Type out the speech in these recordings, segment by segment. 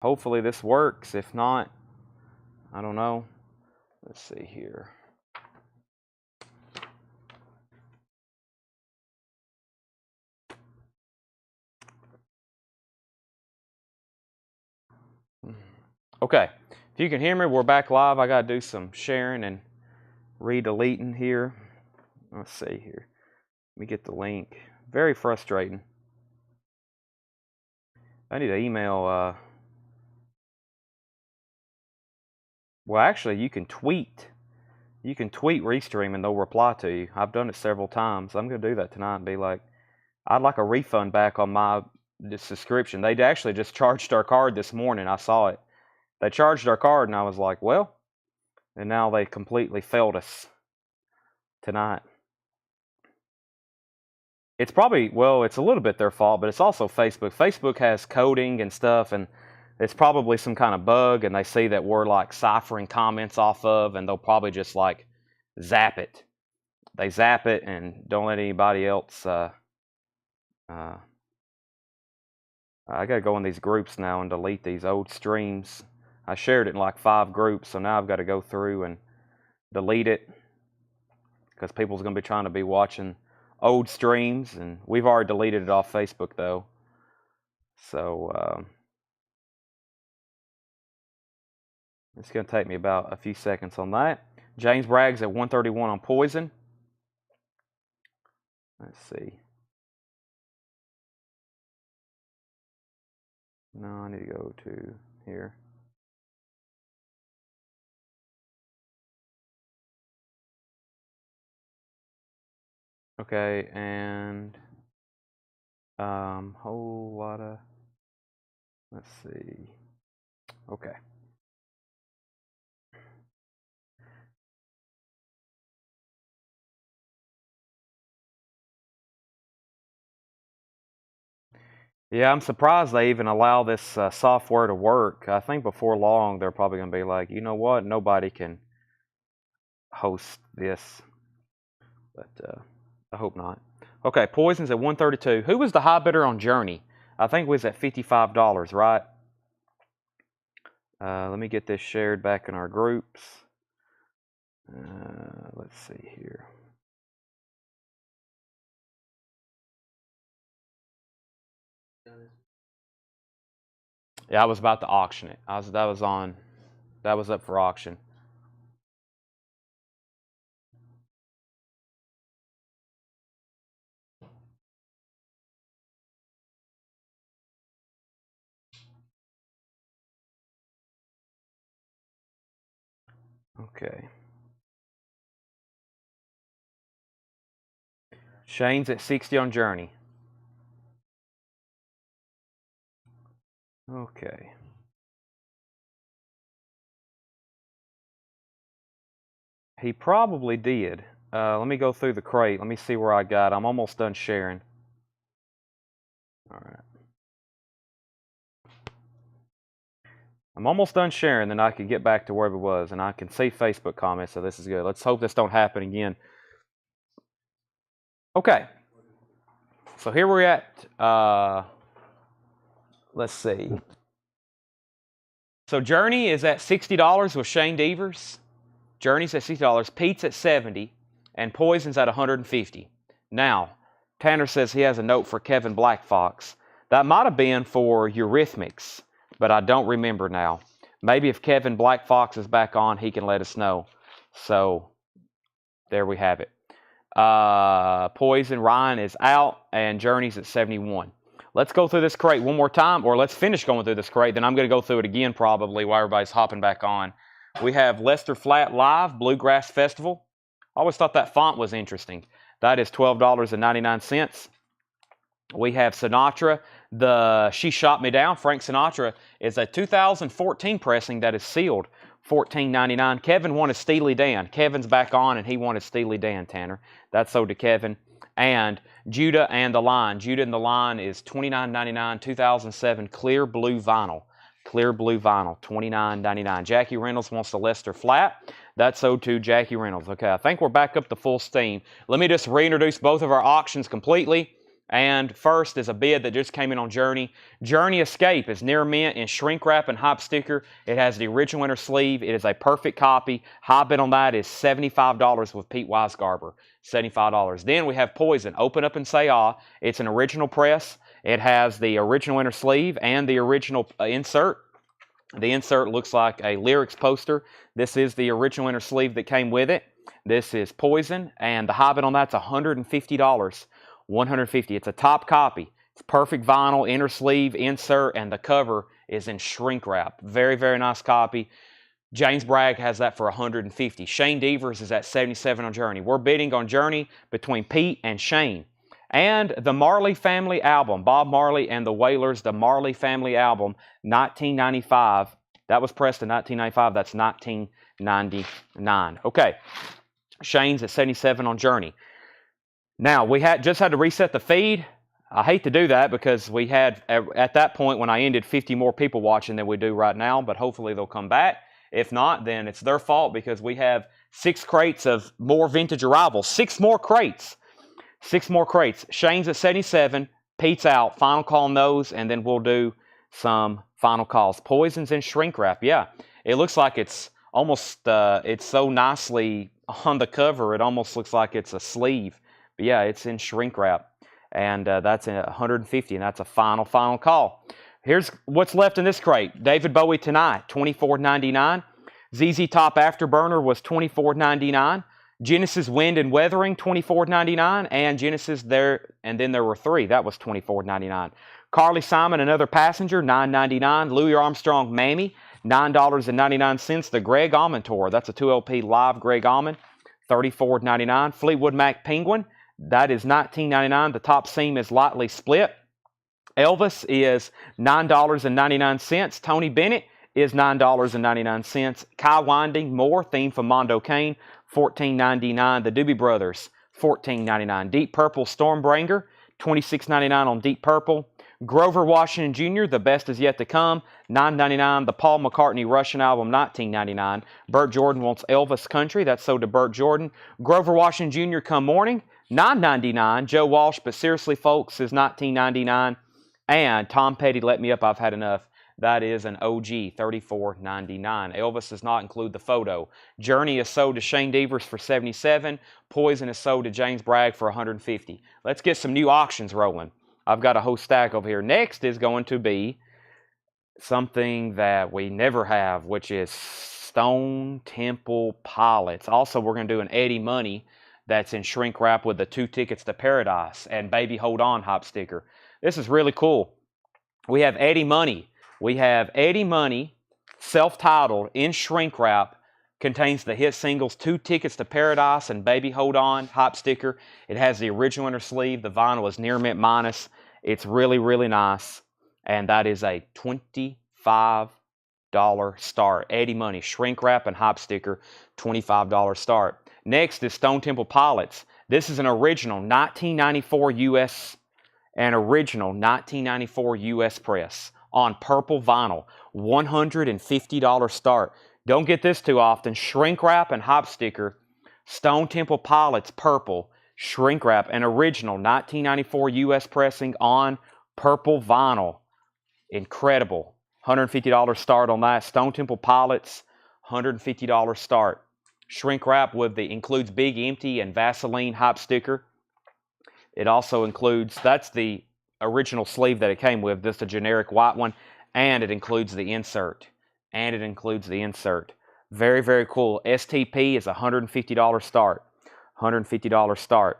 hopefully this works. If not, I don't know. Let's see here. Okay, if you can hear me, we're back live. I got to do some sharing and re-deleting here. Let's see here. Let me get the link. Very frustrating. I need to email. Well, actually, you can tweet. You can tweet Restream and they'll reply to you. I've done it several times. I'm going to do that tonight and be like, I'd like a refund back on my subscription. They actually just charged our card this morning. I saw it. They charged our card, and I was like, well, and now they completely failed us tonight. It's probably, well, it's a little bit their fault, but it's also Facebook. Facebook has coding and stuff, and it's probably some kind of bug, and they see that we're like ciphering comments off of, and they'll probably just like zap it. They zap it and don't let anybody else. I got to go in these groups now and delete these old streams. I shared it in like 5 groups, so now I've got to go through and delete it because people's going to be trying to be watching old streams, and we've already deleted it off Facebook though. So it's going to take me about a few seconds on that. James Bragg's at 131 on poison. Let's see. No, I need to go to here. Okay, and whole lot of, let's see. Okay. Yeah, I'm surprised they even allow this software to work. I think before long they're probably going to be like, you know what, nobody can host this. But I hope not. Okay, poison's at 132. Who was the high bidder on Journey? I think it was at $55, right? Let me get this shared back in our groups. Let's see here. Yeah, I was about to auction it. That was up for auction. Okay. Shane's at 60 on Journey. Okay. He probably did. Let me go through the crate. Let me see where I got. I'm almost done sharing. All right. I'm almost done sharing, then I can get back to where it was, and I can see Facebook comments, so this is good. Let's hope this don't happen again. Okay. So here we're at, let's see. So Journey is at $60 with Shane Devers. Journey's at $60. Pete's at $70. And Poison's at $150. Now, Tanner says he has a note for Kevin Blackfox. That might have been for Eurythmics, but I don't remember now. Maybe if Kevin Blackfox is back on, he can let us know. So, there we have it. Poison, Ryan is out, and Journey's at 71. Let's go through this crate one more time, or let's finish going through this crate. Then I'm going to go through it again probably while everybody's hopping back on. We have Lester Flat Live, Bluegrass Festival. I always thought that font was interesting. That is $12.99. We have Sinatra. The She Shot Me Down, Frank Sinatra, is a 2014 pressing that is sealed. $14.99. Kevin wanted Steely Dan. Kevin's back on, and he wanted Steely Dan, Tanner. That's sold to Kevin. And Judah and the Line. Judah and the Line is $29.99, 2007 clear blue vinyl. Clear blue vinyl, $29.99. Jackie Reynolds wants the Lester Flat. That's sold to Jackie Reynolds. Okay, I think we're back up to full steam. Let me just reintroduce both of our auctions completely. And first is a bid that just came in on Journey. Journey Escape is near mint in shrink wrap and hop sticker. It has the original inner sleeve. It is a perfect copy. High bid on that is $75 with Pete Weisgarber. $75. Then we have Poison. Open Up and Say Ah. It's an original press. It has the original inner sleeve and the original insert. The insert looks like a lyrics poster. This is the original inner sleeve that came with it. This is Poison, and the high bid on that's $150. $150. It's a top copy. It's perfect vinyl, inner sleeve, insert, and the cover is in shrink wrap. Very, very nice copy. James Bragg has that for $150. Shane Devers is at $77 on Journey. We're bidding on Journey between Pete and Shane. And the Marley Family album, Bob Marley and the Wailers, the Marley Family album, 1995. That was pressed in 1995. That's 1999. Okay, Shane's at 77 on Journey. Now, we just had to reset the feed. I hate to do that because we had, at that point when I ended, 50 more people watching than we do right now, but hopefully they'll come back. If not, then it's their fault because we have 6 crates of more vintage arrivals. 6 more crates. 6 more crates. Shane's at 77. Pete's out. Final call on those, and then we'll do some final calls. Poison's in shrink wrap. Yeah, it looks like it's almost, it's so nicely on the cover, it almost looks like it's a sleeve. But yeah, it's in shrink wrap, and that's $150, and that's a final call. Here's what's left in this crate. David Bowie Tonight, $24.99. ZZ Top Afterburner was $24.99. Genesis Wind and Weathering, $24.99, and Genesis there, and then there were 3. That was $24.99. Carly Simon, Another Passenger, $9.99. Louis Armstrong, Mammy, $9.99. The Greg Allman Tour, that's a 2LP live Greg Allman, $34.99. Fleetwood Mac Penguin, that is $19.99. The top seam is lightly split. Elvis is $9.99. Tony Bennett is $9.99. Kai Winding, More, theme from Mondo Kane, $14.99. The Doobie Brothers, $14.99. Deep Purple Stormbringer, $26.99 on Deep Purple. Grover Washington Jr., The Best Is Yet to Come, $9.99. The Paul McCartney Russian album, $19.99. Burt Jordan Wants Elvis Country, that's sold to Burt Jordan. Grover Washington Jr., Come Morning, $9.99. Joe Walsh, But Seriously Folks, is $19.99. And Tom Petty, Let Me Up, I've Had Enough. That is an OG, $34.99. Elvis does not include the photo. Journey is sold to Shane Devers for $77. Poison is sold to James Bragg for $150. Let's get some new auctions rolling. I've got a whole stack over here. Next is going to be something that we never have, which is Stone Temple Pilots. Also, we're going to do an Eddie Money that's in shrink wrap with the 2 tickets to Paradise and Baby Hold On hop sticker. This is really cool. We have Eddie Money. We have Eddie Money, self-titled, in shrink wrap, contains the hit singles 2 Tickets to Paradise and Baby Hold On hop sticker. It has the original inner sleeve. The vinyl is near mint minus. It's really, really nice. And that is a $25 start. Eddie Money, shrink wrap and hop sticker, $25 start. Next is Stone Temple Pilots. This is an original 1994 U.S. U.S. press on purple vinyl, $150 start. Don't get this too often. Shrink wrap and hop sticker, Stone Temple Pilots purple, shrink wrap, and original 1994 U.S. pressing on purple vinyl. Incredible. $150 start on that. Stone Temple Pilots, $150 start. Shrink wrap with includes Big Empty and Vaseline hop sticker. It also includes, that's the original sleeve that it came with, just a generic white one, and it includes the insert. Very, very cool. STP is $150 start. $150 start.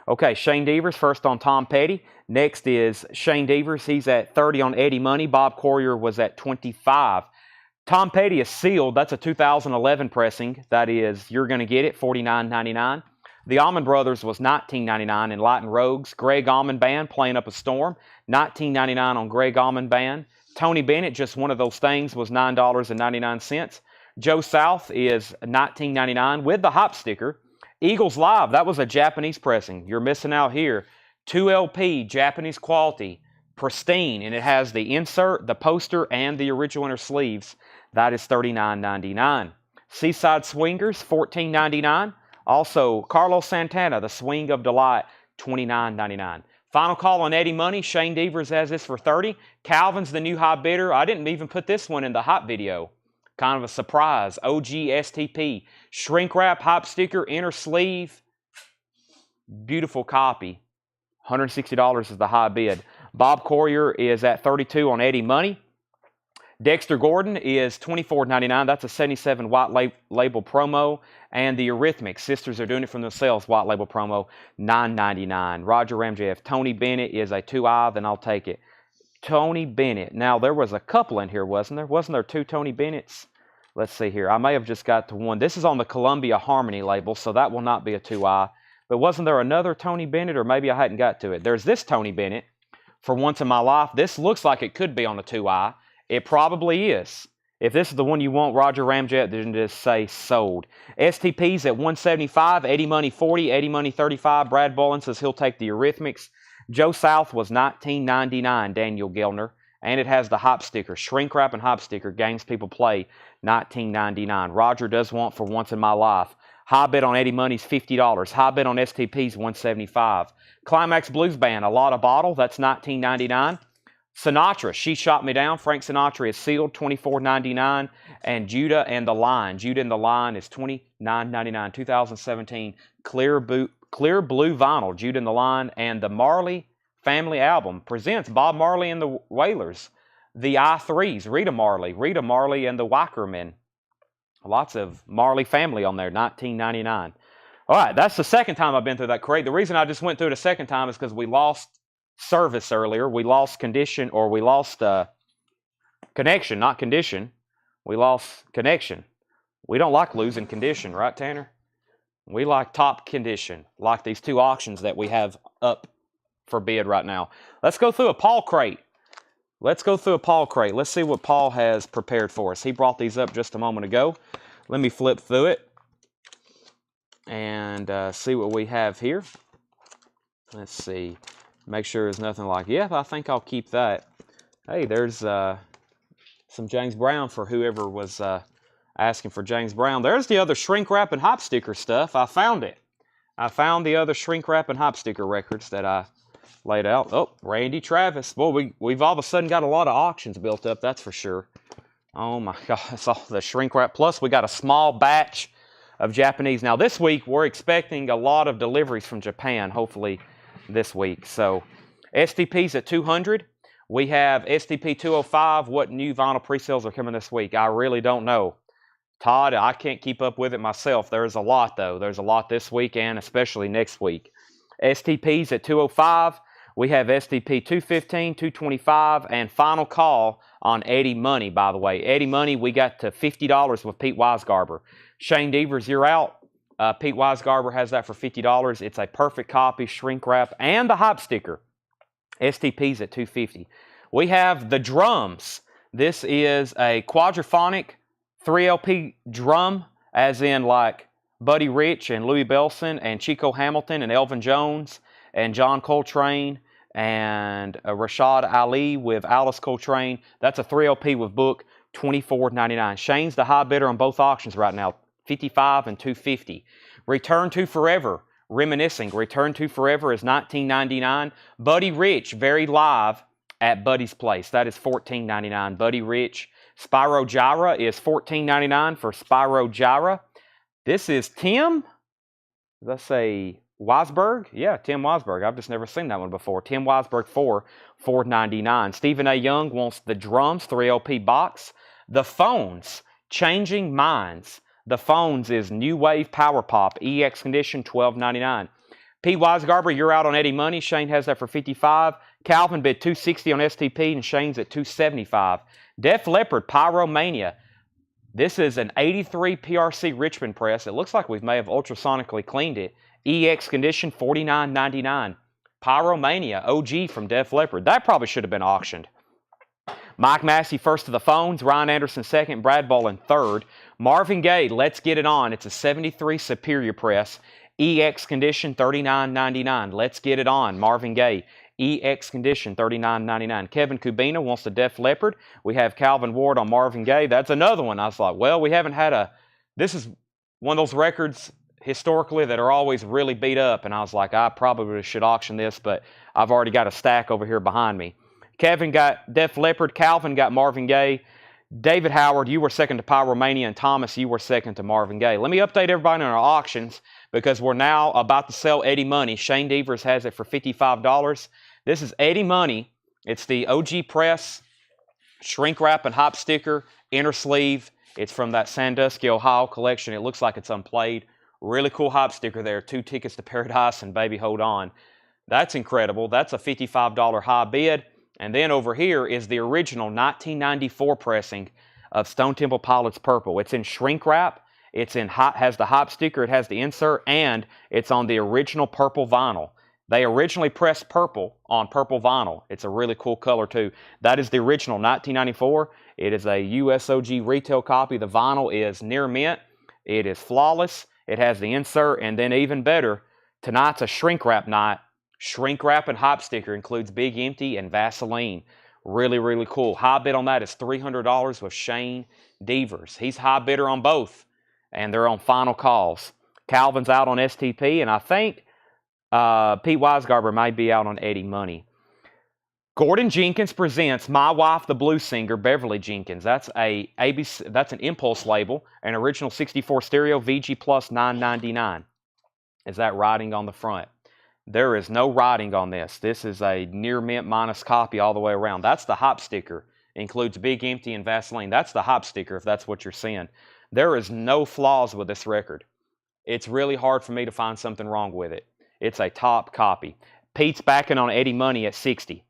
Okay, Shane Devers first on Tom Petty. Next is Shane Devers. He's at 30 on Eddie Money. Bob Collier was at 25. Tom Petty is sealed. That's a 2011 pressing. That is, you're going to get it, $49.99. The Allman Brothers was $19.99 in Light and Rogues. Greg Allman Band, Playing Up a Storm, $19.99 on Greg Allman Band. Tony Bennett, Just One of Those Things, was $9.99. Joe South is $19.99 with the hop sticker. Eagles Live, that was a Japanese pressing. You're missing out here. 2LP, Japanese quality, pristine, and it has the insert, the poster, and the original inner sleeves. That is $39.99. Seaside Swingers, $14.99. Also, Carlos Santana, The Swing of Delight, $29.99. Final call on Eddie Money. Shane Devers has this for 30. Calvin's the new high bidder. I didn't even put this one in the hot video. Kind of a surprise. OG STP. Shrink wrap, hop sticker, inner sleeve. Beautiful copy. $160 is the high bid. Bob Corrier is at 32 on Eddie Money. Dexter Gordon is $24.99. That's a 77 white label promo. And the Eurythmics, Sisters Are Doing It From Themselves, white label promo, $9.99. Roger Ramjeff. Tony Bennett is a 2i, then I'll take it. Tony Bennett. Now, there was a couple in here, wasn't there? Wasn't there 2 Tony Bennetts? Let's see here. I may have just got to one. This is on the Columbia Harmony label, so that will not be a 2i. But wasn't there another Tony Bennett, or maybe I hadn't got to it? There's this Tony Bennett, For Once in My Life. This looks like it could be on a 2i. It probably is. If this is the one you want, Roger Ramjet, then just say sold. STP's at 175, Eddie Money 40, Eddie Money 35. Brad Bullen says he'll take the Eurythmics. Joe South was $19.99, Daniel Gellner. And it has the hop sticker, shrink wrap and hop sticker, games people play, $19.99. Roger does want For Once in My Life. High bid on Eddie Money's $50. High bid on STP's $175. Climax Blues Band, a lot of bottle, that's $19.99. Sinatra, She Shot Me Down. Frank Sinatra is sealed, $24.99. And Judah and the Line. Judah and the Line is $29.99. 2017 clear blue vinyl. Judah and the Line. And the Marley Family Album presents Bob Marley and the Wailers. The I3s, Rita Marley and the Wackermen. Lots of Marley family on there, $19.99. All right, that's the second time I've been through that crate. The reason I just went through it a second time is because we lost service earlier. We lost connection, not condition. We lost connection. We don't like losing condition, right, Tanner? We like top condition, like these 2 auctions that we have up for bid right now. Let's go through a Paul crate. Let's see what Paul has prepared for us. He brought these up just a moment ago. Let me flip through it and see what we have here. Let's see. Make sure there's nothing like, yeah, I think I'll keep that. Hey, there's some James Brown for whoever was asking for James Brown. There's the other shrink wrap and hop sticker stuff. I found it. I found the other shrink wrap and hop sticker records that I laid out. Oh, Randy Travis. Boy, we've all of a sudden got a lot of auctions built up, that's for sure. Oh my God, it's all the shrink wrap. Plus, we got a small batch of Japanese. Now, this week, we're expecting a lot of deliveries from Japan, hopefully this week. So, STP's at 200. We have STP 205. What new vinyl pre-sales are coming this week? I really don't know. Todd, I can't keep up with it myself. There's a lot, though. There's a lot this week and especially next week. STP's at 205. We have STP 215, 225, and final call on Eddie Money, by the way. Eddie Money, we got to $50 with Pete Weisgarber. Shane Devers, you're out. Pete Weisgarber has that for $50. It's a perfect copy, shrink wrap, and the hop sticker. STP's at $250. We have the drums. This is a quadraphonic 3LP drum, as in like Buddy Rich and Louis Bellson and Chico Hamilton and Elvin Jones and John Coltrane and Rashad Ali with Alice Coltrane. That's a 3LP with book, $24.99. Shane's the high bidder on both auctions right now, $55 and $250. Return to Forever, reminiscing. Return to Forever is $19.99. Buddy Rich, very live at Buddy's Place. That is $14.99. Buddy Rich. Spyro Gyra is $14.99 for Spyro Gyra. This is Tim. Let's say Weisberg. Yeah, Tim Weisberg. I've just never seen that one before. Tim Weisberg for $4.99. Stephen A. Young wants the drums, 3LP box. The Phones, Changing Minds. The Phones is New Wave Power Pop, EX Condition, $12.99. Pete Weisgarber, you're out on Eddie Money. Shane has that for $55. Calvin bid $260 on STP, and Shane's at $275. Def Leppard, Pyromania. This is an 83 PRC Richmond press. It looks like we may have ultrasonically cleaned it. EX Condition, $49.99. Pyromania, OG from Def Leppard. That probably should have been auctioned. Mike Massey first to the phones. Ryan Anderson second. Brad Bolin third. Marvin Gaye, Let's Get It On. It's a 73 Superior press. EX Condition, $39.99. Let's Get It On. Marvin Gaye. EX Condition, $39.99. Kevin Kubina wants the Def Leppard. We have Calvin Ward on Marvin Gaye. That's another one. I was like, well, we haven't had a... This is one of those records historically that are always really beat up. And I was like, I probably should auction this, but I've already got a stack over here behind me. Kevin got Def Leppard. Calvin got Marvin Gaye. David Howard, you were second to Pyromania, and Thomas, you were second to Marvin Gaye. Let me update everybody on our auctions because we're now about to sell Eddie Money. Shane Devers has it for $55. This is Eddie Money. It's the OG Press shrink wrap and hop sticker inner sleeve. It's from that Sandusky, Ohio collection. It looks like it's unplayed. Really cool hop sticker there. 2 tickets to Paradise and Baby Hold On. That's incredible. That's a $55 high bid. And then over here is the original 1994 pressing of Stone Temple Pilots Purple. It's in shrink wrap. It's in has the hop sticker. It has the insert, and it's on the original purple vinyl. They originally pressed purple on purple vinyl. It's a really cool color too. That is the original 1994. It is a USOG retail copy. The vinyl is near mint. It is flawless. It has the insert, and then even better, tonight's a shrink wrap night. Shrink wrap and hop sticker includes Big Empty and Vaseline. Really, really cool. High bid on that is $300 with Shane Devers. He's high bidder on both, and they're on final calls. Calvin's out on STP, and I think Pete Weisgarber may be out on Eddie Money. Gordon Jenkins presents My Wife the Blues Singer, Beverly Jenkins. That's an Impulse label, an original 64 stereo, VG Plus $9.99. Is that writing on the front? There is no writing on this. This is a near mint minus copy all the way around. That's the hop sticker. Includes Big Empty and Vaseline. That's the hop sticker if that's what you're seeing. There is no flaws with this record. It's really hard for me to find something wrong with it. It's a top copy. Pete's backing on Eddie Money at 60.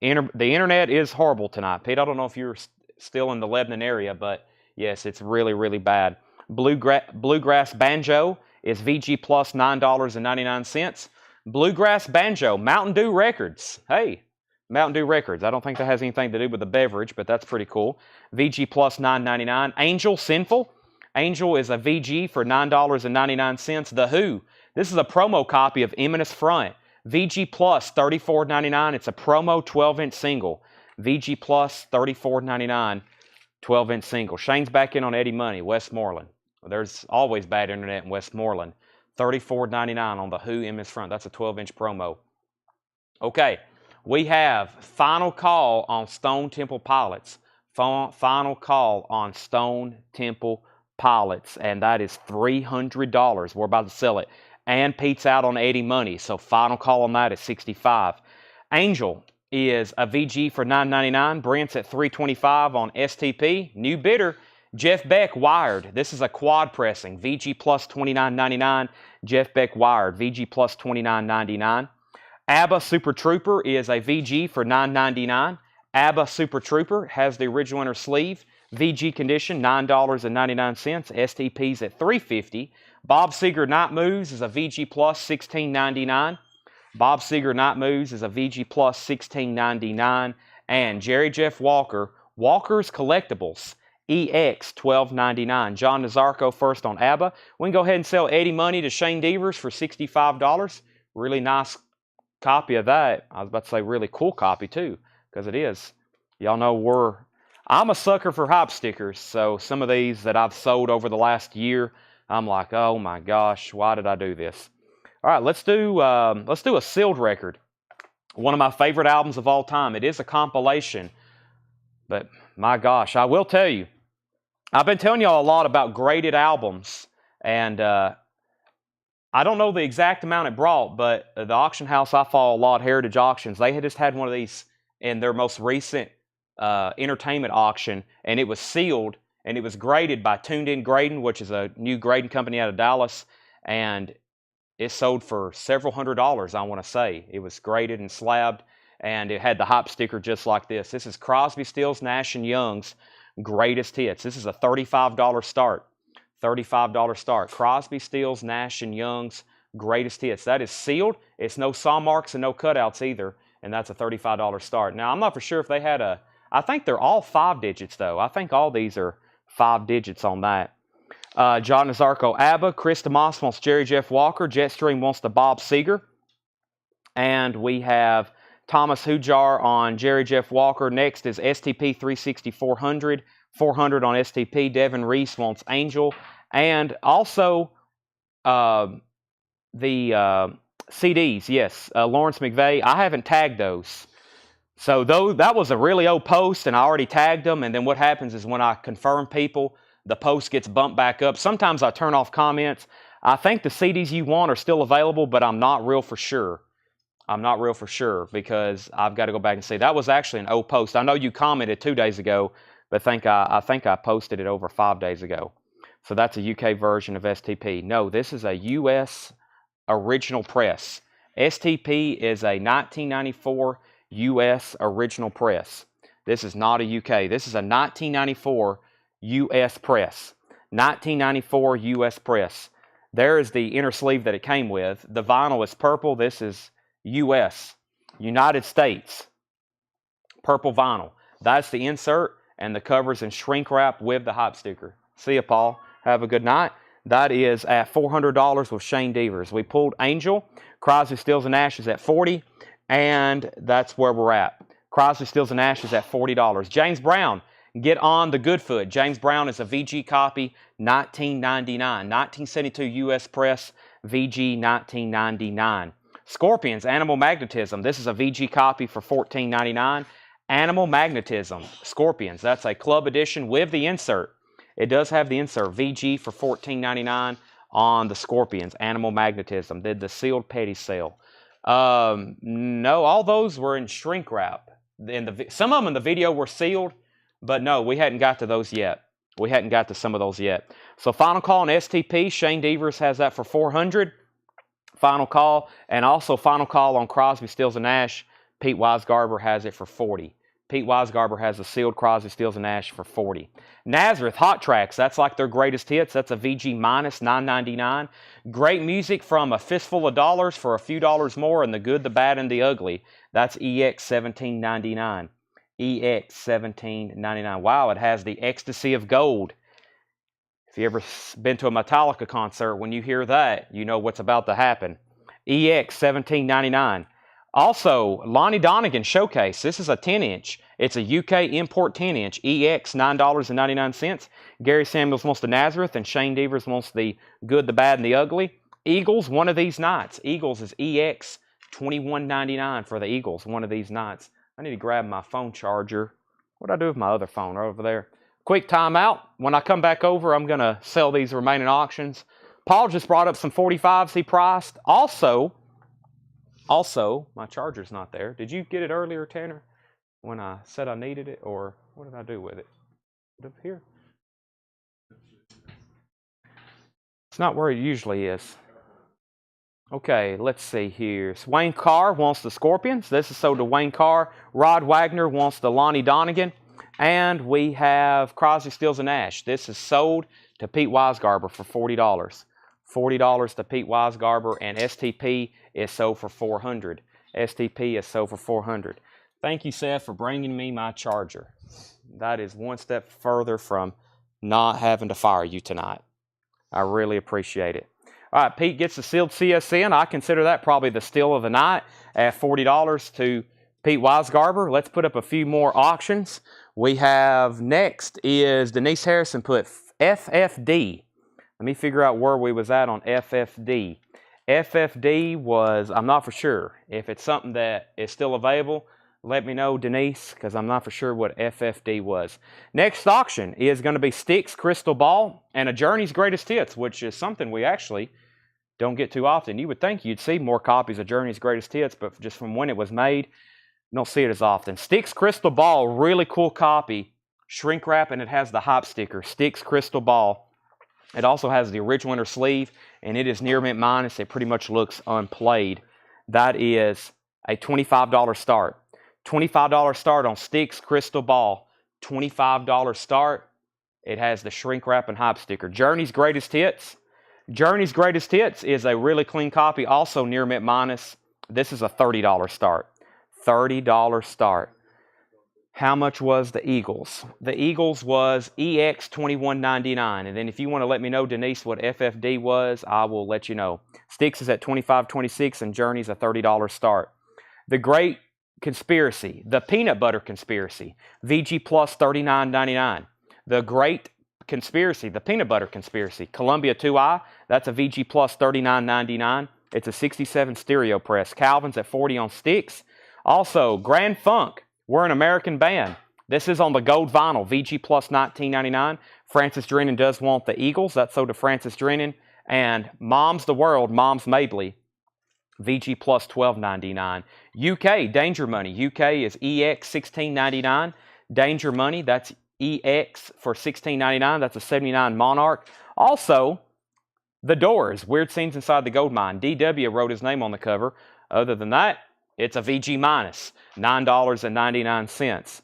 The internet is horrible tonight. Pete, I don't know if you're still in the Lebanon area, but yes, it's really, really bad. Bluegrass Banjo is VG Plus $9.99. Bluegrass Banjo, Mountain Dew Records. Hey, Mountain Dew Records. I don't think that has anything to do with the beverage, but that's pretty cool. VG Plus $9.99. Angel Sinful. Angel is a VG for $9.99. The Who. This is a promo copy of Eminence Front. VG Plus $34.99. It's a promo 12-inch single. VG Plus $34.99. 12-inch single. Shane's back in on Eddie Money, Westmoreland. There's always bad internet in Westmoreland. $34.99 on the Who Eminence Front. That's a 12-inch promo. Okay, we have final call on Stone Temple Pilots. Final call on Stone Temple Pilots, and that is $300. We're about to sell it. And Pete's out on Eddie Money, so final call on that is $65. Angel is a VG for $9.99. Brent's at $325 on STP. New bidder, Jeff Beck Wired. This is a quad pressing. VG plus $29.99. Jeff Beck Wired. VG plus $29.99. ABBA Super Trooper is a VG for $9.99. ABBA Super Trooper has the original inner sleeve. VG condition, $9.99. STP's at $350. Bob Seger Night Moves is a VG plus $16.99. Bob Seger Night Moves is a VG plus $16.99. And Jerry Jeff Walker, Walker's Collectibles, EX $12.99. John Nazarko first on ABBA. We can go ahead and sell Eddie Money to Shane Devers for $65. Really nice copy of that. I was about to say really cool copy too, because it is. Y'all know I'm a sucker for hop stickers, so some of these that I've sold over the last year, I'm like, oh my gosh, why did I do this? All right, let's do a sealed record. One of my favorite albums of all time. It is a compilation, but my gosh, I will tell you, I've been telling y'all a lot about graded albums, and I don't know the exact amount it brought, but the auction house I follow a lot, Heritage Auctions, they had just had one of these in their most recent entertainment auction, and it was sealed, and it was graded by Tuned In Grading, which is a new grading company out of Dallas, and it sold for several $100s, I want to say. It was graded and slabbed, and it had the hop sticker just like this. This is Crosby, Stills, Nash & Young's Greatest Hits. This is a $35 start. $35 start. Crosby, Stills, Nash & Young's Greatest Hits. That is sealed. It's no saw marks and no cutouts either, and that's a $35 start. Now, I'm not for sure if they had I think they're all 5 digits, though. I think all these are 5 digits on that. John Nazarko, ABBA. Chris DeMoss wants Jerry Jeff Walker. Jetstream wants the Bob Seger. And we have Thomas Hujar on Jerry Jeff Walker. Next is STP 360 400. 400 on STP. Devin Reese wants Angel. And also the CDs, yes. Lawrence McVeigh. I haven't tagged those. So though that was a really old post and I already tagged them, and then what happens is when I confirm people, the post gets bumped back up. Sometimes I turn off comments. I think the CDs you want are still available, but I'm not real for sure. I'm not real for sure because I've got to go back and see. That was actually an old post. I know you commented 2 days ago, but I think I posted it over 5 days ago. So that's a UK version of STP. No, this is a US original press. STP is a 1994 US original press. This is not a UK. This is a 1994 US press. 1994 US press. There is the inner sleeve that it came with. The vinyl is purple. This is US, United States, purple vinyl. That's the insert, and the cover's in shrink wrap with the hop sticker. See ya, Paul. Have a good night. That is at $400 with Shane Devers. We pulled Angel, Crosby, Stills, and Nash is at $40, and that's where we're at. Crosby, Stills, and Nash is at $40. James Brown, get on the good foot. James Brown is a VG copy, $19.99. 1972 US Press, VG, $19.99. Scorpions, Animal Magnetism. This is a VG copy for $14.99. Animal Magnetism, Scorpions. That's a club edition with the insert. It does have the insert, VG for $14.99 on the Scorpions. Animal Magnetism. Did the sealed petty sale. No, all those were in shrink wrap. Some of them in the video were sealed, but no, we hadn't got to those yet. We hadn't got to some of those yet. So final call on STP. Shane Devers has that for $400. Final call, and also final call on Crosby, Stills, and Nash. Pete Weisgarber has it for $40. Pete Weisgarber has a sealed Crosby, Stills, and Nash for $40. Nazareth Hot Tracks, that's like their greatest hits. That's a VG minus $9.99. Great music from a fistful of dollars for a few dollars more, and the good, the bad, and the ugly. That's EX $17.99. EX $17.99. Wow, it has the ecstasy of gold. If you ever been to a Metallica concert, when you hear that, you know what's about to happen. EX $17.99. Also, Lonnie Donegan Showcase. This is a 10-inch. It's a UK import 10-inch. EX $9.99. Gary Samuels wants the Nazareth, and Shane Devers wants the good, the bad, and the ugly. Eagles, one of these nights. Eagles is EX $21.99 for the Eagles, one of these nights. I need to grab my phone charger. What do I do with my other phone? Right over there. Quick timeout. When I come back over, I'm going to sell these remaining auctions. Paul just brought up some 45s he priced. Also, my charger's not there. Did you get it earlier, Tanner, when I said I needed it? Or what did I do with it? Up here? It's not where it usually is. Okay, let's see here. So Wayne Carr wants the Scorpions. This is sold to Wayne Carr. Rod Wagner wants the Lonnie Donegan. And we have Crosby, Stills, and Nash. This is sold to Pete Weisgarber for $40. $40 to Pete Weisgarber, and STP is sold for $400. STP is sold for $400. Thank you, Seth, for bringing me my charger. That is one step further from not having to fire you tonight. I really appreciate it. All right, Pete gets the sealed CSN. I consider that probably the steal of the night at $40 to Pete Weisgarber. Let's put up a few more auctions. We have next is Denise Harrison put FFD. Let me figure out where we was at on FFD. FFD was, I'm not for sure. If it's something that is still available, let me know, Denise, because I'm not for sure what FFD was. Next auction is going to be Styx Crystal Ball and a Journey's Greatest Hits, which is something we actually don't get too often. You would think you'd see more copies of Journey's Greatest Hits, but just from when it was made, don't see it as often. Styx Crystal Ball, really cool copy. Shrink wrap, and it has the hop sticker. Styx Crystal Ball. It also has the original inner sleeve, and it is near mint minus. It pretty much looks unplayed. That is a $25 start. $25 start on Styx Crystal Ball. $25 start. It has the shrink wrap and hop sticker. Journey's Greatest Hits. Journey's Greatest Hits is a really clean copy, also near mint minus. This is a $30 start. $30 start. How much was the Eagles? The Eagles was EX $21.99. And then if you want to let me know, Denise, what FFD was, I will let you know. Styx is at $25.26 and Journey's a $30 start. The Great Conspiracy, the Peanut Butter Conspiracy, VG Plus $39.99. The Great Conspiracy, the Peanut Butter Conspiracy, Columbia 2i, that's a VG Plus $39.99. It's a 67 stereo press. Calvin's at 40 on sticks. Also, Grand Funk. We're an American band. This is on the gold vinyl, VG plus $19.99. Francis Drennan does want the Eagles. That's sold to Francis Drennan. And Mom's the World, Mom's Mabley, VG plus $12.99. UK, Danger Money. UK is EX $16.99. Danger Money, that's EX for $16.99. That's a 79 Monarch. Also, The Doors, Weird Scenes Inside the Gold Mine. DW wrote his name on the cover. Other than that, it's a VG minus, $9.99.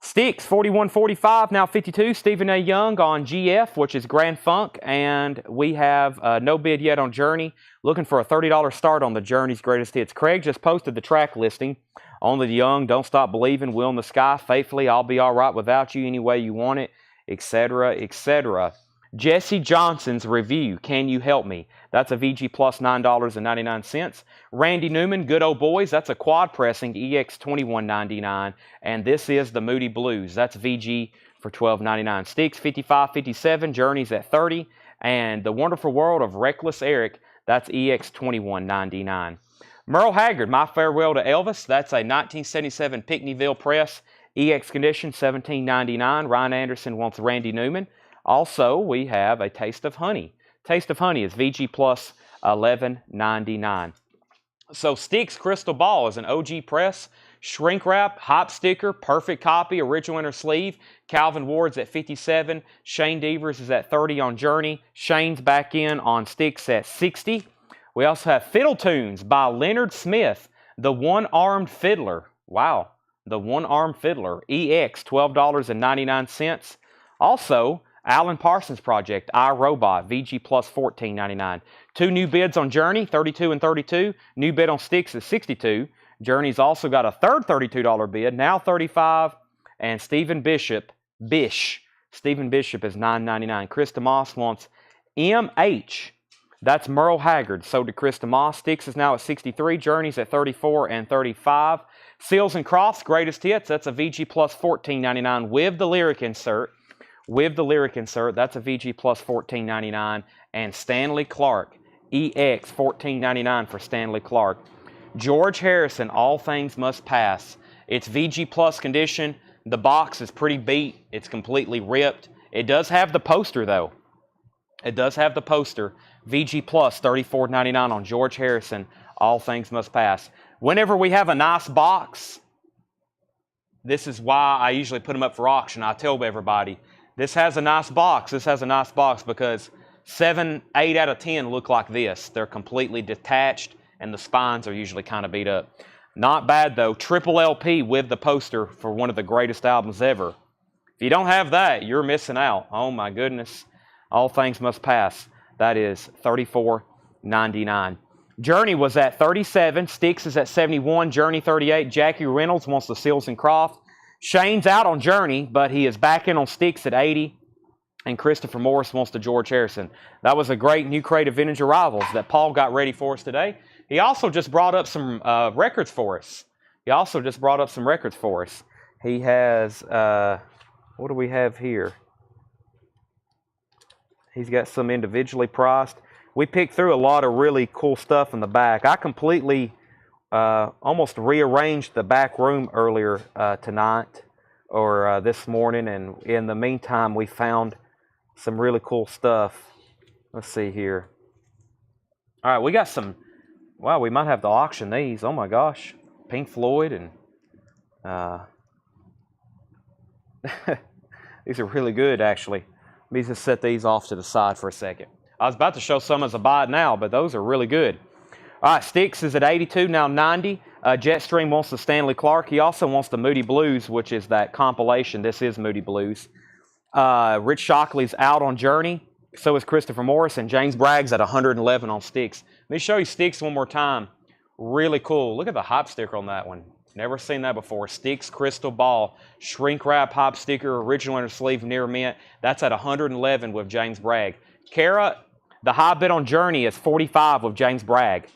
Sticks, 41.45, now 52. Stephen A. Young on GF, which is Grand Funk. And we have no bid yet on Journey. Looking for a $30 start on the Journey's Greatest Hits. Craig just posted the track listing. Only the Young, Don't Stop Believing, Will in the Sky, Faithfully, I'll Be All Right Without You, Any Way You Want It, etc., etc. Jesse Johnson's Review, Can You Help Me? That's a VG plus $9.99. Randy Newman, Good Old Boys, that's a quad pressing, EX $21.99. And this is the Moody Blues, that's VG for $12.99. Sticks, 55.57, Journey's at 30. And The Wonderful World of Reckless Eric, that's EX $21.99. Merle Haggard, My Farewell to Elvis, that's a 1977 Pinckneyville press, EX condition, $17.99. Ryan Anderson wants Randy Newman. Also, we have a Taste of Honey. Taste of Honey is VG plus $11.99. So Sticks Crystal Ball is an OG press, shrink wrap, hop sticker, perfect copy, original inner sleeve. Calvin Ward's at 57. Shane Devers is at 30 on Journey. Shane's back in on Sticks at 60. We also have Fiddle Tunes by Leonard Smith, The One-Armed Fiddler. Wow, The One-Armed Fiddler, EX $12.99. Also, Alan Parsons Project, iRobot, VG plus $14.99. Two new bids on Journey, 32 and 32. New bid on Sticks is 62. Journey's also got a third $32 bid, now 35. And Stephen Bishop is $9.99. Chris DeMoss wants MH. That's Merle Haggard, sold to Chris DeMoss. Sticks is now at 63. Journey's at 34 and 35. Seals and Crofts, Greatest Hits, that's a VG plus $14.99 with the lyric insert. That's a VG plus $14.99. And Stanley Clark, EX $14.99 for Stanley Clark. George Harrison, All Things Must Pass. It's VG plus condition. The box is pretty beat. It's completely ripped. It does have the poster, though. VG plus $34.99 on George Harrison, All Things Must Pass. Whenever we have a nice box, this is why I usually put them up for auction. I tell everybody, this has a nice box. Because 7, 8 out of 10 look like this. They're completely detached, and the spines are usually kind of beat up. Not bad, though. Triple LP with the poster for one of the greatest albums ever. If you don't have that, you're missing out. Oh, my goodness. All Things Must Pass. That is $34.99. Journey was at 37. Sticks is at 71. Journey 38. Jackie Reynolds wants the Seals and Crofts. Shane's out on Journey, but he is back in on Sticks at 80. And Christopher Morris wants the George Harrison. That was a great new crate of vintage arrivals that Paul got ready for us today. He also just brought up some records for us. He has, what do we have here? He's got some individually priced. We picked through a lot of really cool stuff in the back. I completely almost rearranged the back room earlier tonight or this morning, and in the meantime we found some really cool stuff. Let's see here. All right, we got some. Wow, we might have to auction these. Oh my gosh, Pink Floyd, and these are really good actually. Let me just set these off to the side for a second. I was about to show some as a buy it now, but those are really good. All right, Sticks is at 82, now 90. Jetstream wants the Stanley Clark. He also wants the Moody Blues, which is that compilation. This is Moody Blues. Rich Shockley's out on Journey. So is Christopher Morris, and James Bragg's at 111 on Sticks. Let me show you Sticks one more time. Really cool. Look at the hop sticker on that one. Never seen that before. Sticks Crystal Ball, shrink wrap hop sticker, original inner sleeve, near mint. That's at 111 with James Bragg. Kara, the high bid on Journey is $45 with James Bragg.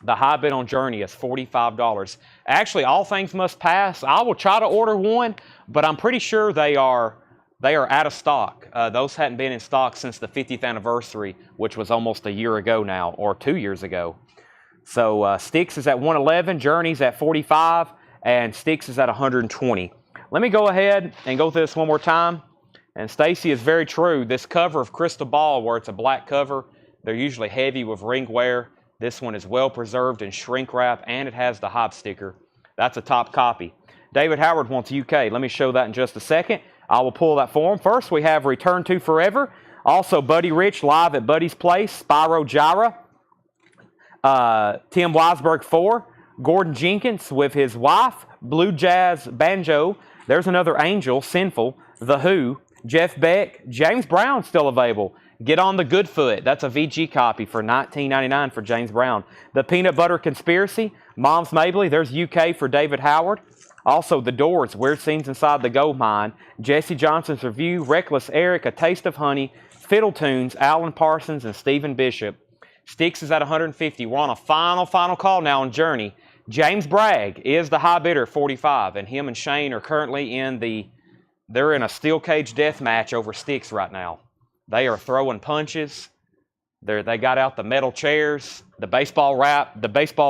The high bid on Journey is $45. Actually, All Things Must Pass. I will try to order one, but I'm pretty sure they are They are out of stock. Those hadn't been in stock since the 50th anniversary, which was almost a year ago now, or 2 years ago. So Styx is at 111, Journey's at 45, and Styx is at 120. Let me go ahead and go through this one more time. And Stacy is very true. This cover of Crystal Ball, where it's a black cover, they're usually heavy with ring wear. This one is well preserved in shrink wrap, and it has the hop sticker. That's a top copy. David Howard wants UK. Let me show that in just a second. I will pull that for him. First, we have Return to Forever. Also, Buddy Rich live at Buddy's Place. Spyro Gyra. Tim Weisberg 4. Gordon Jenkins with his wife. Blue Jazz Banjo. There's another Angel. Sinful. The Who. Jeff Beck. James Brown still available. Get on the Good Foot. That's a VG copy for $19.99 for James Brown. The Peanut Butter Conspiracy. Mom's Mabley. There's UK for David Howard. Also, The Doors, Weird Scenes Inside the Gold Mine, Jesse Johnson's Review, Reckless Eric, A Taste of Honey, Fiddle Tunes, Alan Parsons, and Stephen Bishop. Styx is at 150. We're on a final call now on Journey. James Bragg is the high bidder, 45, and him and Shane are currently they're in a steel cage death match over Styx right now. They are throwing punches. They got out the metal chairs, the baseball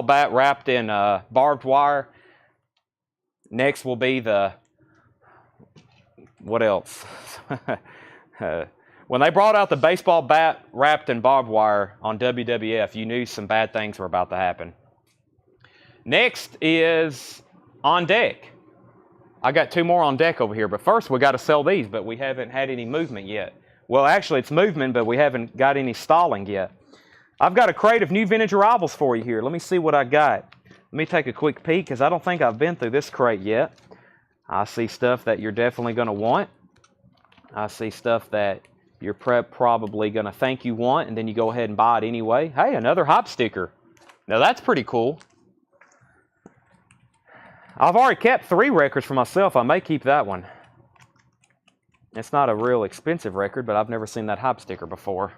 bat wrapped in barbed wire. Next will be what else? When they brought out the baseball bat wrapped in barbed wire on WWF, you knew some bad things were about to happen. Next is On Deck. I got 2 more on deck over here, but first we got to sell these, but we haven't had any movement yet. Well, actually it's movement, but we haven't got any stalling yet. I've got a crate of new vintage arrivals for you here. Let me see what I got. Let me take a quick peek, because I don't think I've been through this crate yet. I see stuff that you're definitely going to want. I see stuff that you're probably going to think you want, and then you go ahead and buy it anyway. Hey, another hop sticker. Now that's pretty cool. I've already kept 3 records for myself. I may keep that one. It's not a real expensive record, but I've never seen that hop sticker before.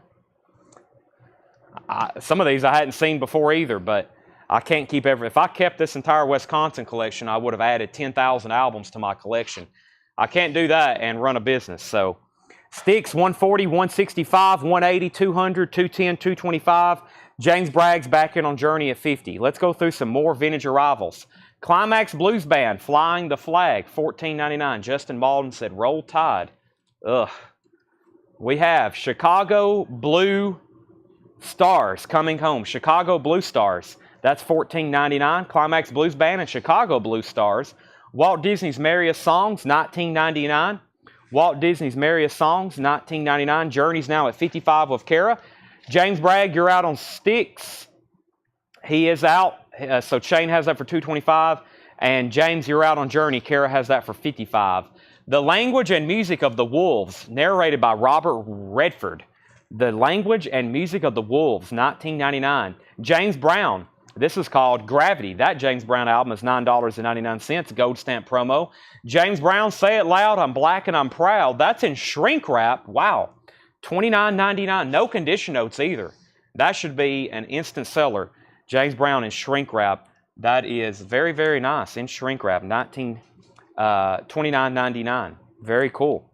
Some of these I hadn't seen before either, but I can't keep if I kept this entire Wisconsin collection, I would have added 10,000 albums to my collection. I can't do that and run a business. So Styx 140, 165, 180, 200, 210, 225. James Bragg's back in on Journey at 50. Let's go through some more vintage arrivals. Climax Blues Band, Flying the Flag, $14.99. Justin Malden said, Roll Tide. Ugh. We have Chicago Blue Stars coming home. Chicago Blue Stars. That's $14.99. Climax Blues Band and Chicago Blue Stars. Walt Disney's Merriest Songs, $19.99. Walt Disney's Merriest Songs, $19.99. Journey's now at 55 with Kara. James Bragg, you're out on Styx. He is out. So Shane has that for $225. And James, you're out on Journey. Kara has that for $55. The Language and Music of the Wolves, narrated by Robert Redford. The Language and Music of the Wolves, $19.99. James Brown. This is called Gravity. That James Brown album is $9.99, gold stamp promo. James Brown, Say It Loud, I'm Black and I'm Proud. That's in shrink wrap. Wow. $29.99. No condition notes either. That should be an instant seller. James Brown in shrink wrap. That is very, very nice in shrink wrap. $29.99. Very cool.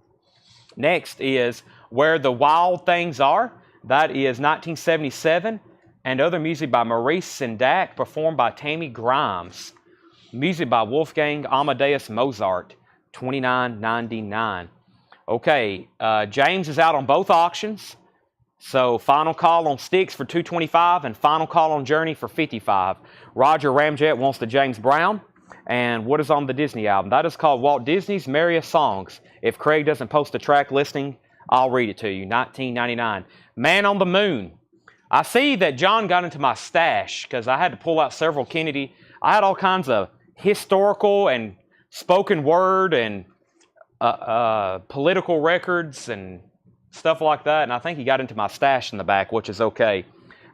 Next is Where the Wild Things Are. That is 1977. And other music by Maurice Sendak, performed by Tammy Grimes. Music by Wolfgang Amadeus Mozart, $29.99. Okay, James is out on both auctions. So final call on Styx for $225 and final call on Journey for $55. Roger Ramjet wants the James Brown. And what is on the Disney album? That is called Walt Disney's Merriest Songs. If Craig doesn't post a track listing, I'll read it to you. $19.99. Man on the Moon. I see that John got into my stash because I had to pull out several Kennedy. I had all kinds of historical and spoken word and political records and stuff like that. And I think he got into my stash in the back, which is okay.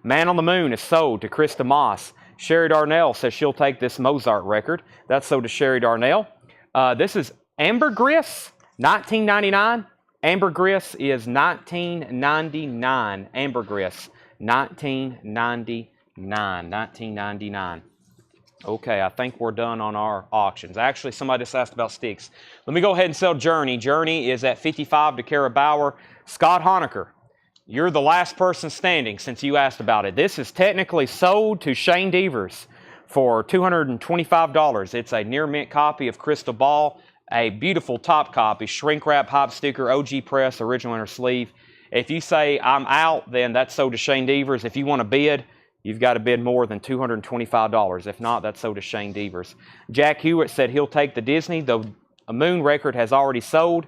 Man on the Moon is sold to Krista Moss. Sherry Darnell says she'll take this Mozart record. That's sold to Sherry Darnell. This is Ambergris, $19.99. Ambergris is $19.99. Ambergris. $19.99. $19.99. Okay, I think we're done on our auctions. Actually, somebody just asked about sticks. Let me go ahead and sell Journey. Journey is at 55 to Kara Bauer. Scott Honecker, you're the last person standing since you asked about it. This is technically sold to Shane Devers for $225. It's a near mint copy of Crystal Ball, a beautiful top copy, shrink wrap, hop sticker, OG press, original inner sleeve. If you say I'm out, then that's sold to Shane Devers. If you want to bid, you've got to bid more than $225. If not, that's sold to Shane Devers. Jack Hewitt said he'll take the Disney. The Moon record has already sold.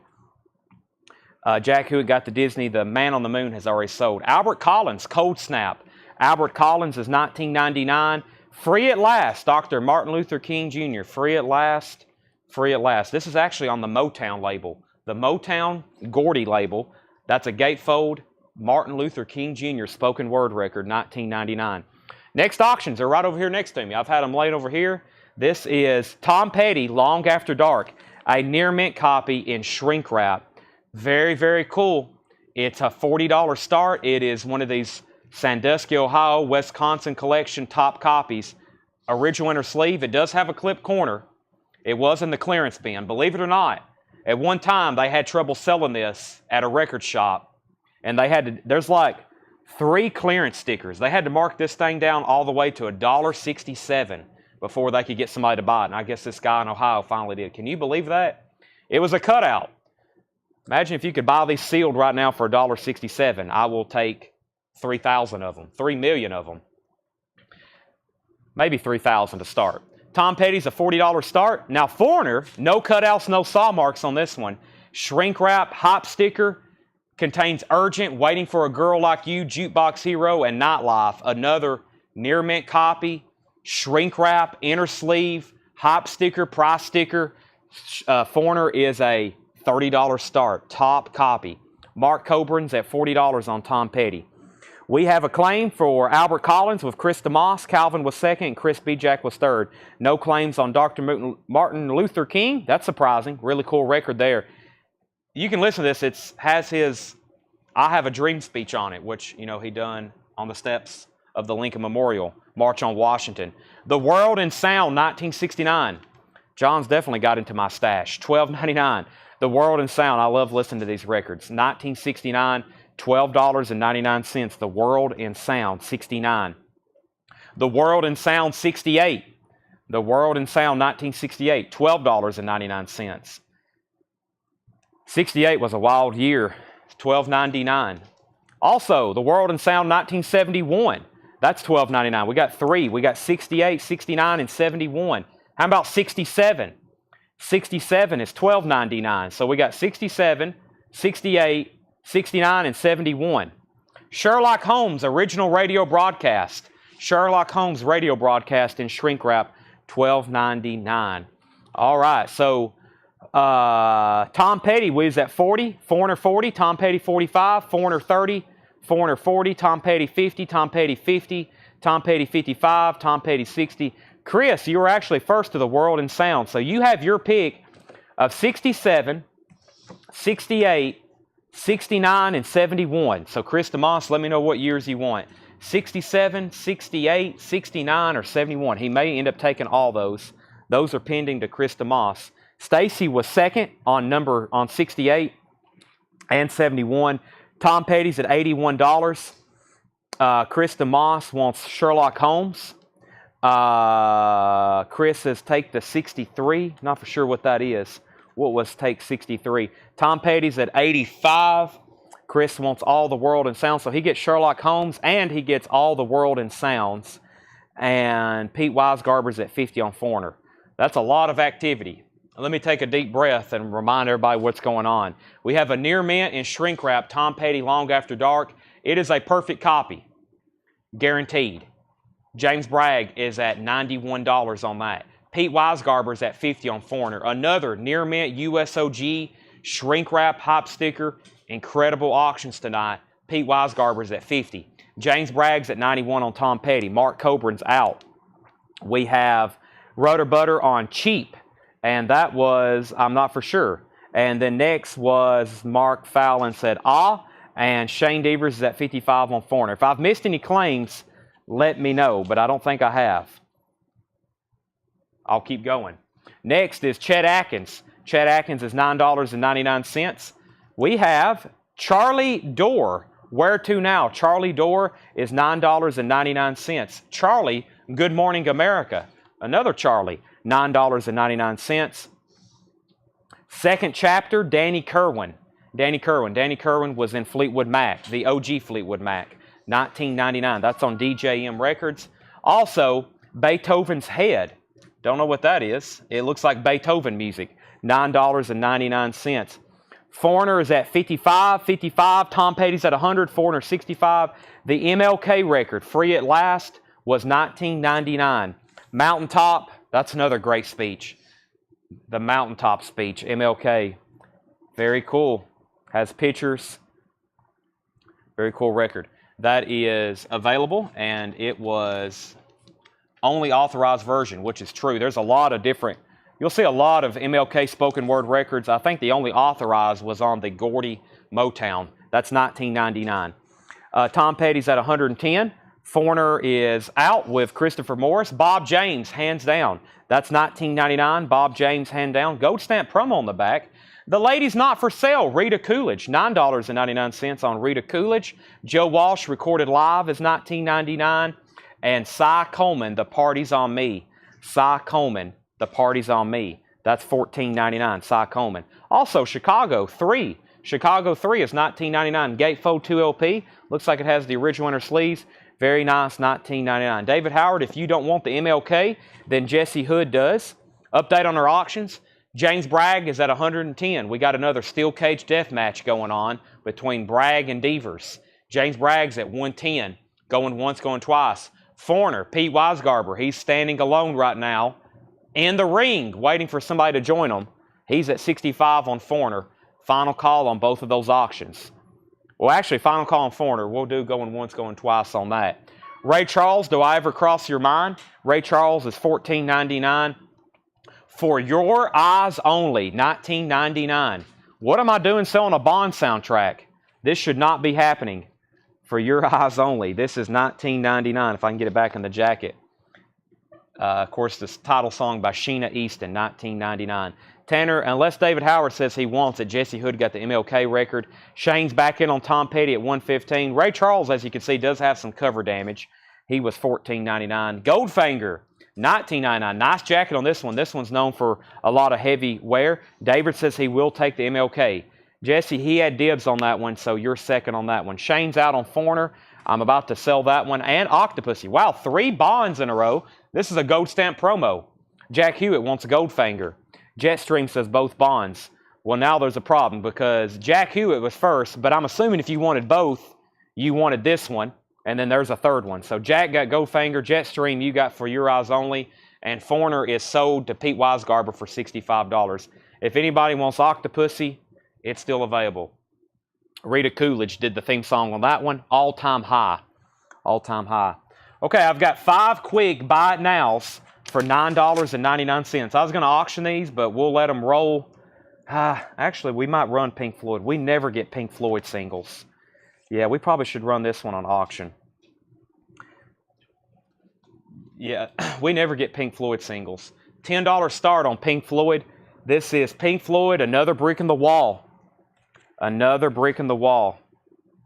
Jack Hewitt got the Disney. The Man on the Moon has already sold. Albert Collins, Cold Snap. Albert Collins is $19.99. Free at last. Dr. Martin Luther King Jr. Free at last. Free at last. This is actually on the Motown label. The Motown Gordy label. That's a gatefold Martin Luther King Jr. spoken word record, 1999. Next auctions are right over here next to me. I've had them laid over here. This is Tom Petty, Long After Dark, a near mint copy in shrink wrap. Very, very cool. It's a $40 start. It is one of these Sandusky, Ohio, Wisconsin collection top copies. Original inner sleeve. It does have a clip corner. It was in the clearance bin. Believe it or not, at one time they had trouble selling this at a record shop. And they had to, there's like 3 clearance stickers. They had to mark this thing down all the way to $1.67 before they could get somebody to buy it. And I guess this guy in Ohio finally did. Can you believe that? It was a cutout. Imagine if you could buy these sealed right now for $1.67. I will take 3,000 of them, 3 million of them. Maybe 3,000 to start. Tom Petty's a $40 start. Now Foreigner, no cutouts, no saw marks on this one. Shrink wrap, hop sticker. Contains Urgent, Waiting for a Girl Like You, Jukebox Hero, and Nightlife. Another near mint copy, shrink wrap, inner sleeve, hop sticker, price sticker. Foreigner is a $30 start, top copy. Mark Coburn's at $40 on Tom Petty. We have a claim for Albert Collins with Chris DeMoss. Calvin was second and Chris B. Jack was third. No claims on Dr. Martin Luther King. That's surprising. Really cool record there. You can listen to this. It has his I Have a Dream speech on it, which, you know, he done on the steps of the Lincoln Memorial, March on Washington. The World in Sound, 1969. John's definitely got into my stash. $12.99. The World in Sound. I love listening to these records. 1969, $12.99. The World in Sound, 69. The World in Sound, 68. The World in Sound, 1968, $12.99. 68 was a wild year, $12.99. Also, The World in Sound 1971, that's $12.99. We got 3. We got 68, 69, and 71. How about 67? 67 is $12.99. So we got 67, 68, 69, and 71. Sherlock Holmes original radio broadcast. Sherlock Holmes radio broadcast in shrink wrap, $12.99. All right, so Tom Petty was at 40, Foreigner 40, Tom Petty 45, Foreigner 30, Foreigner 40, Tom Petty 50, Tom Petty 50, Tom Petty 55, Tom Petty 60. Chris, you were actually first to the World in Sound, so you have your pick of 67, 68, 69, and 71. So Chris DeMoss, let me know what years you want. 67, 68, 69, or 71. He may end up taking all those. Those are pending to Chris DeMoss. Stacy was second on 68 and 71. Tom Petty's at $81. Chris DeMoss wants Sherlock Holmes. Chris says take the 63. Not for sure what that is. What was take 63? Tom Petty's at 85. Chris wants all the World in Sound. So he gets Sherlock Holmes and he gets all the World in Sounds. And Pete Weisgarber's at 50 on Foreigner. That's a lot of activity. Let me take a deep breath and remind everybody what's going on. We have a near mint in shrink wrap, Tom Petty Long After Dark. It is a perfect copy, guaranteed. James Bragg is at $91 on that. Pete Weisgarber's at 50 on Foreigner. Another near mint USOG shrink wrap hop sticker. Incredible auctions tonight. Pete Weisgarber's at 50. James Bragg's at 91 on Tom Petty. Mark Coburn's out. We have Rudder Butter on Cheap. And that was, I'm not for sure. And then next was Mark Fallon said, and Shane Devers is at 55 on Foreigner. If I've missed any claims, let me know, but I don't think I have. I'll keep going. Next is Chet Atkins. Chet Atkins is $9.99. We have Charlie Dorr. Where to now? Charlie Dorr is $9.99. Charlie, Good Morning America. Another Charlie, $9.99. Second chapter, Danny Kerwin. Danny Kerwin was in Fleetwood Mac, the OG Fleetwood Mac, $19.99. That's on DJM Records. Also, Beethoven's Head. Don't know what that is. It looks like Beethoven music, $9.99. Foreigner is at $55. Tom Petty's at $100. Foreigner $65. The MLK record, Free at Last, was $19.99. Mountaintop, that's another great speech. The Mountaintop speech, MLK. Very cool. Has pictures. Very cool record. That is available, and it was only authorized version, which is true. There's a lot of different, you'll see a lot of MLK spoken word records. I think the only authorized was on the Gordy Motown. That's $19.99. Tom Petty's at $110. Foreigner is out with Christopher Morris. Bob James, hands down. That's $19.99. Bob James, hand down. Gold stamp promo on the back. The Lady's Not for Sale, Rita Coolidge, $9.99 on Rita Coolidge. Joe Walsh, recorded live, is $19.99. And Cy Coleman, The Party's on Me. Cy Coleman, The Party's on Me. That's $14.99, Cy Coleman. Also, Chicago 3. Chicago 3 is $19.99. Gatefold 2 LP. Looks like it has the original inner sleeves. Very nice, $19.99. David Howard, if you don't want the MLK, then Jesse Hood does. Update on our auctions. James Bragg is at $110. We got another steel cage death match going on between Bragg and Devers. James Bragg's at $110. Going once, going twice. Foreigner, Pete Weisgarber, he's standing alone right now in the ring, waiting for somebody to join him. He's at $65 on Foreigner. Final call on both of those auctions. Well, actually, final call on Foreigner. We'll do going once, going twice on that. Ray Charles, Do I Ever Cross Your Mind? Ray Charles is $14.99. For Your Eyes Only, $19.99. What am I doing selling a Bond soundtrack? This should not be happening. For Your Eyes Only. This is $19.99 if I can get it back in the jacket. Of course, this title song by Sheena Easton, $19.99. Tanner, unless David Howard says he wants it, Jesse Hood got the MLK record. Shane's back in on Tom Petty at $115. Ray Charles, as you can see, does have some cover damage. He was $14.99. Goldfinger, $19.99. Nice jacket on this one. This one's known for a lot of heavy wear. David says he will take the MLK. Jesse, he had dibs on that one, so you're second on that one. Shane's out on Foreigner. I'm about to sell that one. And Octopussy. Wow, 3 bonds in a row. This is a gold stamp promo. Jack Hewitt wants a Goldfinger. Jetstream says both bonds. Well, now there's a problem because Jack Hewitt was first, but I'm assuming if you wanted both, you wanted this one, and then there's a third one. So Jack got Goldfinger, Jetstream you got For Your Eyes Only, and Foreigner is sold to Pete Weisgarber for $65. If anybody wants Octopussy, it's still available. Rita Coolidge did the theme song on that one. All time high. All time high. Okay, I've got 5 quick buy it nows for $9.99. I was going to auction these, but we'll let them roll. Actually, we might run Pink Floyd. We never get Pink Floyd singles. Yeah, we probably should run this one on auction. Yeah, we never get Pink Floyd singles. $10 start on Pink Floyd. This is Pink Floyd, Another Brick in the Wall. Another Brick in the Wall.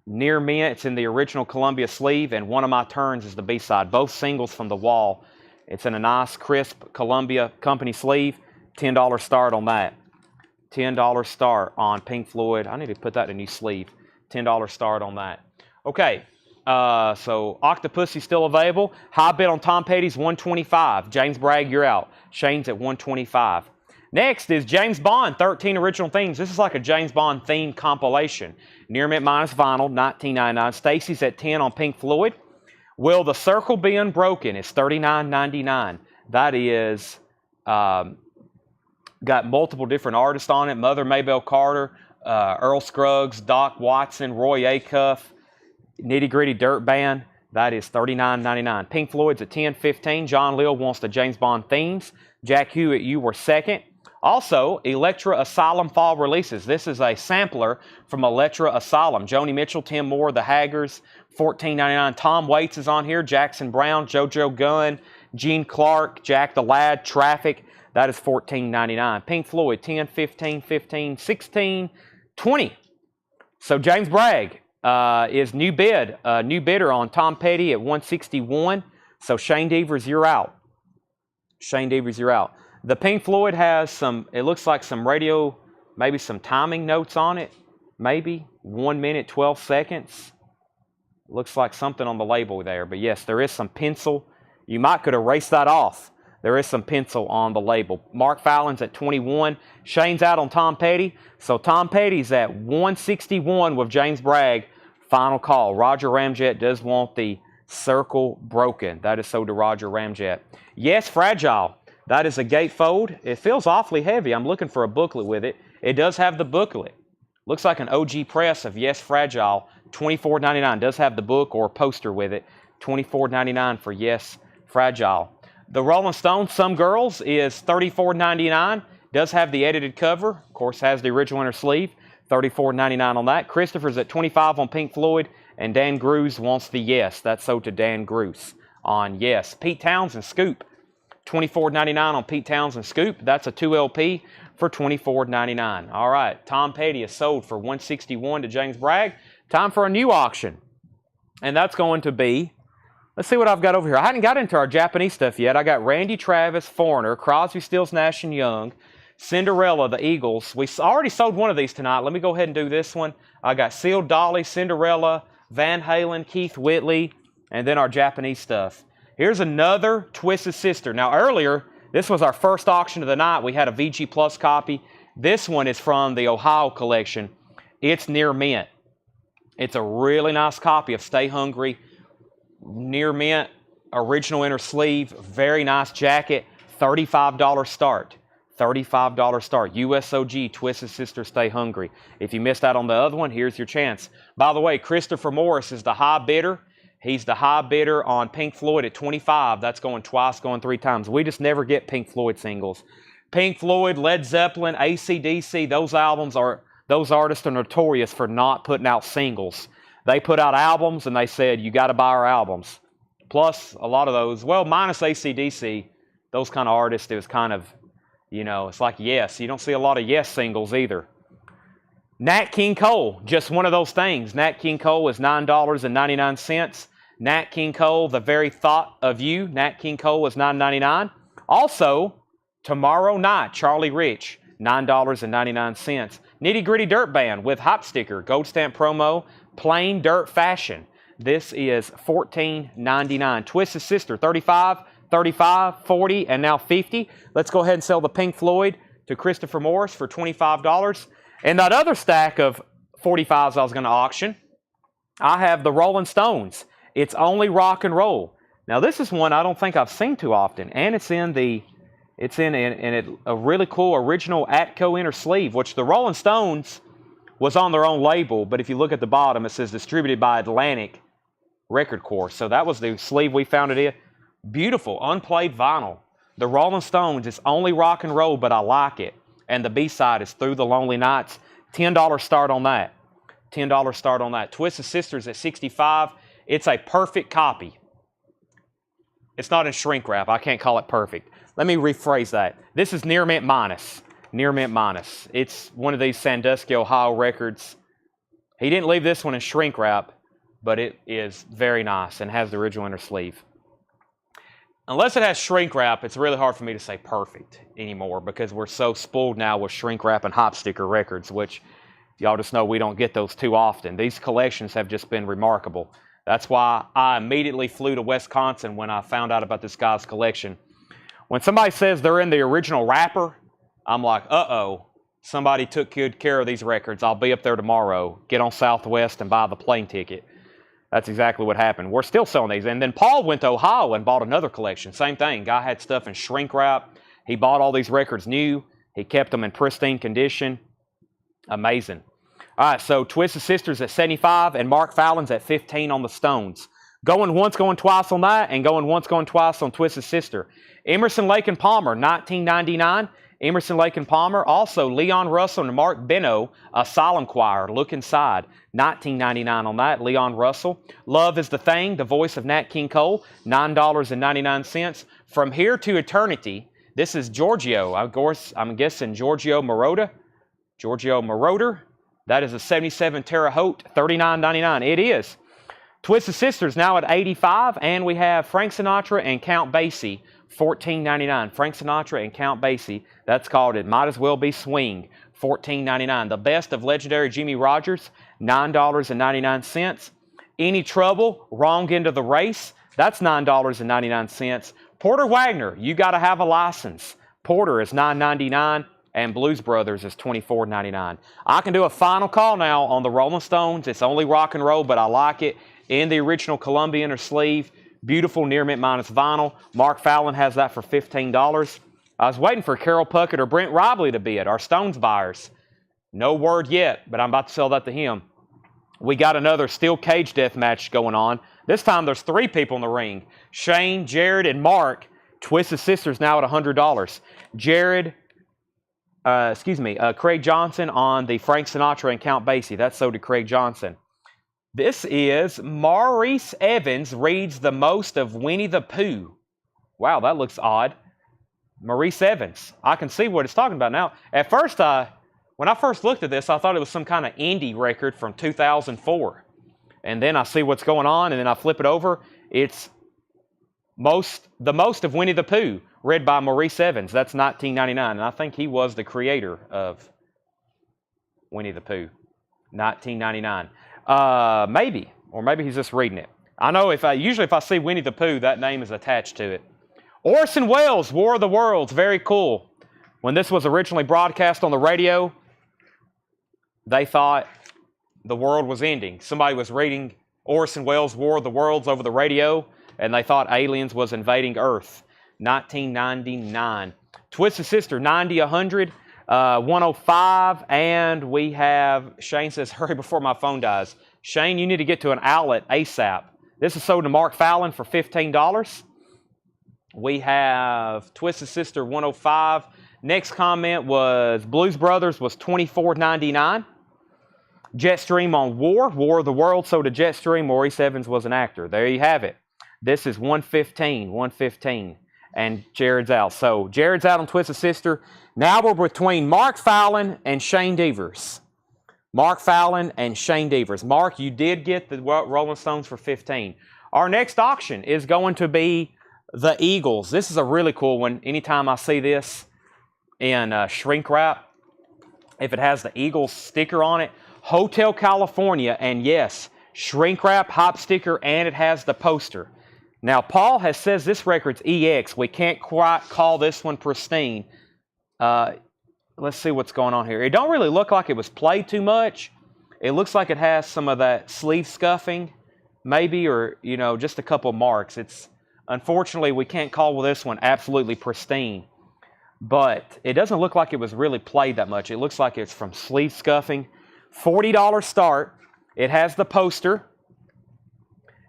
Near Me, it's in the original Columbia sleeve, and One of My Turns is the B-side. Both singles from The Wall. It's in a nice, crisp Columbia company sleeve. $10 start on that. $10 start on Pink Floyd. I need to put that in a new sleeve. $10 start on that. Okay, so Octopussy still available. High bid on Tom Petty's $125. James Bragg, you're out. Shane's at $125. Next is James Bond, 13 original themes. This is like a James Bond theme compilation. Near Mint minus vinyl, $19.99. Stacy's at $10 on Pink Floyd. Will the Circle Be Unbroken? It's $39.99. That is got multiple different artists on it. Mother Maybelle Carter, Earl Scruggs, Doc Watson, Roy Acuff, Nitty Gritty Dirt Band. That is $39.99. Pink Floyd's at $10.15. John Lill wants the James Bond themes. Jack Hewitt, you were second. Also, Electra Asylum fall releases. This is a sampler from Electra Asylum. Joni Mitchell, Tim Moore, The Haggers, $14.99. Tom Waits is on here. Jackson Brown, JoJo Gunn, Gene Clark, Jack the Lad, Traffic, that is $14.99. Pink Floyd, 10, 15, 15, 16, 20. So James Bragg is new bidder on Tom Petty at 161. So Shane Devers, you're out. Shane Devers, you're out. The Pink Floyd has some, it looks like some radio, maybe some timing notes on it. Maybe 1 minute, 12 seconds. Looks like something on the label there. But yes, there is some pencil. You might could erase that off. There is some pencil on the label. Mark Fallon's at 21. Shane's out on Tom Petty. So Tom Petty's at 161 with James Bragg. Final call. Roger Ramjet does want the circle broken. That is so to Roger Ramjet. Yes, Fragile. That is a gatefold. It feels awfully heavy. I'm looking for a booklet with it. It does have the booklet. Looks like an OG press of Yes, Fragile. $24.99. Does have the book or poster with it. $24.99 for Yes, Fragile. The Rolling Stones, Some Girls, is $34.99. Does have the edited cover. Of course, has the original inner sleeve. $34.99 on that. Christopher's at $25 on Pink Floyd. And Dan Grues wants the Yes. That's so to Dan Grues on Yes. Pete Townsend, Scoop. $24.99 on Pete Townsend, Scoop. That's a 2 LP for $24.99. All right. Tom Petty is sold for $161 to James Bragg. Time for a new auction. And that's going to be, let's see what I've got over here. I hadn't got into our Japanese stuff yet. I got Randy Travis, Foreigner, Crosby, Stills, Nash & Young, Cinderella, the Eagles. We already sold one of these tonight. Let me go ahead and do this one. I got Sealed Dolly, Cinderella, Van Halen, Keith Whitley, and then our Japanese stuff. Here's another Twisted Sister. Now earlier, this was our first auction of the night. We had a VG Plus copy. This one is from the Ohio collection. It's near mint. It's a really nice copy of Stay Hungry. Near mint, original inner sleeve, very nice jacket, $35 start. $35 start. USOG, Twisted Sister, Stay Hungry. If you missed out on the other one, here's your chance. By the way, Christopher Morris is the high bidder. He's the high bidder on Pink Floyd at 25. That's going twice, going 3 times. We just never get Pink Floyd singles. Pink Floyd, Led Zeppelin, AC/DC, those artists are notorious for not putting out singles. They put out albums and they said, you got to buy our albums. Plus, a lot of those, well, minus AC/DC, those kind of artists, it was kind of, you know, it's like Yes. You don't see a lot of Yes singles either. Nat King Cole, just one of those things. Nat King Cole is $9.99. Nat King Cole, The Very Thought of You. Nat King Cole is $9.99. Also, Tomorrow Night, Charlie Rich, $9.99. Nitty Gritty Dirt Band with Hop Sticker, Gold Stamp promo, Plain Dirt Fashion. This is $14.99. Twisted Sister, $35, $35, $40, and now $50. Let's go ahead and sell the Pink Floyd to Christopher Morris for $25. And that other stack of 45s I was going to auction, I have the Rolling Stones. It's Only Rock and Roll. Now this is one I don't think I've seen too often, and it's in a really cool original Atco inner sleeve, which the Rolling Stones was on their own label, but if you look at the bottom, it says distributed by Atlantic Record Corps. So that was the sleeve we found it in. Beautiful, unplayed vinyl. The Rolling Stones is Only Rock and Roll, but I like it. And the B-side is Through the Lonely Nights. $10 start on that. $10 start on that. Twisted Sisters at $65. It's a perfect copy. It's not in shrink wrap. I can't call it perfect. Let me rephrase that. This is near mint minus. Near mint minus. It's one of these Sandusky, Ohio records. He didn't leave this one in shrink wrap, but it is very nice and has the original inner sleeve. Unless it has shrink wrap, it's really hard for me to say perfect anymore because we're so spoiled now with shrink wrap and hop sticker records, which y'all just know we don't get those too often. These collections have just been remarkable. That's why I immediately flew to Wisconsin when I found out about this guy's collection. When somebody says they're in the original wrapper, I'm like, uh-oh, somebody took good care of these records. I'll be up there tomorrow. Get on Southwest and buy the plane ticket. That's exactly what happened. We're still selling these. And then Paul went to Ohio and bought another collection. Same thing. Guy had stuff in shrink wrap. He bought all these records new. He kept them in pristine condition. Amazing. All right, so Twisted Sisters at 75 and Mark Fallon's at 15 on the Stones. Going once, going twice on that, and going once, going twice on Twisted Sister. Emerson, Lake and Palmer, $19.99. Emerson, Lake and Palmer. Also, Leon Russell and Mark Beno, A Solemn Choir, Look Inside. $19.99 on that, Leon Russell. Love is the Thing, the voice of Nat King Cole, $9.99. From Here to Eternity, this is Giorgio. Of course, I'm guessing Giorgio Moroder. That is a 77 Terre Haute, $39.99. It is. Twisted Sisters now at $85, and we have Frank Sinatra and Count Basie, $14.99. Frank Sinatra and Count Basie. That's called It Might As Well Be Swing, $14.99. The Best of Legendary Jimmy Rogers, $9.99. Any Trouble, Wrong End of the Race, that's $9.99. Porter Wagner, You Gotta Have a License. Porter is $9.99, and Blues Brothers is $24.99. I can do a final call now on the Rolling Stones. It's only rock and roll, but I like it. In the original Columbia inner sleeve, beautiful near mint minus vinyl. Mark Fallon has that for $15. I was waiting for Carol Puckett or Brent Robley to be it, our Stones buyers. No word yet, but I'm about to sell that to him. We got another steel cage death match going on. This time there's 3 people in the ring. Shane, Jared, and Mark. Twisted Sisters now at $100. Craig Johnson on the Frank Sinatra and Count Basie. That's sold to Craig Johnson. This is Maurice Evans reads the most of Winnie the Pooh. Wow, that looks odd. Maurice Evans. I can see what it's talking about now. At first, when I first looked at this, I thought it was some kind of indie record from 2004. And then I see what's going on, and then I flip it over. It's the most of Winnie the Pooh, read by Maurice Evans. That's $19.99, and I think he was the creator of Winnie the Pooh. $19.99. Maybe, or maybe he's just reading it. I know usually if I see Winnie the Pooh, that name is attached to it. Orson Welles, War of the Worlds, very cool. When this was originally broadcast on the radio, they thought the world was ending. Somebody was reading Orson Welles' War of the Worlds over the radio, and they thought aliens was invading Earth. $19.99. Twisted Sister, $90, $100. 105, and we have, Shane says, hurry before my phone dies. Shane, you need to get to an outlet ASAP. This is sold to Mark Fallon for $15. We have Twisted Sister 105. Next comment was Blues Brothers was $24.99. Jetstream on War of the World, sold to Jetstream. Maurice Evans was an actor. There you have it. This is $115. And Jared's out. So Jared's out on Twisted Sister. Now we're between Mark Fallon and Shane Devers. Mark Fallon and Shane Devers. Mark, you did get the Rolling Stones for $15. Our next auction is going to be the Eagles. This is a really cool one. Anytime I see this in shrink wrap, if it has the Eagles sticker on it, Hotel California, and yes, shrink wrap, hop sticker, and it has the poster. Now, Paul says this record's EX. We can't quite call this one pristine. Let's see what's going on here. It don't really look like it was played too much. It looks like it has some of that sleeve scuffing, maybe, or, just a couple marks. Unfortunately, we can't call this one absolutely pristine. But it doesn't look like it was really played that much. It looks like it's from sleeve scuffing. $40 start. It has the poster.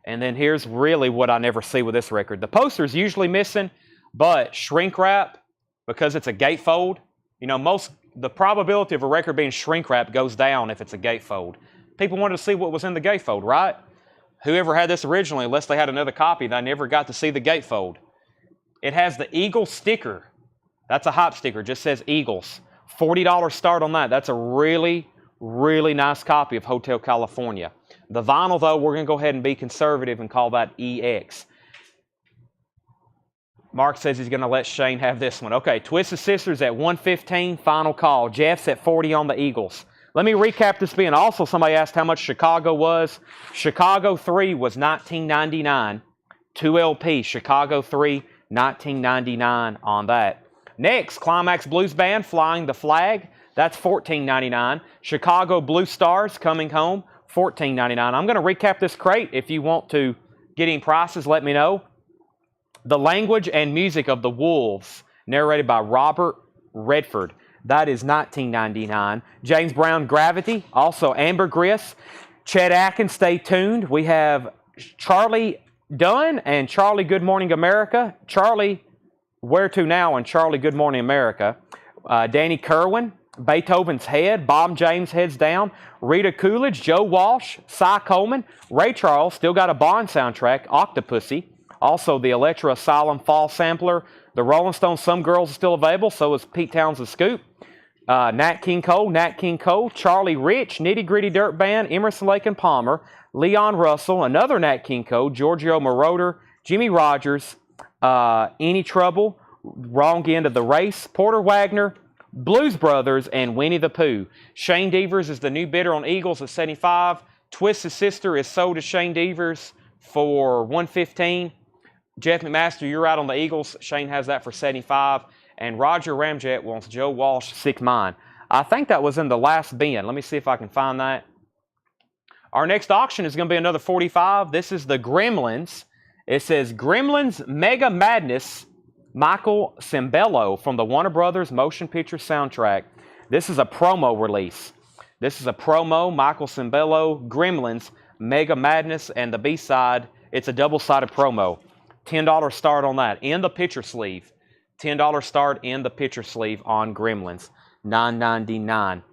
And then here's really what I never see with this record. The poster's usually missing, but shrink wrap, because it's a gatefold, the probability of a record being shrink wrap goes down if it's a gatefold. People wanted to see what was in the gatefold, right? Whoever had this originally, unless they had another copy, they never got to see the gatefold. It has the Eagles sticker. That's a hop sticker, just says Eagles. $40 start on that. That's a really, really nice copy of Hotel California. The vinyl, though, we're going to go ahead and be conservative and call that EX. Mark says he's going to let Shane have this one. Okay, Twisted Sisters at $115, final call. Jeff's at $40 on the Eagles. Let me recap this being. Also, somebody asked how much Chicago was. Chicago 3 was $19.99. 2 LP, Chicago 3, $19.99 on that. Next, Climax Blues Band, Flying the Flag. That's $14.99. Chicago Blue Stars, Coming Home, $14.99. I'm going to recap this crate. If you want to get any prices, let me know. The Language and Music of the Wolves, narrated by Robert Redford. That is $19.99. James Brown, Gravity, also Ambergris. Chet Atkins, Stay Tuned. We have Charlie Dunn and Charlie Good Morning America. Charlie, Where To Now and Charlie Good Morning America. Danny Kerwin, Beethoven's Head, Bob James Heads Down, Rita Coolidge, Joe Walsh, Cy Coleman, Ray Charles, still got a Bond soundtrack, Octopussy, also the Electra Asylum Fall Sampler, the Rolling Stones Some Girls is still available, so is Pete Townsend's Scoop, Nat King Cole, Charlie Rich, Nitty Gritty Dirt Band, Emerson, Lake and Palmer, Leon Russell, another Nat King Cole, Giorgio Moroder, Jimmy Rogers, Any Trouble, Wrong End of the Race, Porter Wagner, Blues Brothers, and Winnie the Pooh. Shane Devers is the new bidder on Eagles at 75. Twisted Sister is sold to Shane Devers for 115. Jeff McMaster, you're out on the Eagles. Shane has that for 75. And Roger Ramjet wants Joe Walsh, Sick Mind. I think that was in the last bin. Let me see if I can find that. Our next auction is going to be another 45. This is the Gremlins. It says Gremlins Mega Madness, Michael Cimbello from the Warner Brothers Motion Picture Soundtrack. This is a promo release. This is a promo, Michael Cimbello, Gremlins, Mega Madness, and the B-side, it's a double-sided promo. $10 start on that, in the picture sleeve. $10 start in the picture sleeve on Gremlins, $9.99.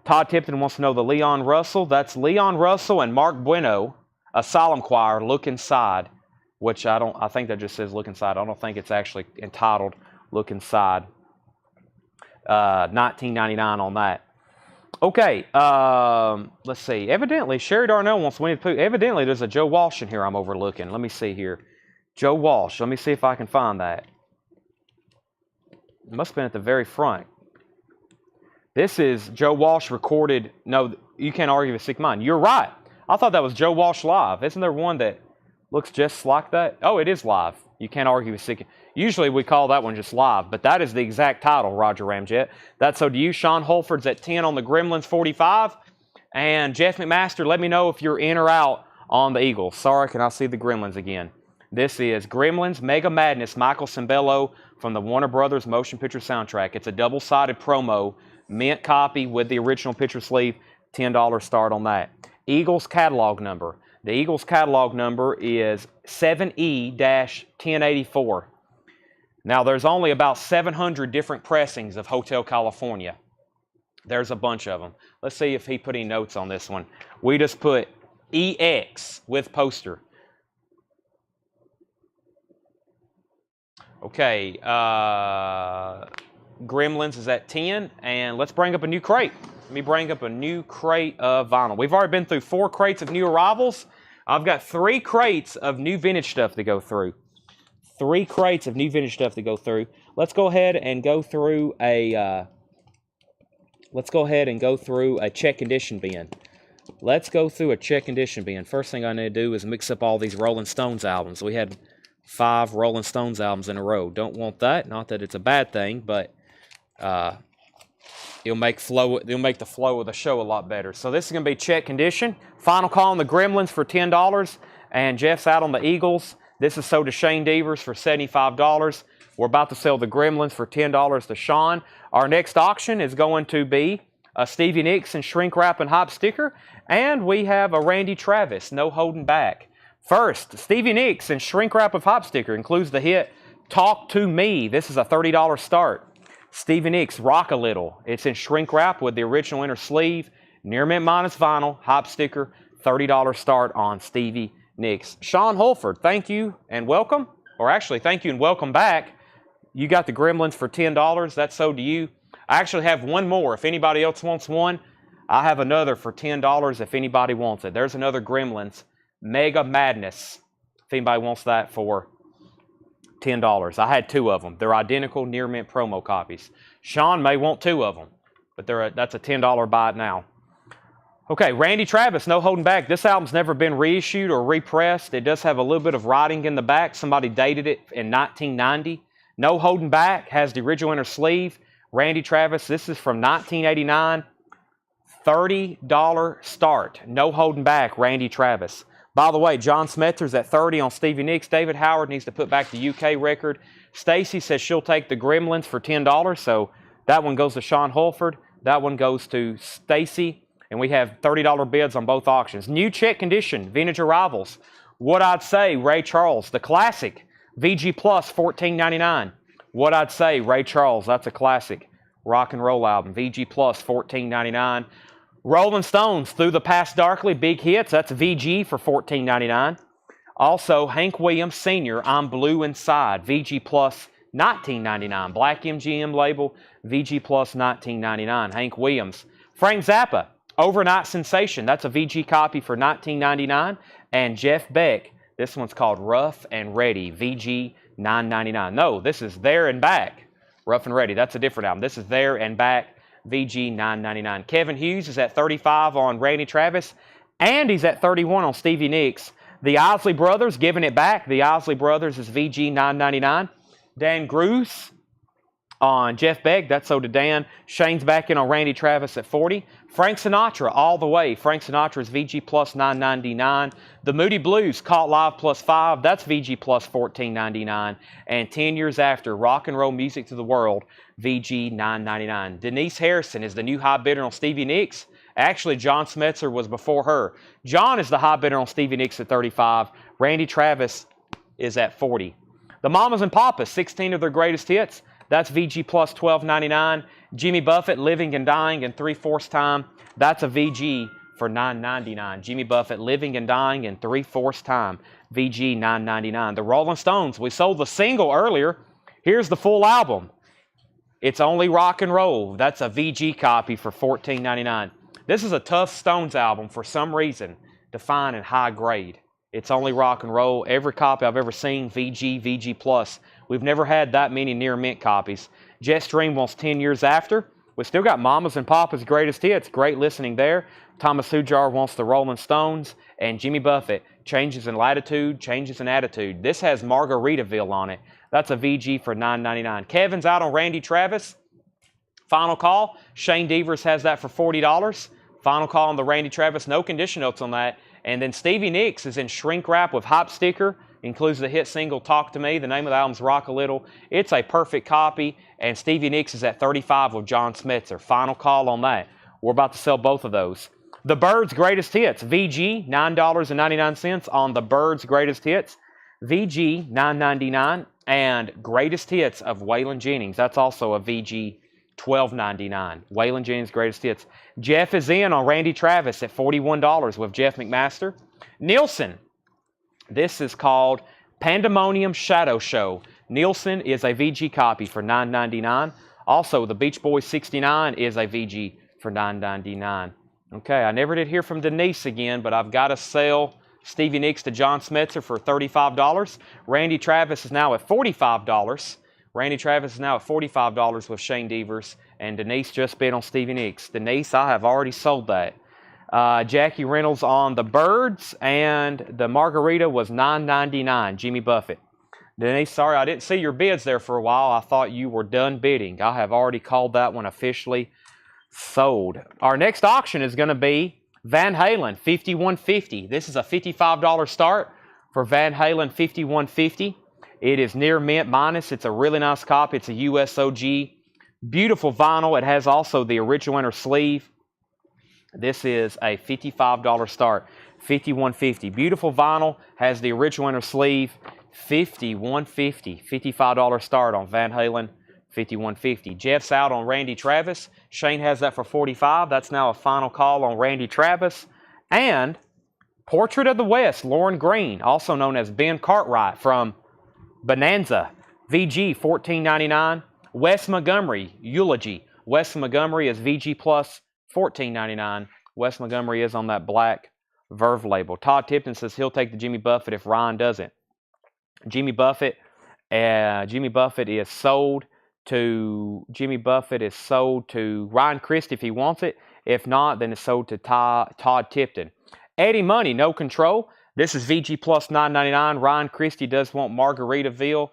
Todd Tipton wants to know the Leon Russell. That's Leon Russell and Mark Bueno, Asylum Choir, Look Inside, which I think that just says Look Inside. I don't think it's actually entitled Look Inside. $19.99 on that. Okay, let's see. Evidently, Sherry Darnell wants Winnie the Pooh. Evidently, there's a Joe Walsh in here I'm overlooking. Let me see here. Joe Walsh. Let me see if I can find that. It must have been at the very front. This is Joe Walsh recorded. No, you can't argue with Sick Mind. You're right. I thought that was Joe Walsh live. Isn't there one that looks just like that? Oh, it is live. You can't argue with Sick. Usually we call that one just live, but that is the exact title, Roger Ramjet. That's so to you. Sean Holford's at 10 on the Gremlins 45. And Jeff McMaster, let me know if you're in or out on the Eagles. Sorry, can I see the Gremlins again? This is Gremlins Mega Madness, Michael Cimbello from the Warner Brothers Motion Picture Soundtrack. It's a double-sided promo, mint copy with the original picture sleeve, $10 start on that. Eagles catalog number. The Eagles catalog number is 7E-1084. Now, there's only about 700 different pressings of Hotel California. There's a bunch of them. Let's see if he put any notes on this one. We just put EX with poster. Okay, Gremlins is at 10, and let's bring up a new crate. Let me bring up a new crate of vinyl. We've already been through 4 crates of new arrivals. I've got 3 crates of new vintage stuff to go through. 3 crates of new vintage stuff to go through. Let's go ahead and go through a check condition bin. Let's go through a check condition bin. First thing I need to do is mix up all these Rolling Stones albums. We had 5 Rolling Stones albums in a row. Don't want that. Not that it's a bad thing, but it'll make the flow of the show a lot better. So this is going to be check condition. Final call on the Gremlins for $10, and Jeff's out on the Eagles. This is sold to Shane Devers for $75. We're about to sell the Gremlins for $10 to Sean. Our next auction is going to be a Stevie Nicks and Shrink Wrap and Hop sticker, and we have a Randy Travis, No Holding Back. First, Stevie Nicks and Shrink Wrap of Hop sticker includes the hit Talk to Me. This is a $30 start. Stevie Nicks, Rock a Little. It's in shrink wrap with the original inner sleeve. Near mint minus vinyl, hop sticker, $30 start on Stevie Nicks. Sean Holford, thank you and welcome. Or actually, thank you and welcome back. You got the Gremlins for $10. That's sold to you. I actually have one more. If anybody else wants one, I have another for $10 if anybody wants it. There's another Gremlins Mega Madness. If anybody wants that for $10. I had 2 of them. They're identical near mint promo copies. Sean may want 2 of them, but that's a $10 buy it now. Okay, Randy Travis, No Holding Back. This album's never been reissued or repressed. It does have a little bit of writing in the back. Somebody dated it in 1990. No Holding Back has the original inner sleeve. Randy Travis, this is from 1989. $30 start. No Holding Back, Randy Travis. By the way, John Smetzer's at 30 on Stevie Nicks. David Howard needs to put back the UK record. Stacy says she'll take the Gremlins for $10, so that one goes to Sean Holford. That one goes to Stacy, and we have $30 bids on both auctions. New check condition, vintage arrivals. What I'd say, Ray Charles, the classic, VG Plus, $14.99. What I'd say, Ray Charles, that's a classic. Rock and roll album. VG Plus, $14.99. Rolling Stones, Through the Past Darkly, big hits. That's VG for $14.99. Also, Hank Williams Sr., I'm Blue Inside. VG Plus, $19.99. Black MGM label, VG Plus, $19.99. Hank Williams. Frank Zappa, Overnight Sensation. That's a VG copy for $19.99. And Jeff Beck, this one's called Rough and Ready. VG, $9.99. No, this is There and Back. Rough and Ready. That's a different album. This is There and Back. VG, $9.99. Kevin Hughes is at 35 on Randy Travis. And he's at 31 on Stevie Nicks. The Isley Brothers, Giving It Back. The Isley Brothers is VG, $9.99. Dan Gruss on Jeff Beck. That's so to Dan. Shane's back in on Randy Travis at 40. Frank Sinatra, All the Way. Frank Sinatra is VG Plus, $9.99. The Moody Blues, Caught Live Plus 5. That's VG Plus, $14.99. And 10 Years After, Rock and Roll Music to the World, VG, $9.99. Denise Harrison is the new high bidder on Stevie Nicks. Actually, John Smetzer was before her. John is the high bidder on Stevie Nicks at 35. Randy Travis is at 40. The Mamas and Papas, 16 of their greatest hits. That's VG Plus, $12.99. Jimmy Buffett, Living and Dying in 3/4 time. That's a VG for $9.99. Jimmy Buffett, Living and Dying in 3/4 time. VG, $9.99. The Rolling Stones, we sold the single earlier. Here's the full album. It's Only Rock and Roll. That's a VG copy for $14.99. This is a tough Stones album for some reason to find in high grade. It's Only Rock and Roll. Every copy I've ever seen, VG, VG Plus. We've never had that many near mint copies. Jetstream wants 10 Years After. We still got Mamas and Papa's greatest hits. Great listening there. Thomas Hujar wants the Rolling Stones. And Jimmy Buffett, Changes in Latitude, Changes in Attitude. This has Margaritaville on it. That's a VG for $9.99. Kevin's out on Randy Travis. Final call. Shane Devers has that for $40. Final call on the Randy Travis. No condition notes on that. And then Stevie Nicks is in shrink wrap with Hype Sticker. Includes the hit single Talk to Me. The name of the album's Rock a Little. It's a perfect copy. And Stevie Nicks is at 35 with John Smetzer. Final call on that. We're about to sell both of those. The Byrds' Greatest Hits. VG, $9.99 on the Byrds' Greatest Hits. VG, $9.99. And Greatest Hits of Waylon Jennings. That's also a VG, $12.99. Waylon Jennings' Greatest Hits. Jeff is in on Randy Travis at $41 with Jeff McMaster. Nielsen. This is called Pandemonium Shadow Show. Nielsen is a VG copy for $9.99. Also, the Beach Boys 69 is a VG for $9.99. Okay, I never did hear from Denise again, but I've got to sell Stevie Nicks to John Smetzer for $35. Randy Travis is now at $45. Randy Travis is now at $45 with Shane Devers, and Denise just bid on Stevie Nicks. Denise, I have already sold that. Jackie Reynolds on the Byrds, and the Margarita was $9.99. Jimmy Buffett. Denise, sorry, I didn't see your bids there for a while. I thought you were done bidding. I have already called that one officially sold. Our next auction is going to be Van Halen 5150. This is a $55 start for Van Halen 5150. It is near mint minus. It's a really nice copy. It's a USOG. Beautiful vinyl. It has also the original inner sleeve. This is a $55 start. 5150. Beautiful vinyl. Has the original inner sleeve. 5150. $55 start on Van Halen 5150. Jeff's out on Randy Travis. Shane has that for $45. That's now a final call on Randy Travis. And Portrait of the West, Lauren Green, also known as Ben Cartwright from Bonanza. VG, $14.99. Wes Montgomery, Eulogy. Wes Montgomery is VG Plus, $14.99. Wes Montgomery is on that black Verve label. Todd Tipton says he'll take the Jimmy Buffett if Ryan doesn't. Jimmy Buffett is sold to Ryan Christie if he wants it. If not, then it's sold to Todd Tipton. Eddie Money, No Control. This is VG Plus $9.99. Ryan Christie does want Margaritaville.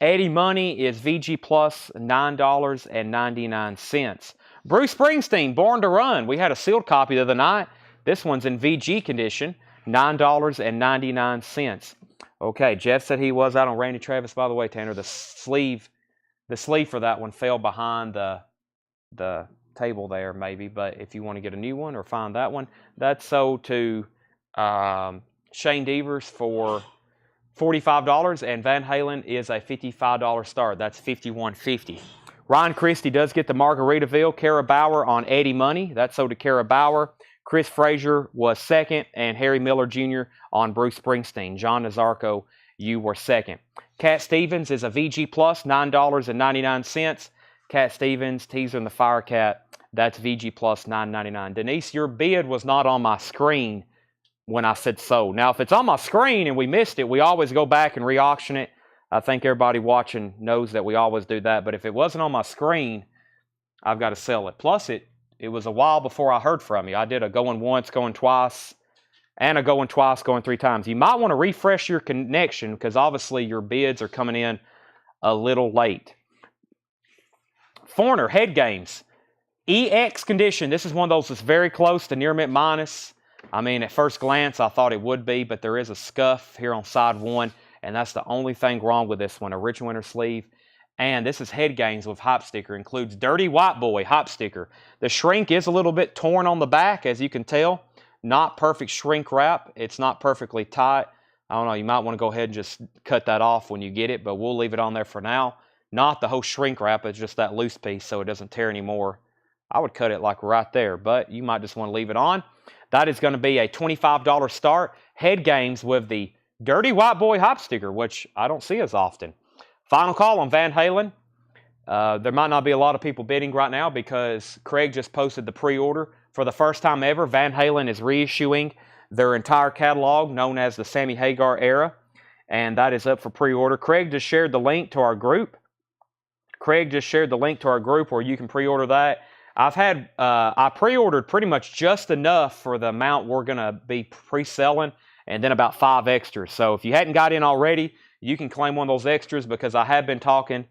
Eddie Money is VG Plus $9.99. Bruce Springsteen, Born to Run. We had a sealed copy the other night. This one's in VG condition, $9.99. Okay, Jeff said he was out on Randy Travis. By the way, Tanner, the sleeve for that one fell behind the table there, maybe. But if you want to get a new one or find that one, that's sold to Shane Devers for $45, and Van Halen is a $55 start. That's $51.50. Ryan Christie does get the Margaritaville. Kara Bauer on Eddie Money. That's so to Kara Bauer. Chris Frazier was second, and Harry Miller Jr. on Bruce Springsteen. John Nazarko, you were second. Cat Stevens is a VG Plus, $9.99. Cat Stevens, Teaser and the Firecat, that's VG Plus, $9.99. Denise, your bid was not on my screen when I said so. Now, if it's on my screen and we missed it, we always go back and re-auction it. I think everybody watching knows that we always do that. But if it wasn't on my screen, I've got to sell it. Plus, it was a while before I heard from you. I did a going once, going twice, and a going twice, going three times. You might want to refresh your connection because obviously your bids are coming in a little late. Foreigner, head games. EX condition. This is one of those that's very close to near mint minus. I mean, at first glance, I thought it would be, but there is a scuff here on side one, and that's the only thing wrong with this one. A rich winter sleeve. And this is head games with hop sticker. Includes Dirty White Boy hop sticker. The shrink is a little bit torn on the back, as you can tell. Not perfect shrink wrap. It's not perfectly tight. I don't know, you might want to go ahead and just cut that off when you get it, but we'll leave it on there for now. Not the whole shrink wrap, it's just that loose piece so it doesn't tear anymore. I would cut it like right there, but you might just want to leave it on. That is going to be a $25 start. Head games with the Dirty White Boy hop sticker, which I don't see as often. Final call on Van Halen. There might not be a lot of people bidding right now because Craig just posted the pre-order. For the first time ever, Van Halen is reissuing their entire catalog known as the Sammy Hagar era, and that is up for pre-order. Craig just shared the link to our group. Where you can pre-order that. I pre-ordered pretty much just enough for the amount we're going to be pre-selling, and then about 5 extras. So if you hadn't got in already, you can claim one of those extras because I have been talking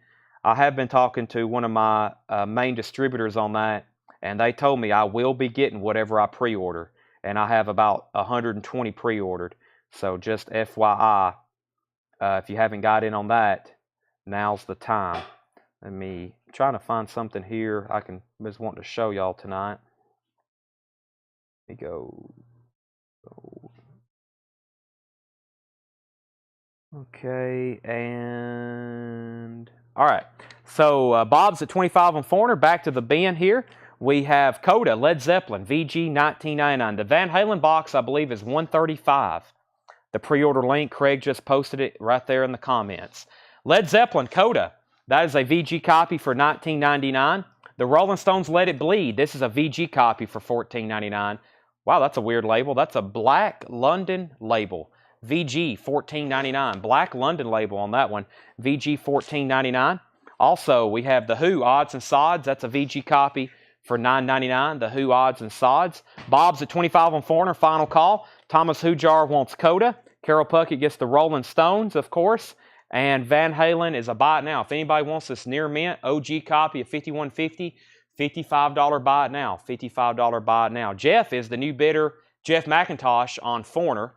to one of my main distributors on that, and they told me I will be getting whatever I pre-order, and I have about 120 pre-ordered. So just FYI, if you haven't got in on that, now's the time. Let me trying to find something here I was wanting to show y'all tonight. Let me go. Okay, and all right. So Bob's at 25 on Foreigner. Back to the bin here. We have Coda, Led Zeppelin, VG 1999. The Van Halen box, I believe, is $135. The pre-order link, Craig just posted it right there in the comments. Led Zeppelin, Coda. That is a VG copy for $19.99. The Rolling Stones, Let It Bleed. This is a VG copy for $14.99. Wow, that's a weird label. That's a Black London label. VG $14.99. Black London label on that one. VG $14.99. Also, we have The Who Odds and Sods. That's a VG copy for $9.99. The Who Odds and Sods. Bob's at 25 on Foreigner. Final call. Thomas Hujar wants Coda. Carol Puckett gets the Rolling Stones, of course. And Van Halen is a buy it now. If anybody wants this near mint OG copy of 5150, $55 buy it now. $55 buy it now. Jeff is the new bidder. Jeff McIntosh on Foreigner.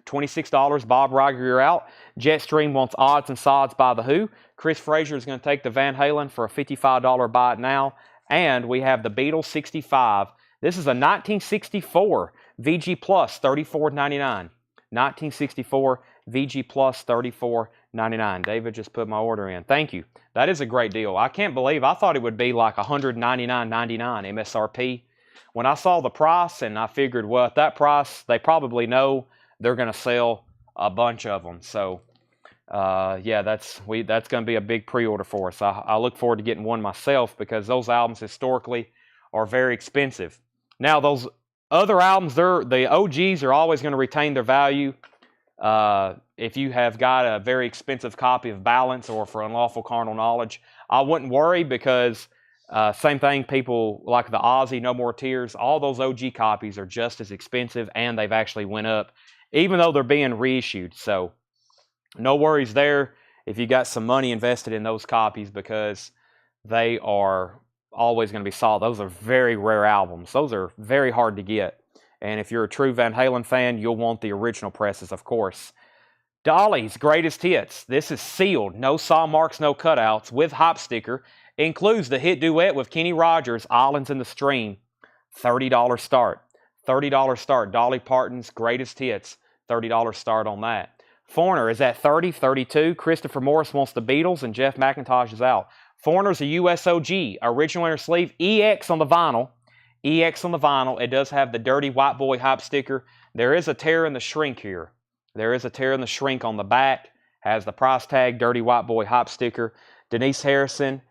$26. Bob Riger, you're out. Jetstream wants Odds and Sods by The Who. Chris Frazier is going to take the Van Halen for a $55 buy it now. And we have the Beatles 65. This is a 1964 VG Plus, $34.99. 1964 VG Plus, $34.99. David just put my order in. Thank you. That is a great deal. I can't believe, I thought it would be like $199.99 MSRP. When I saw the price and I figured, well, at that price, they probably know they're going to sell a bunch of them. So, yeah, that's going to be a big pre-order for us. I look forward to getting one myself because those albums historically are very expensive. Now, those other albums, the OGs are always going to retain their value. If you have got a very expensive copy of Balance or For Unlawful Carnal Knowledge, I wouldn't worry because same thing, people like the Ozzy, No More Tears, all those OG copies are just as expensive and they've actually went up even though they're being reissued. So no worries there if you got some money invested in those copies because they are always going to be solid. Those are very rare albums. Those are very hard to get. And if you're a true Van Halen fan, you'll want the original presses, of course. Dolly's Greatest Hits. This is sealed. No saw marks, no cutouts. With hop sticker. Includes the hit duet with Kenny Rogers, Islands in the Stream. $30 start. $30 start. Dolly Parton's Greatest Hits. $30 start on that. Foreigner is at $30, $32. Christopher Morris wants the Beatles, and Jeff McIntosh is out. Foreigner's a USOG, original inner sleeve, EX on the vinyl. EX on the vinyl. It does have the dirty white boy hype sticker. There is a tear in the shrink here. There is a tear in the shrink on the back. Has the price tag, dirty white boy hype sticker. Denise Harrison.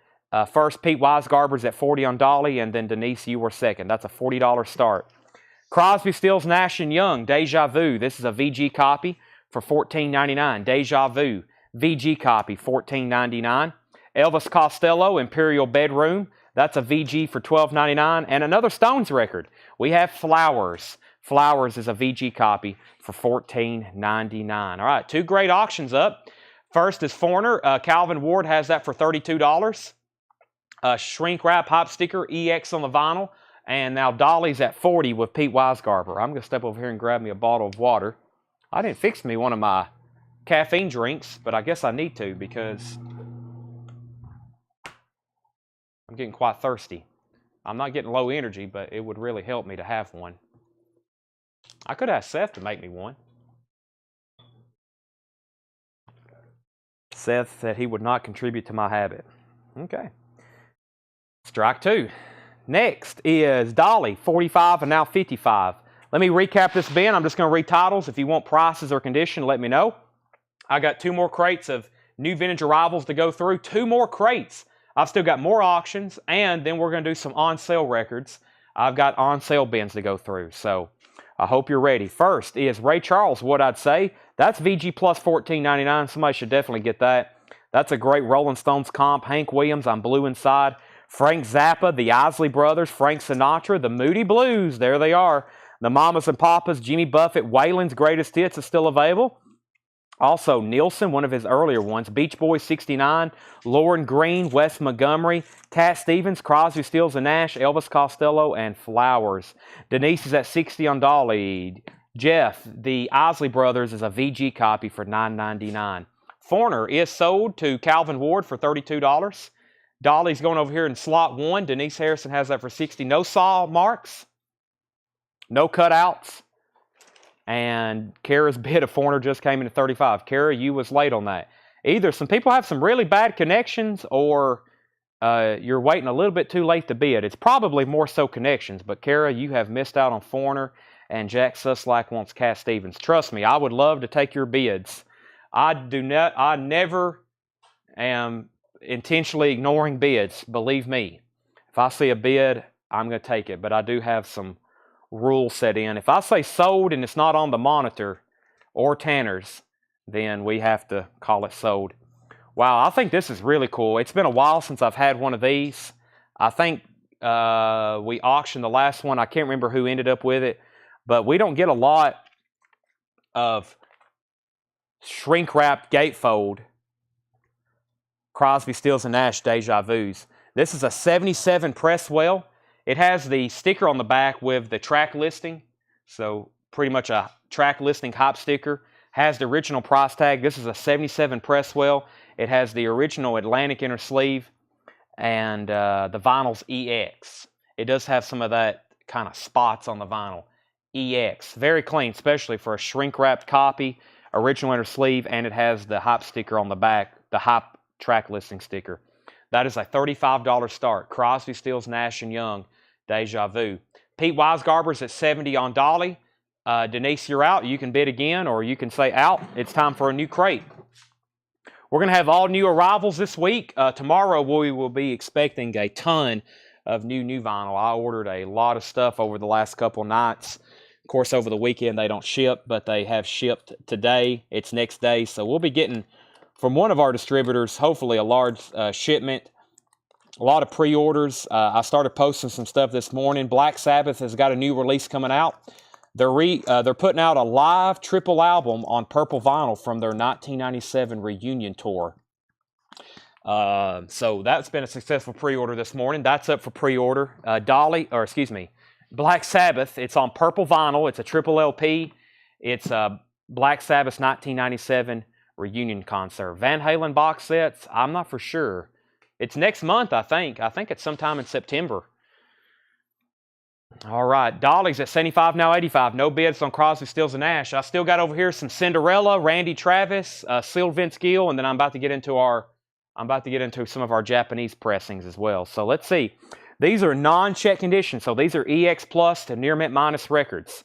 First, Pete Weisgarber's at 40 on Dolly, and then Denise, you were second. That's a $40 start. Crosby, Stills, Nash & Young, Deja Vu. This is a VG copy for $14.99. Deja Vu, VG copy, $14.99. Elvis Costello, Imperial Bedroom. That's a VG for $12.99. And another Stones record. We have Flowers. Flowers is a VG copy for $14.99. All right, two great auctions up. First is Foreigner. Calvin Ward has that for $32. Shrink wrap hop sticker, EX on the vinyl. And now Dolly's at 40 with Pete Weisgarber. I'm going to step over here and grab me a bottle of water. I didn't fix me one of my caffeine drinks, but I guess I need to because I'm getting quite thirsty. I'm not getting low energy, but it would really help me to have one. I could ask Seth to make me one. Seth said he would not contribute to my habit. Okay. Strike two. Next is Dolly, 45 and now 55. Let me recap this bin. I'm just going to read titles. If you want prices or condition, let me know. I got two more crates of new vintage arrivals to go through. Two more crates. I've still got more auctions, and then we're going to do some on-sale records. I've got on-sale bins to go through, so I hope you're ready. First is Ray Charles, What I'd Say. That's VG plus $14.99. Somebody should definitely get that. That's a great Rolling Stones comp. Hank Williams, I'm Blue Inside. Frank Zappa, the Isley Brothers, Frank Sinatra, the Moody Blues, there they are. The Mamas and Papas, Jimmy Buffett, Waylon's Greatest Hits is still available. Also, Nielsen, one of his earlier ones, Beach Boys 69, Lauren Green, Wes Montgomery, Cat Stevens, Crosby, Stills & Nash, Elvis Costello, and Flowers. Denise is at 60 on Dolly. Jeff, the Isley Brothers, is a VG copy for $9.99. Foreigner is sold to Calvin Ward for $32. Dolly's going over here in slot 1. Denise Harrison has that for $60. No saw marks. No cutouts. And Kara's bid of Foreigner just came in at $35. Kara, you was late on that. Either some people have some really bad connections or you're waiting a little bit too late to bid. It's probably more so connections. But Kara, you have missed out on Foreigner. And Jack Suslack wants Cat Stevens. Trust me, I would love to take your bids. I never am intentionally ignoring bids. Believe me, if I see a bid, I'm going to take it. But I do have some rules set in. If I say sold and it's not on the monitor or Tanner's, then we have to call it sold. Wow, I think this is really cool. It's been a while since I've had one of these. I think we auctioned the last one. I can't remember who ended up with it, but we don't get a lot of shrink-wrapped gatefold Crosby, Stills & Nash Deja Vus. This is a 77 Presswell. It has the sticker on the back with the track listing. So pretty much a track listing hop sticker. Has the original price tag. This is a 77 Presswell. It has the original Atlantic inner sleeve and the vinyl's EX. It does have some of that kind of spots on the vinyl. EX. Very clean, especially for a shrink-wrapped copy. Original inner sleeve, and it has the hop sticker on the back, the hop track listing sticker. That is a $35 start. Crosby, Stills, Nash & Young, Deja Vu. Pete Weisgarber's at 70 on Dolly. Denise, you're out. You can bid again, or you can say out. It's time for a new crate. We're going to have all new arrivals this week. Tomorrow we will be expecting a ton of new vinyl. I ordered a lot of stuff over the last couple nights. Of course, over the weekend they don't ship, but they have shipped today. It's next day, so we'll be getting from one of our distributors, hopefully a large shipment. A lot of pre-orders. I started posting some stuff this morning. Black Sabbath has got a new release coming out. They're putting out a live triple album on purple vinyl from their 1997 reunion tour. So that's been a successful pre-order this morning. That's up for pre-order. Black Sabbath. It's on purple vinyl. It's a triple LP. It's Black Sabbath's 1997 reunion concert. Van Halen box sets. I'm not for sure. It's next month, I think. I think it's sometime in September. All right, Dolly's at 75, now 85. No bids on Crosby, Stills & Nash. I still got over here some Cinderella, Randy Travis, sealed Vince Gill, and then I'm about to get into our I'm about to get into some of our Japanese pressings as well. So let's see. These are non-check condition. So these are EX plus to near mint minus records.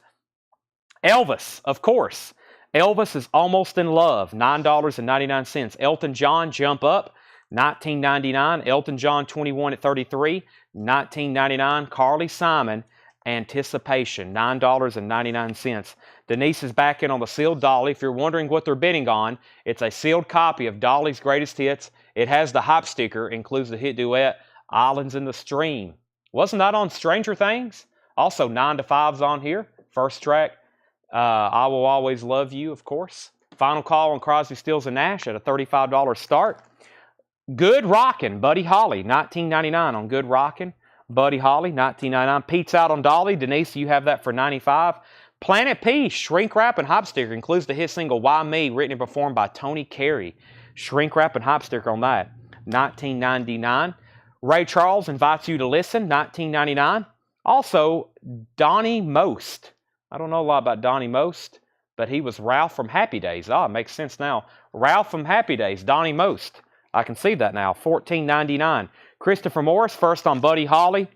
Elvis, of course. Elvis is Almost in Love, $9.99. Elton John, Jump Up, $19.99. Elton John, 21 at 33, $19.99. Carly Simon, Anticipation, $9.99. Denise is back in on the sealed Dolly. If you're wondering what they're bidding on, it's a sealed copy of Dolly's Greatest Hits. It has the hype sticker, includes the hit duet, Islands in the Stream. Wasn't that on Stranger Things? Also, 9 to 5's on here. First track, I Will Always Love You, of course. Final Call on Crosby, Stills, and Nash at a $35 start. Good Rockin', Buddy Holly, $19.99 on Good Rockin'. Buddy Holly, $19.99. Pete's Out on Dolly. Denise, you have that for $95. Planet P, Shrink Wrap and Hype Sticker, includes the hit single Why Me, written and performed by Tony Carey. Shrink Wrap and Hype Sticker on that, $19.99. Ray Charles Invites You to Listen, $19.99. Also, Donnie Most. I don't know a lot about Donnie Most, but he was Ralph from Happy Days. Ah, it makes sense now. Ralph from Happy Days, Donnie Most. I can see that now, $14.99. Christopher Morris, first on Buddy Holly.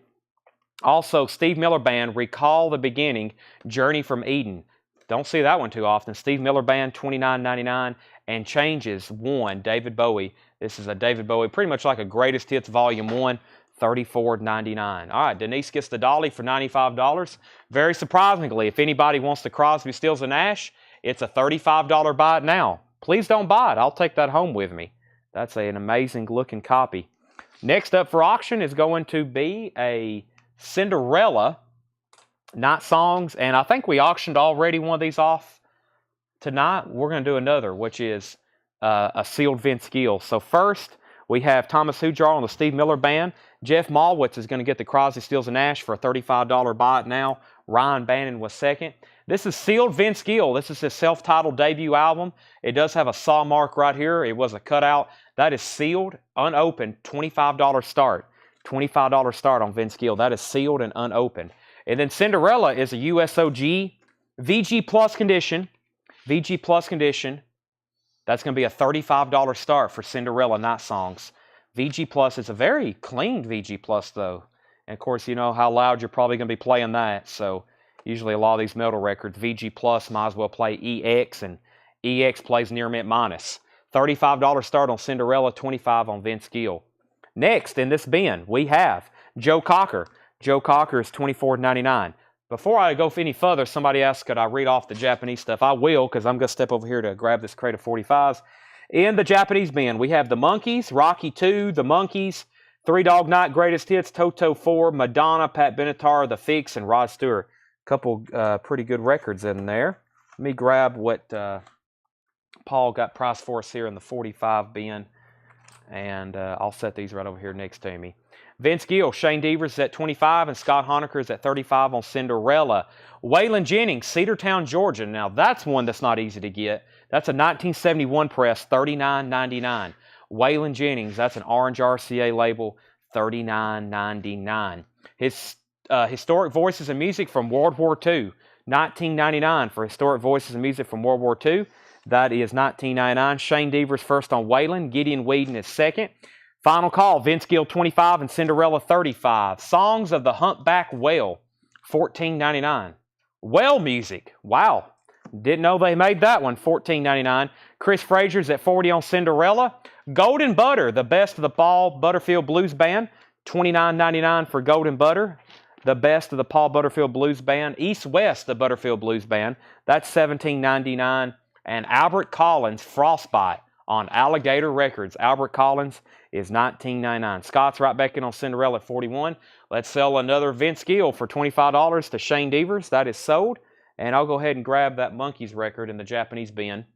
Also, Steve Miller Band, Recall the Beginning, Journey from Eden. Don't see that one too often. Steve Miller Band, $29.99. And Changes, 1, David Bowie. This is a David Bowie, pretty much like a Greatest Hits Volume 1, $34.99. All right, Denise gets the Dolly for $95. Very surprisingly, if anybody wants the Crosby, Stills, and Nash, it's a $35 buy it now. Please don't buy it. I'll take that home with me. That's an amazing looking copy. Next up for auction is going to be a Cinderella Night Songs, and I think we auctioned already one of these off tonight. We're going to do another, which is a sealed Vince Gill. So first, we have Thomas Hujar on the Steve Miller Band. Jeff Malwitz is going to get the Crosby, Stills, and Nash for a $35 buy it now. Ryan Bannon was second. This is sealed Vince Gill. This is his self-titled debut album. It does have a saw mark right here. It was a cutout. That is sealed, unopened, $25 start. $25 start on Vince Gill. That is sealed and unopened. And then Cinderella is a USOG VG Plus condition. VG Plus condition. That's going to be a $35 start for Cinderella Night Songs. VG Plus is a very clean VG Plus, though. And, of course, you know how loud you're probably going to be playing that. So, usually a lot of these metal records, VG Plus might as well play EX, and EX plays near mint minus. $35 start on Cinderella, $25 on Vince Gill. Next, in this bin, we have Joe Cocker. Joe Cocker is $24.99. Before I go any further, somebody asked, could I read off the Japanese stuff? I will, because I'm going to step over here to grab this crate of 45s. In the Japanese bin, we have the Monkees, Rocky 2, the Monkees, Three Dog Night, Greatest Hits, Toto 4, Madonna, Pat Benatar, The Fix, and Rod Stewart. A couple pretty good records in there. Let me grab what Paul got priced for us here in the 45 bin, and I'll set these right over here next to me. Vince Gill, Shane Devers is at 25, and Scott Honecker is at 35 on Cinderella. Waylon Jennings, Cedartown, Georgia. Now, that's one that's not easy to get. That's a 1971 press, $39.99. Waylon Jennings, that's an Orange RCA label, $39.99. His Historic Voices of Music from World War II, $19.99 for Historic Voices of Music from World War II. That is $19.99. Shane Devers first on Waylon. Gideon Whedon is second. Final Call, Vince Gill, $25, and Cinderella, $35. Songs of the Humpback Whale, $14.99. Whale music, wow. Didn't know they made that one, $14.99. Chris Frazier's at 40 on Cinderella. Golden Butter, the best of the Paul Butterfield Blues Band, $29.99 for Golden Butter, the best of the Paul Butterfield Blues Band. East West, the Butterfield Blues Band, that's $17.99. And Albert Collins, Frostbite on Alligator Records. Albert Collins is $19.99. Scott's right back in on Cinderella at 41. Let's sell another Vince Gill for $25 to Shane Devers. That is sold. And I'll go ahead and grab that Monkees record in the Japanese bin.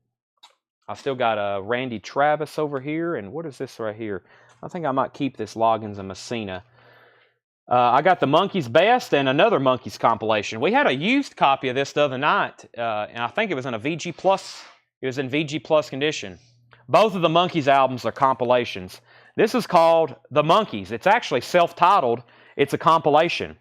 I still got a Randy Travis over here. And what is this right here? I think I might keep this Loggins and Messina. I got the Monkees Best and another Monkees compilation. We had a used copy of this the other night, and I think it was in a VG Plus. It was in VG Plus condition. Both of the Monkees albums are compilations. This is called The Monkees. It's actually self-titled. It's a compilation.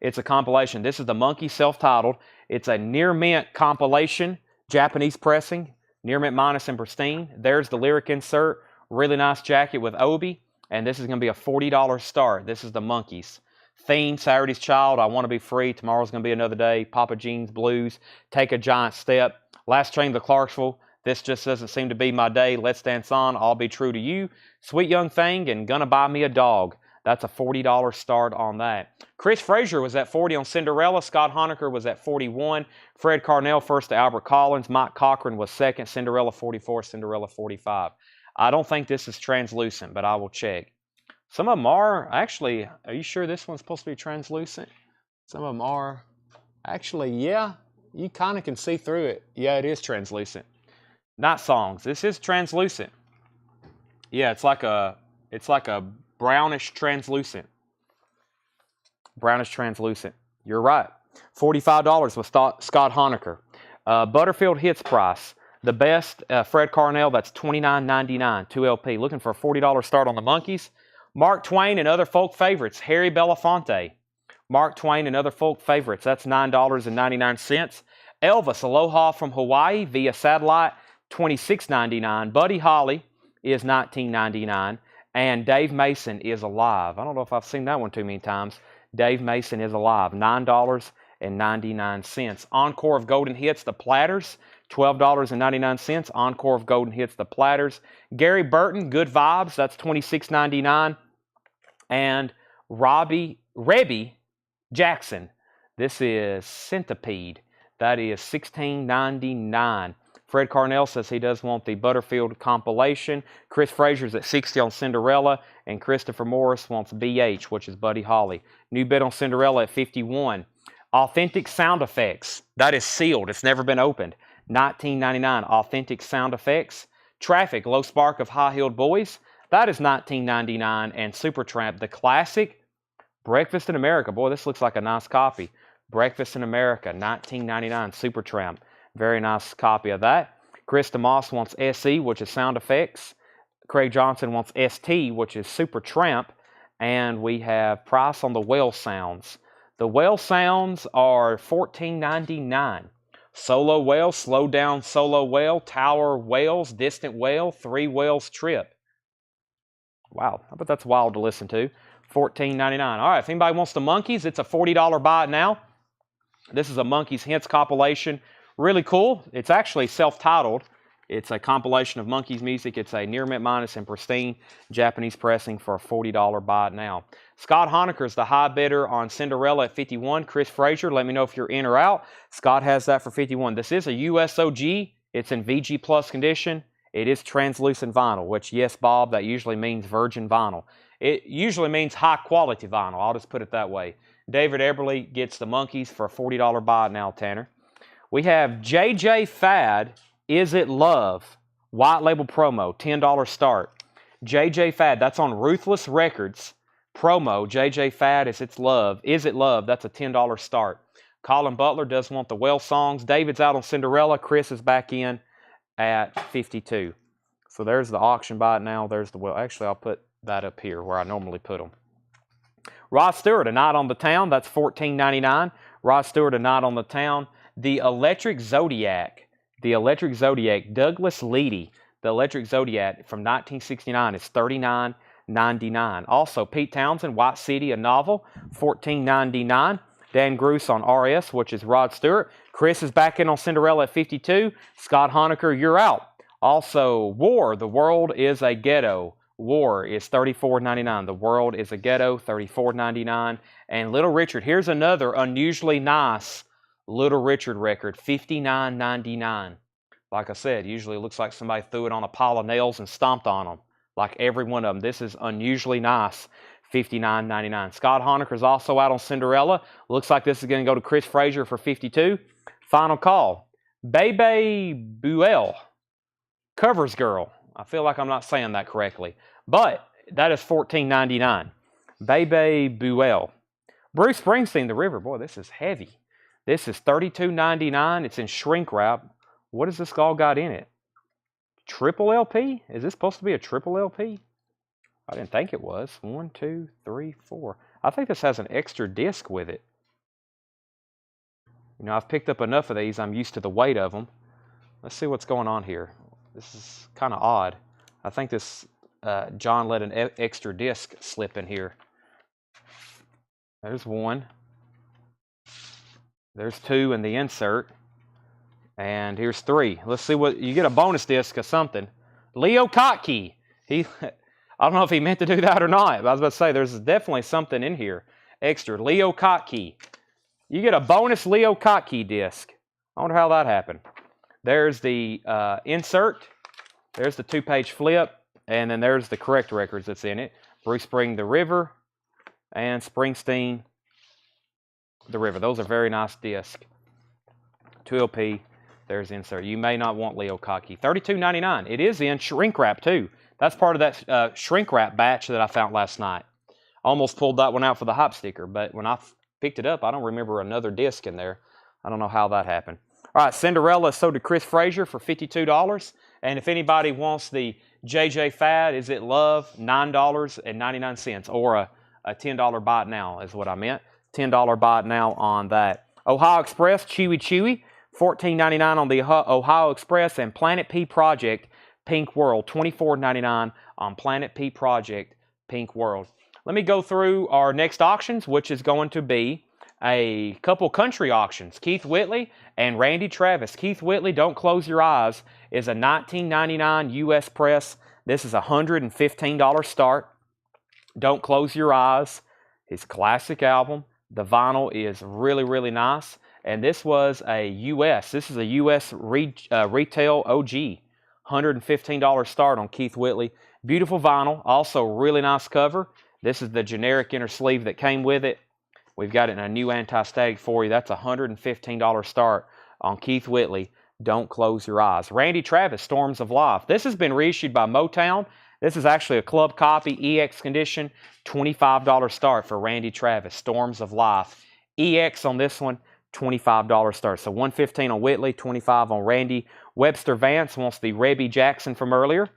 It's a compilation. This is the Monkees self-titled. It's a near mint compilation, Japanese pressing, near mint minus and pristine. There's the lyric insert Really nice jacket with Obi. And this is going to be a $40 start. This is the Monkees. Theme, Saturday's Child, I Want to Be Free. Tomorrow's going to be another day. Papa Jeans Blues, Take a Giant Step. Last Train to Clarksville. This just doesn't seem to be my day. Let's Dance On, I'll Be True to You. Sweet Young Thing, and Gonna Buy Me a Dog. That's a $40 start on that. Chris Frazier was at 40 on Cinderella. Scott Honecker was at 41. Fred Carnell first to Albert Collins. Mike Cochran was second. Cinderella 44, Cinderella 45. I don't think this is translucent, but I will check. Some of them are. Actually, are you sure this one's supposed to be translucent? Some of them are. Actually, yeah. You kind of can see through it. Yeah, it is translucent. Not Songs. This is translucent. Yeah, it's like a brownish translucent. Brownish translucent. You're right. $45 with Scott Honecker. Butterfield Hits price. The best, Fred Carnell, that's $29.99, 2LP. Looking for a $40 start on the Monkees. Mark Twain and Other Folk Favorites. Harry Belafonte. Mark Twain and Other Folk Favorites. That's $9.99. Elvis, Aloha from Hawaii via satellite, $26.99. Buddy Holly is $19.99. And Dave Mason is Alive. I don't know if I've seen that one too many times. Dave Mason is Alive, $9.99. Encore of Golden Hits, The Platters, $12.99. Encore of Golden Hits, The Platters. Gary Burton, Good Vibes, that's $26.99. And Rebby Jackson, this is Centipede, that is $16.99. Fred Carnell says he does want the Butterfield compilation. Chris Frazier's at 60 on Cinderella. And Christopher Morris wants BH, which is Buddy Holly. New bid on Cinderella at 51. Authentic Sound Effects. That is sealed. It's never been opened. $19.99. Authentic Sound Effects. Traffic, Low Spark of High Heeled Boys. That is $19.99. And Supertramp, the classic. Breakfast in America. Boy, this looks like a nice copy. Breakfast in America, $19.99. Supertramp. Very nice copy of that. Chris DeMoss wants SE, which is Sound Effects. Craig Johnson wants ST, which is Supertramp. And we have price on the Whale Sounds. The Whale Sounds are $14.99. Solo Whale, Slow Down Solo Whale, Tower Whales, Distant Whale, 3 Whales Trip. Wow, I bet that's wild to listen to. $14.99. All right, if anybody wants the Monkees, it's a $40 buy it now. This is a Monkees Hints compilation. Really cool. It's actually self-titled. It's a compilation of Monkees music. It's a near mint minus and pristine Japanese pressing for a $40 buy it now. Scott Honecker is the high bidder on Cinderella at 51. Chris Frazier, let me know if you're in or out. Scott has that for 51. This is a USOG. It's in VG Plus condition. It is translucent vinyl, which, yes, Bob, that usually means virgin vinyl. It usually means high-quality vinyl. I'll just put it that way. David Eberly gets the Monkees for a $40 buy it now, Tanner. We have JJ Fad, Is It Love? White label promo, $10 start. JJ Fad, that's on Ruthless Records. Promo, JJ Fad, Is It Love? Is It Love? That's a $10 start. Colin Butler does want the Well songs. David's out on Cinderella. Chris is back in at 52. So there's the auction buy it now. There's the Well. Actually, I'll put that up here where I normally put them. Rod Stewart, A Night on the Town. That's $14.99. Rod Stewart, A Night on the Town. The Electric Zodiac. The Electric Zodiac. Douglas Leedy. The Electric Zodiac from 1969 is $39.99. Also, Pete Townsend, White City, a novel, $14.99. Dan Gruss on RS, which is Rod Stewart. Chris is back in on Cinderella at 52. Scott Honecker, you're out. Also, War, The World is a Ghetto. War is $34.99. The World is a Ghetto, $34.99. And Little Richard, here's another unusually nice Little Richard record, $59.99. Like I said, usually it looks like somebody threw it on a pile of nails and stomped on them. Like every one of them. This is unusually nice, $59.99. Scott Honecker is also out on Cinderella. Looks like this is going to go to Chris Frazier for 52. Final call. Bebe Buell, Covers Girl. I feel like I'm not saying that correctly. But that is $14.99. Bebe Buell. Bruce Springsteen, The River. Boy, this is heavy. This is $32.99. It's in shrink wrap. What has this all got in it? Triple LP? Is this supposed to be a triple LP? I didn't think it was. 1, 2, 3, 4. I think this has an extra disc with it. You know, I've picked up enough of these. I'm used to the weight of them. Let's see what's going on here. This is kind of odd. I think this John let an extra disc slip in here. There's one. There's two in the insert. And here's three. Let's see what you get, a bonus disc of something. Leo Kottke. I don't know if he meant to do that or not, but I was about to say there's definitely something in here extra. Leo Kottke. You get a bonus Leo Kottke disc. I wonder how that happened. There's the insert. There's the 2-page flip. And then there's the correct records that's in it. Bruce Spring, The River, and Springsteen, The River. Those are very nice discs. 2LP. There's the insert. You may not want Leo Kottke. $32.99. It is in shrink wrap too. That's part of that shrink wrap batch that I found last night. Almost pulled that one out for the hop sticker, but when I picked it up, I don't remember another disc in there. I don't know how that happened. All right, Cinderella sold to Chris Frazier for $52. And if anybody wants the JJ Fad, Is It Love, $9.99, or a $10 buy it now is what I meant. $10 buy it now on that. Ohio Express, Chewy Chewy, $14.99 on the Ohio Express, and Planet P Project Pink World, $24.99 on Planet P Project Pink World. Let me go through our next auctions, which is going to be a couple country auctions. Keith Whitley and Randy Travis. Keith Whitley, Don't Close Your Eyes, is a $19.99 U.S. press. This is a $115 start. Don't Close Your Eyes, his classic album. The vinyl is really, really nice. And this was a U.S. This is a U.S. retail OG. $115 start on Keith Whitley. Beautiful vinyl. Also, really nice cover. This is the generic inner sleeve that came with it. We've got it in a new anti-stag for you. That's a $115 start on Keith Whitley. Don't Close Your Eyes. Randy Travis, Storms of Life. This has been reissued by Motown. This is actually a club copy, EX condition. $25 start for Randy Travis, Storms of Life. EX on this one, $25 start. So $115 on Whitley, $25 on Randy. Webster Vance wants the Rebby Jackson from earlier.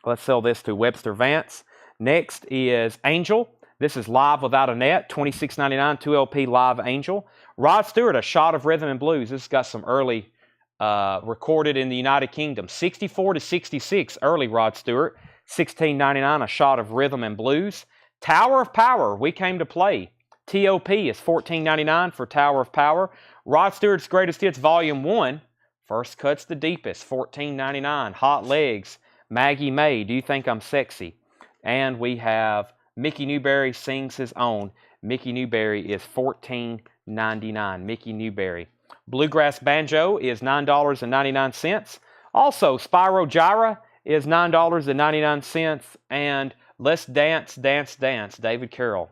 Let's sell this to Webster Vance. Next is Angel. This is Live Without a Net, $26.99, 2LP Live Angel. Rod Stewart, A Shot of Rhythm and Blues. This has got some early recorded in the United Kingdom. 64 to 66, early Rod Stewart. $16.99, A Shot of Rhythm and Blues. Tower of Power, We Came to Play. TOP is $14.99 for Tower of Power. Rod Stewart's Greatest Hits Volume 1, First Cuts the Deepest, $14.99. Hot Legs, Maggie May, Do You Think I'm Sexy? And we have Mickey Newberry Sings His Own. Mickey Newberry is $14.99. Mickey Newberry. Bluegrass Banjo is $9.99. Also, Spyro Gyra is $9.99. And Let's Dance, Dance, Dance, David Carroll.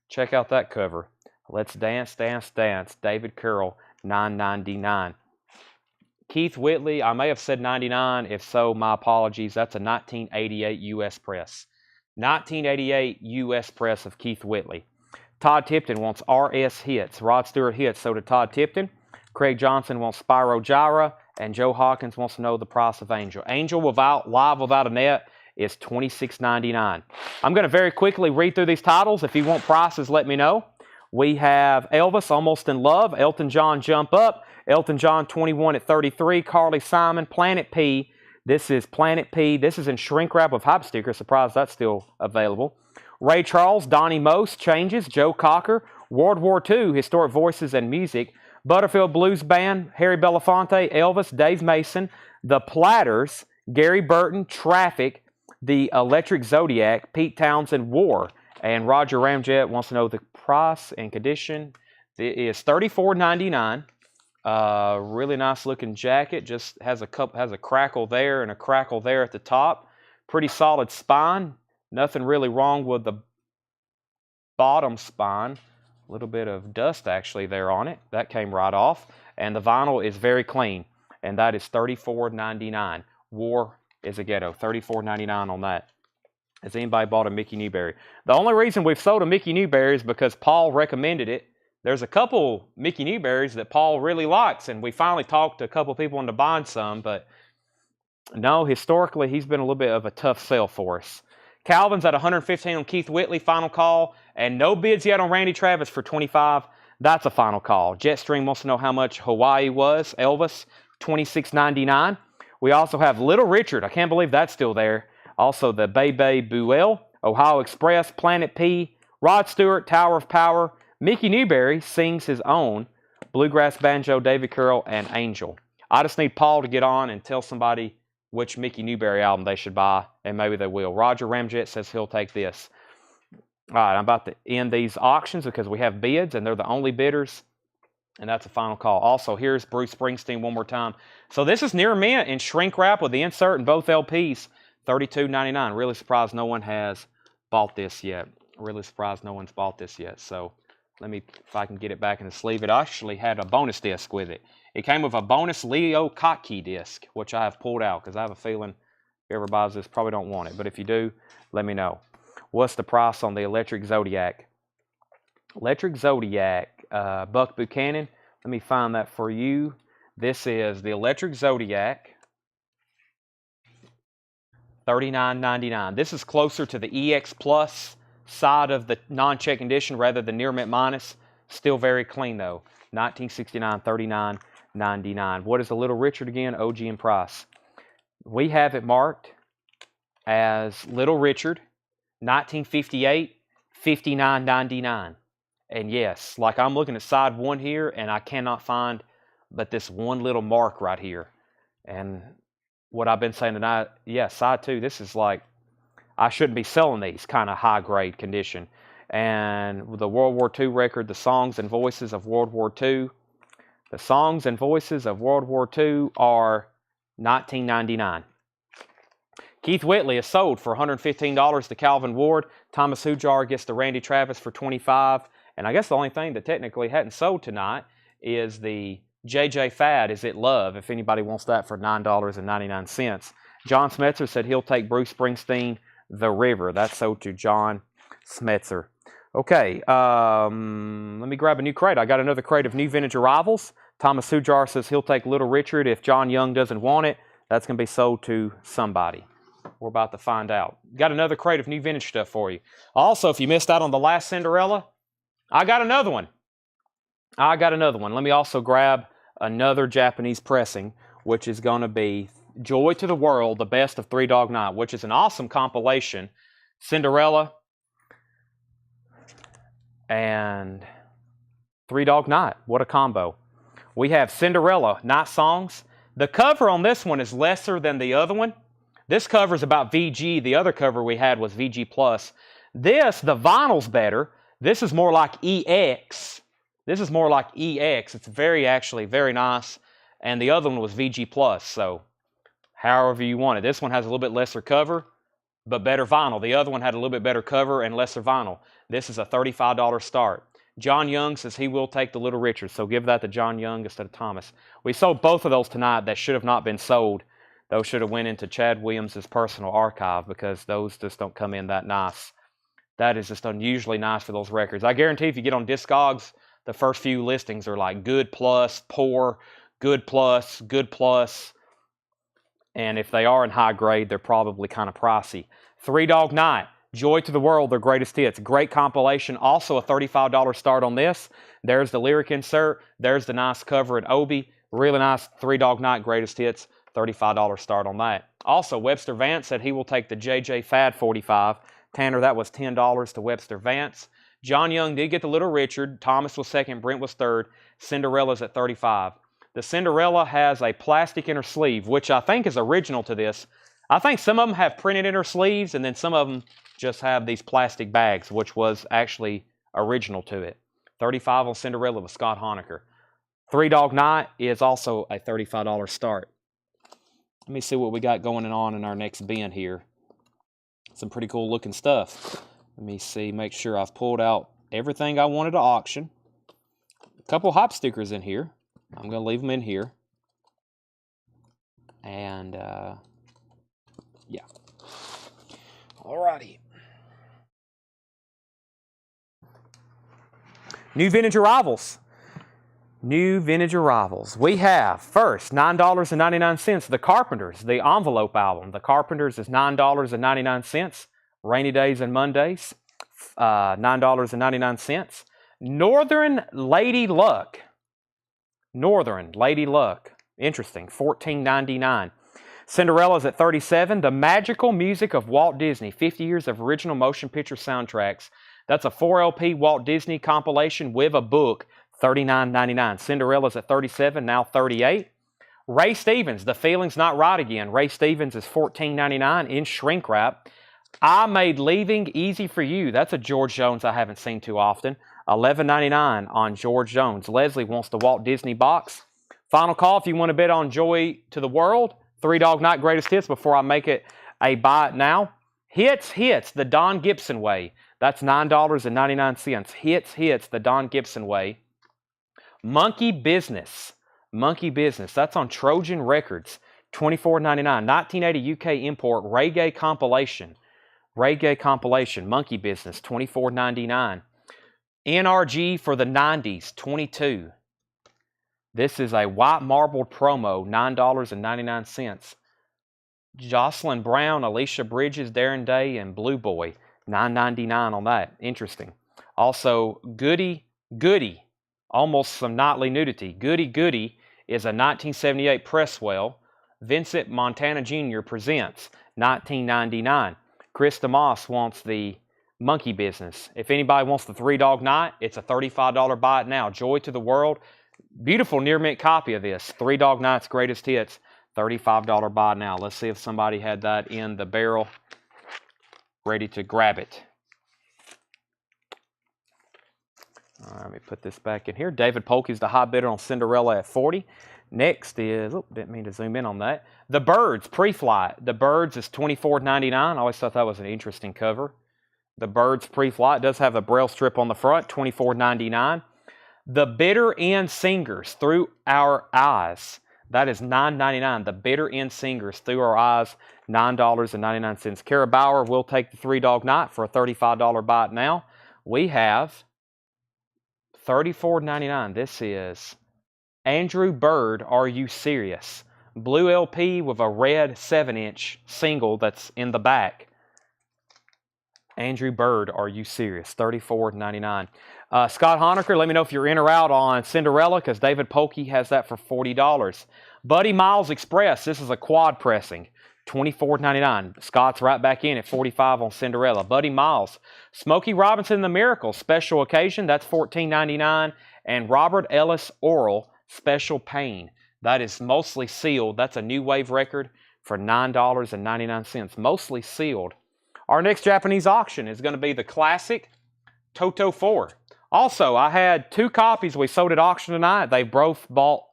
Check out that cover. Let's Dance, Dance, Dance, David Carroll, $9.99. Keith Whitley, I may have said 99. If so, my apologies. That's a 1988 U.S. press. 1988 U.S. press of Keith Whitley. Todd Tipton wants RS Hits. Rod Stewart Hits, so did Todd Tipton. Craig Johnson wants Spyro Gyra. And Joe Hawkins wants to know the price of Angel. Angel Live Without a Net is $26.99. I'm going to very quickly read through these titles. If you want prices, let me know. We have Elvis, Almost in Love. Elton John, Jump Up. Elton John, 21 at 33. Carly Simon, Planet P. This is Planet P. This is in shrink wrap with hype sticker. Surprised that's still available. Ray Charles, Donnie Most, Changes. Joe Cocker, World War II, Historic Voices and Music. Butterfield Blues Band, Harry Belafonte, Elvis, Dave Mason. The Platters, Gary Burton, Traffic. The Electric Zodiac, Pete Townsend, War. And Roger Ramjet wants to know the price and condition. It is $34.99. Really nice looking jacket. Just has a crackle there and a crackle there at the top. Pretty solid spine. Nothing really wrong with the bottom spine. A little bit of dust actually there on it. That came right off. And the vinyl is very clean. And that is $34.99. War is a Ghetto. $34.99 on that. Has anybody bought a Mickey Newberry? The only reason we've sold a Mickey Newberry is because Paul recommended it. There's a couple Mickey Newberries that Paul really likes, and we finally talked to a couple people into buying some, but no, historically, he's been a little bit of a tough sell for us. Calvin's at $115 on Keith Whitley, final call, and no bids yet on Randy Travis for $25. That's a final call. Jetstream wants to know how much Hawaii was. Elvis, $26.99. We also have Little Richard. I can't believe that's still there. Also the Bebe Buell, Ohio Express, Planet P, Rod Stewart, Tower of Power, Mickey Newberry sings his own, Bluegrass Banjo, David Carroll, and Angel. I just need Paul to get on and tell somebody which Mickey Newberry album they should buy, and maybe they will. Roger Ramjet says he'll take this. All right, I'm about to end these auctions because we have bids, and they're the only bidders, and that's a final call. Also, here's Bruce Springsteen one more time. So this is near mint in shrink wrap with the insert in both LPs, $32.99. Really surprised no one has bought this yet. Really surprised no one's bought this yet. So let me, if I can get it back in the sleeve. It actually had a bonus disc with it. It came with a bonus Leo Kottke disc, which I have pulled out because I have a feeling whoever buys this probably don't want it. But if you do, let me know. What's the price on the Electric Zodiac? Electric Zodiac, Buck Buchanan. Let me find that for you. This is the Electric Zodiac, $39.99. This is closer to the EX Plus side of the non-check condition rather than near mint minus. Still very clean though. 1969, $39.99. What is a Little Richard again? OG and price. We have it marked as Little Richard, 1958, $59.99. And yes, like I'm looking at side one here, and I cannot find but this one little mark right here. And what I've been saying tonight, yeah, side two, this is like, I shouldn't be selling these kind of high grade condition. And with the World War II record, the Songs and Voices of World War II. The Songs and Voices of World War II are $19.99. Keith Whitley is sold for $115 to Calvin Ward. Thomas Hujar gets the Randy Travis for $25. And I guess the only thing that technically hadn't sold tonight is the JJ Fad, Is It Love, if anybody wants that for $9.99. John Smetzer said he'll take Bruce Springsteen, The River. That's sold to John Smetzer. Okay, let me grab a new crate. I got another crate of new vintage arrivals. Thomas Hujar says he'll take Little Richard if John Young doesn't want it. That's going to be sold to somebody. We're about to find out. Got another crate of new vintage stuff for you. Also, if you missed out on the last Cinderella, I got another one. Let me also grab another Japanese pressing, which is going to be Joy to the World, the best of Three Dog Night, which is an awesome compilation. Cinderella and Three Dog Night. What a combo. We have Cinderella, Night Songs. The cover on this one is lesser than the other one. This cover is about VG. The other cover we had was VG+. This, the vinyl's better. This is more like EX. It's actually very nice. And the other one was VG+. So, however you want it. This one has a little bit lesser cover, but better vinyl. The other one had a little bit better cover and lesser vinyl. This is a $35 start. John Young says he will take the Little Richard, so give that to John Young instead of Thomas. We sold both of those tonight that should have not been sold. Those should have went into Chad Williams' personal archive because those just don't come in that nice. That is just unusually nice for those records. I guarantee if you get on Discogs, the first few listings are like good plus, poor, good plus, good plus. And if they are in high grade, they're probably kind of pricey. Three Dog Night, Joy to the World, their greatest hits. Great compilation. Also a $35 start on this. There's the lyric insert. There's the nice cover at Obi. Really nice Three Dog Night greatest hits. $35 start on that. Also, Webster Vance said he will take the JJ Fad 45. Tanner, that was $10 to Webster Vance. John Young did get the Little Richard. Thomas was second. Brent was third. Cinderella's at $35. The Cinderella has a plastic inner sleeve, which I think is original to this. I think some of them have printed inner sleeves, and then some of them just have these plastic bags, which was actually original to it. $35 on Cinderella with Scott Honecker. Three Dog Night is also a $35 start. Let me see what we got going on in our next bin here. Some pretty cool looking stuff. Let me see, make sure I've pulled out everything I wanted to auction. A couple hop stickers in here. I'm going to leave them in here. And, yeah. Alrighty. New vintage arrivals. New vintage arrivals. We have, first, $9.99, The Carpenters, the Envelope album. The Carpenters is $9.99. Rainy Days and Mondays, $9.99. Northern Lady Luck. Interesting, $14.99. Cinderella's at 37. The Magical Music of Walt Disney, 50 Years of Original Motion Picture Soundtracks. That's a 4 LP Walt Disney compilation with a book, $39.99. Cinderella's at 37, now 38. Ray Stevens, The Feeling's Not Right Again. Ray Stevens is $14.99 in shrink wrap. I Made Leaving Easy for You. That's a George Jones I haven't seen too often. $11.99 on George Jones. Leslie wants the Walt Disney box. Final call if you want to bet on Joy to the World. Three Dog Night Greatest Hits before I make it a buy it now. Hits, the Don Gibson Way. That's $9.99. Hits, the Don Gibson Way. Monkey Business. That's on Trojan Records. $24.99. 1980 UK import reggae compilation. Monkey Business. $24.99. NRG for the 90s. $22. This is a white marbled promo. $9.99. Jocelyn Brown, Alicia Bridges, Darren Day, and Blue Boy. $9.99 on that. Interesting. Also, Goody, almost some nightly nudity. Goody is a 1978 Presswell. Vincent Montana Jr. presents. $19.99. Chris DeMoss wants the Monkey Business. If anybody wants the Three Dog Night, it's a $35 buy it now. Joy to the World. Beautiful near mint copy of this. Three Dog Night's Greatest Hits. $35 buy now. Let's see if somebody had that in the barrel, ready to grab it. All right, let me put this back in here. David Polkey's the high bidder on Cinderella at 40. Next is, didn't mean to zoom in on that. The Birds Pre-Flight. The Birds is $24.99. I always thought that was an interesting cover. The Birds Pre-Flight does have a braille strip on the front. $24.99. The Bitter End Singers, Through Our Eyes. That is $9.99. The Bitter End Singers, Through Our Eyes, $9.99. Kara Bauer will take the Three Dog Night for a $35 buy it now. We have $34.99. This is Andrew Bird, Are You Serious? Blue LP with a red 7-inch single that's in the back. Andrew Bird, Are You Serious? $34.99. Scott Honecker, let me know if you're in or out on Cinderella, because David Polkey has that for $40. Buddy Miles Express, this is a quad pressing. $24.99. Scott's right back in at $45 on Cinderella. Buddy Miles. Smokey Robinson and the Miracles, Special Occasion, that's $14.99. And Robert Ellis Oral, Special Pain. That is mostly sealed. That's a new wave record for $9.99. Mostly sealed. Our next Japanese auction is going to be the classic Toto 4. Also, I had 2 copies we sold at auction tonight. They have both brought.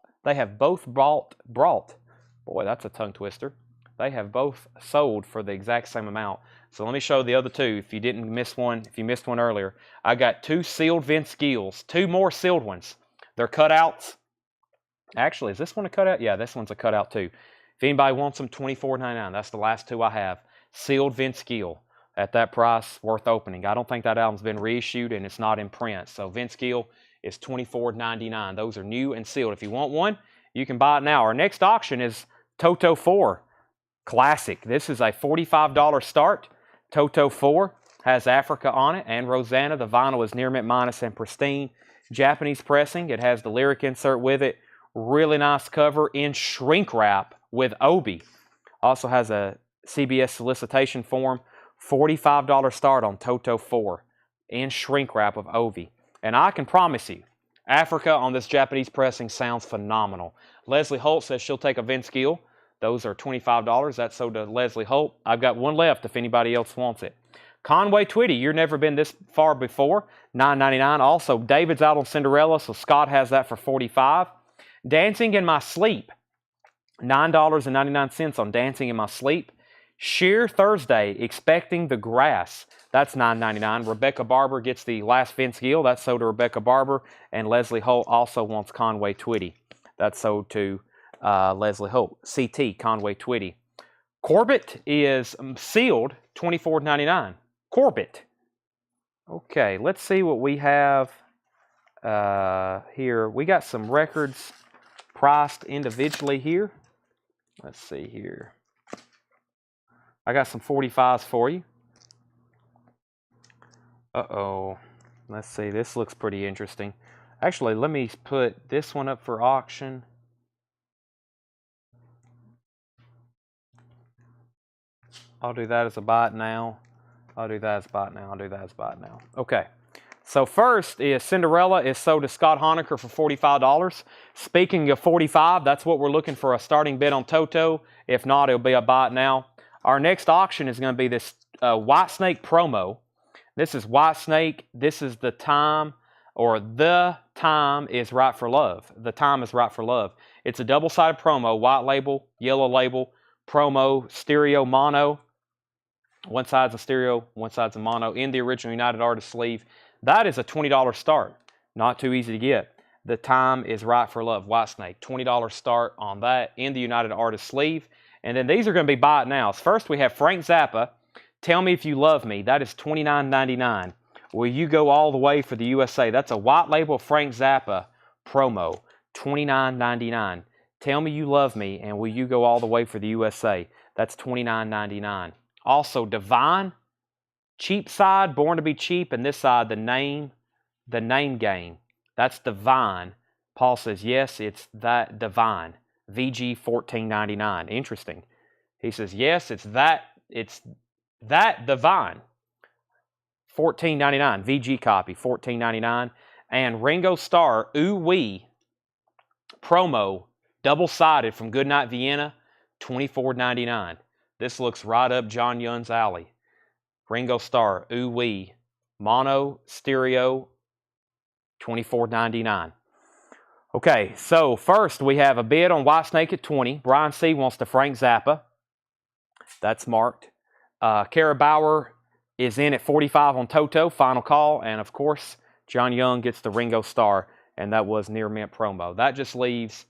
Boy, that's a tongue twister. They have both sold for the exact same amount. So let me show the other 2. If you didn't miss one, if you missed one earlier, I got 2 sealed Vince Gills, 2 more sealed ones. They're cutouts. Actually, is this one a cutout? Yeah, this one's a cutout too. If anybody wants them, $24.99. That's the last 2 I have. Sealed Vince Gill at that price, worth opening. I don't think that album's been reissued and it's not in print. So Vince Gill is $24.99. Those are new and sealed. If you want one, you can buy it now. Our next auction is Toto 4 Classic. This is a $45 start. Toto 4 has Africa on it and Rosanna. The vinyl is near mint minus and pristine. Japanese pressing. It has the lyric insert with it. Really nice cover in shrink wrap with Obi. Also has a CBS solicitation form. $45 start on Toto 4 in shrink wrap of Ovi. And I can promise you, Africa on this Japanese pressing sounds phenomenal. Leslie Holt says she'll take a Vince Gill. Those are $25. That's sold to Leslie Holt. I've got one left if anybody else wants it. Conway Twitty, you've never been this far before. $9.99. Also, David's out on Cinderella, so Scott has that for $45. Dancing in My Sleep. $9.99 on Dancing in My Sleep. Sheer Thursday, Expecting the Grass. That's $9.99. Rebecca Barber gets the last Vince Gill. That's sold to Rebecca Barber. And Leslie Holt also wants Conway Twitty. That's sold to Leslie Holt. CT, Conway Twitty. Corbett is sealed, $24.99. Corbett. Okay, let's see what we have here. We got some records priced individually here. Let's see here. I got some 45s for you. Uh-oh. Let's see. This looks pretty interesting. Actually, let me put this one up for auction. I'll do that as a bot now. I'll do that as a bot now. I'll do that as a bot now. Okay. So first is Cinderella is sold to Scott Honecker for $45. Speaking of 45, that's what we're looking for, a starting bid on Toto. If not, it'll be a bot now. Our next auction is going to be this White Snake promo. This is White Snake. This is the time, or the time is right for love. The time is right for love. It's a double-sided promo, white label, yellow label, promo, stereo, mono. One side's a stereo, one side's a mono in the original United Artists sleeve. That is a $20 start. Not too easy to get. The time is right for love. White Snake, $20 start on that in the United Artists sleeve. And then these are going to be buy it nows. First we have Frank Zappa, Tell Me If You Love Me. That is $29.99. Will you go all the way for the USA? That's a white label Frank Zappa promo, $29.99. Tell Me You Love Me, and will you go all the way for the USA? That's $29.99. Also, Divine, cheap side, Born to Be Cheap, and this side, the name game. That's Divine. Paul says, yes, it's that Divine. VG $14.99. Interesting. He says, yes, it's that Divine. $14.99. VG copy, $14.99. And Ringo Starr, Ooh Wee, promo, double-sided from Goodnight Vienna, $24.99. This looks right up John Young's alley. Ringo Starr, Ooh Wee, mono, stereo, $24.99. Okay, so first we have a bid on White Snake at $20. Brian C. wants to Frank Zappa. That's marked. Kara Bauer is in at $45 on Toto, final call. And of course, John Young gets the Ringo Starr, and that was near mint promo. That just leaves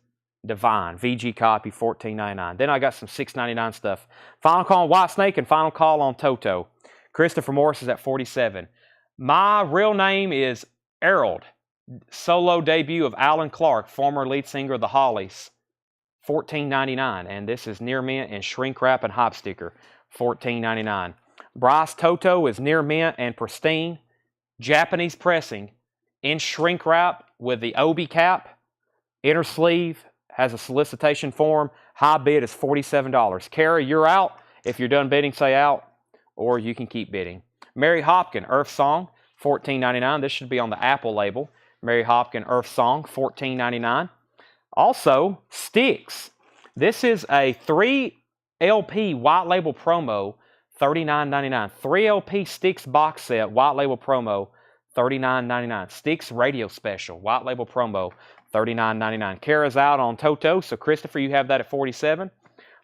Divine, VG copy, $14.99. Then I got some $6.99 stuff. Final call on White Snake and final call on Toto. Christopher Morris is at $47. My real name is Errol. Solo debut of Alan Clark, former lead singer of the Hollies, $14.99. And this is near mint and shrink wrap and hop sticker, $14.99. Bryce Toto is near mint and pristine, Japanese pressing, in shrink wrap with the Obi cap. Inner sleeve has a solicitation form. High bid is $47. Kara, you're out. If you're done bidding, say out, or you can keep bidding. Mary Hopkin, Earth Song, $14.99. This should be on the Apple label. Mary Hopkin, Earth Song, $14.99. Also, Styx. This is a 3 LP white label promo, $39.99. 3 LP Styx box set, white label promo, $39.99. Styx radio special, white label promo, $39.99. Kara's out on Toto, so Christopher, you have that at $47.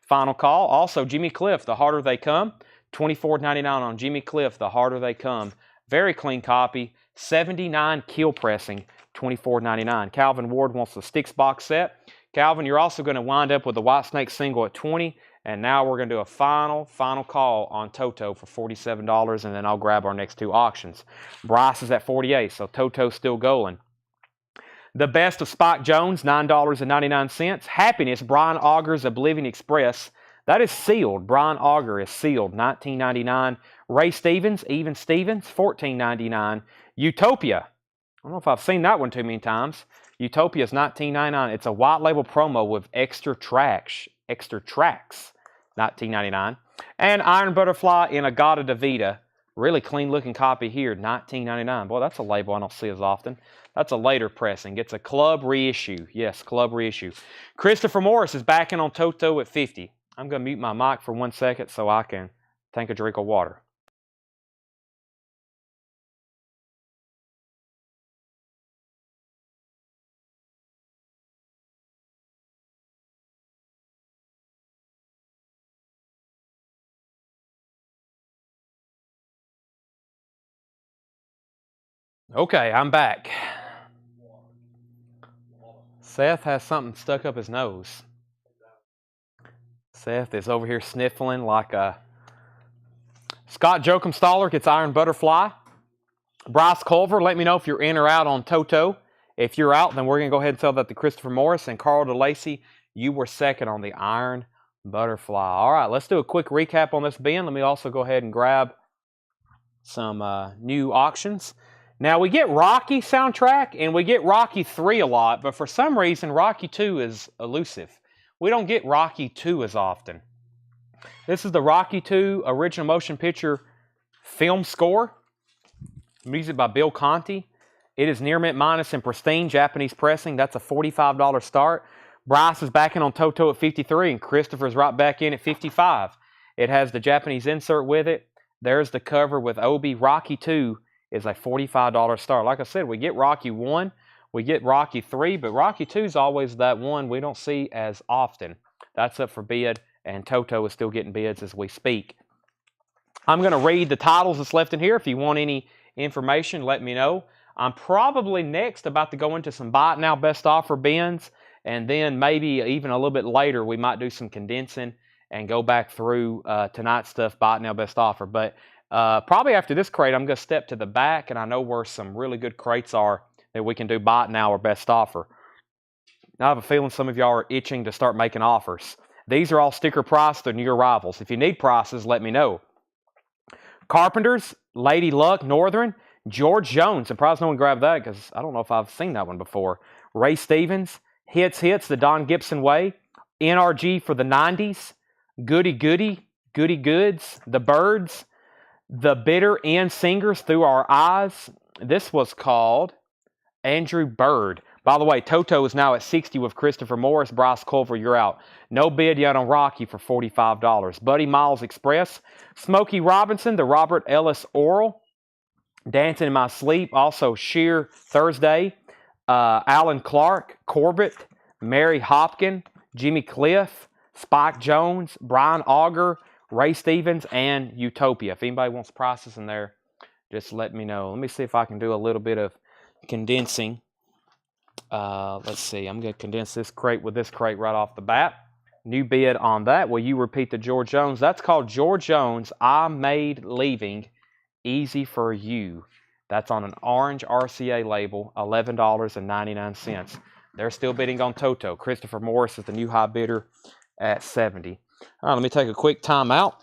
Final call. Also, Jimmy Cliff, The Harder They Come, $24.99 on Jimmy Cliff, The Harder They Come. Very clean copy. 79 keel pressing, $24.99. Calvin Ward wants the Styx box set. Calvin, you're also going to wind up with the White Snake single at $20. And now we're going to do a final call on Toto for $47, and then I'll grab our next two auctions. Bryce is at $48, so Toto's still going. The Best of Spike Jones, $9.99. Happiness, Brian Auger's Oblivion Express. That is sealed. Brian Auger is sealed, $19.99. Ray Stevens, Even Stevens, $14.99. Utopia. I don't know if I've seen that one too many times. Utopia is $19.99. It's a white label promo with extra tracks, $19.99. And Iron Butterfly in Agata Davida. Really clean looking copy here, $19.99. Boy, that's a label I don't see as often. That's a later pressing. It's a club reissue. Yes, club reissue. Christopher Morris is back in on Toto at $50. I'm going to mute my mic for 1 second so I can take a drink of water. Okay, I'm back. Seth has something stuck up his nose. Seth is over here sniffling like a... Scott Jokumstaller gets Iron Butterfly. Bryce Culver, let me know if you're in or out on Toto. If you're out, then we're going to go ahead and tell that to Christopher Morris. And Carl DeLacy, you were second on the Iron Butterfly. All right, let's do a quick recap on this bin. Let me also go ahead and grab some new auctions. Now, we get Rocky soundtrack, and we get Rocky 3 a lot, but for some reason, Rocky 2 is elusive. We don't get Rocky 2 as often. This is the Rocky II original motion picture film score. Music by Bill Conti. It is near mint minus in pristine Japanese pressing. That's a $45 start. Bryce is back in on Toto at 53, and Christopher's right back in at 55. It has the Japanese insert with it. There's the cover with Obi. Rocky 2 is a $45 start. Like I said, we get Rocky 1, we get Rocky 3, but Rocky 2 is always that one we don't see as often. That's up for bid, and Toto is still getting bids as we speak. I'm going to read the titles that's left in here. If you want any information, let me know. I'm probably next about to go into some buy it now best offer bins, and then maybe even a little bit later we might do some condensing and go back through tonight's stuff, buy it now best offer. But probably after this crate, I'm going to step to the back, and I know where some really good crates are that we can do buy it now or best offer. I have a feeling some of y'all are itching to start making offers. These are all sticker price. They're new arrivals. If you need prices, let me know. Carpenters, Lady Luck, Northern, George Jones. Surprised no one grabbed that because I don't know if I've seen that one before. Ray Stevens, Hits, the Don Gibson Way. NRG for the 90s. Goody Goods, The Birds, The Bitter End Singers, Through Our Eyes. This was called Andrew Bird. By the way, Toto is now at 60 with Christopher Morris. Bryce Culver, you're out. No bid yet on Rocky for $45. Buddy Miles Express. Smokey Robinson, the Robert Ellis Oral. Dancing in My Sleep. Also Sheer Thursday. Alan Clark, Corbett. Mary Hopkin, Jimmy Cliff, Spike Jones, Brian Auger, Ray Stevens, and Utopia. If anybody wants prices in there, just let me know. Let me see if I can do a little bit of condensing. Let's see. I'm going to condense this crate with this crate right off the bat. New bid on that. Will you repeat the George Jones? That's called George Jones, I Made Leaving Easy for You. That's on an orange RCA label, $11.99. They're still bidding on Toto. Christopher Morris is the new high bidder at 70. All right, let me take a quick time out.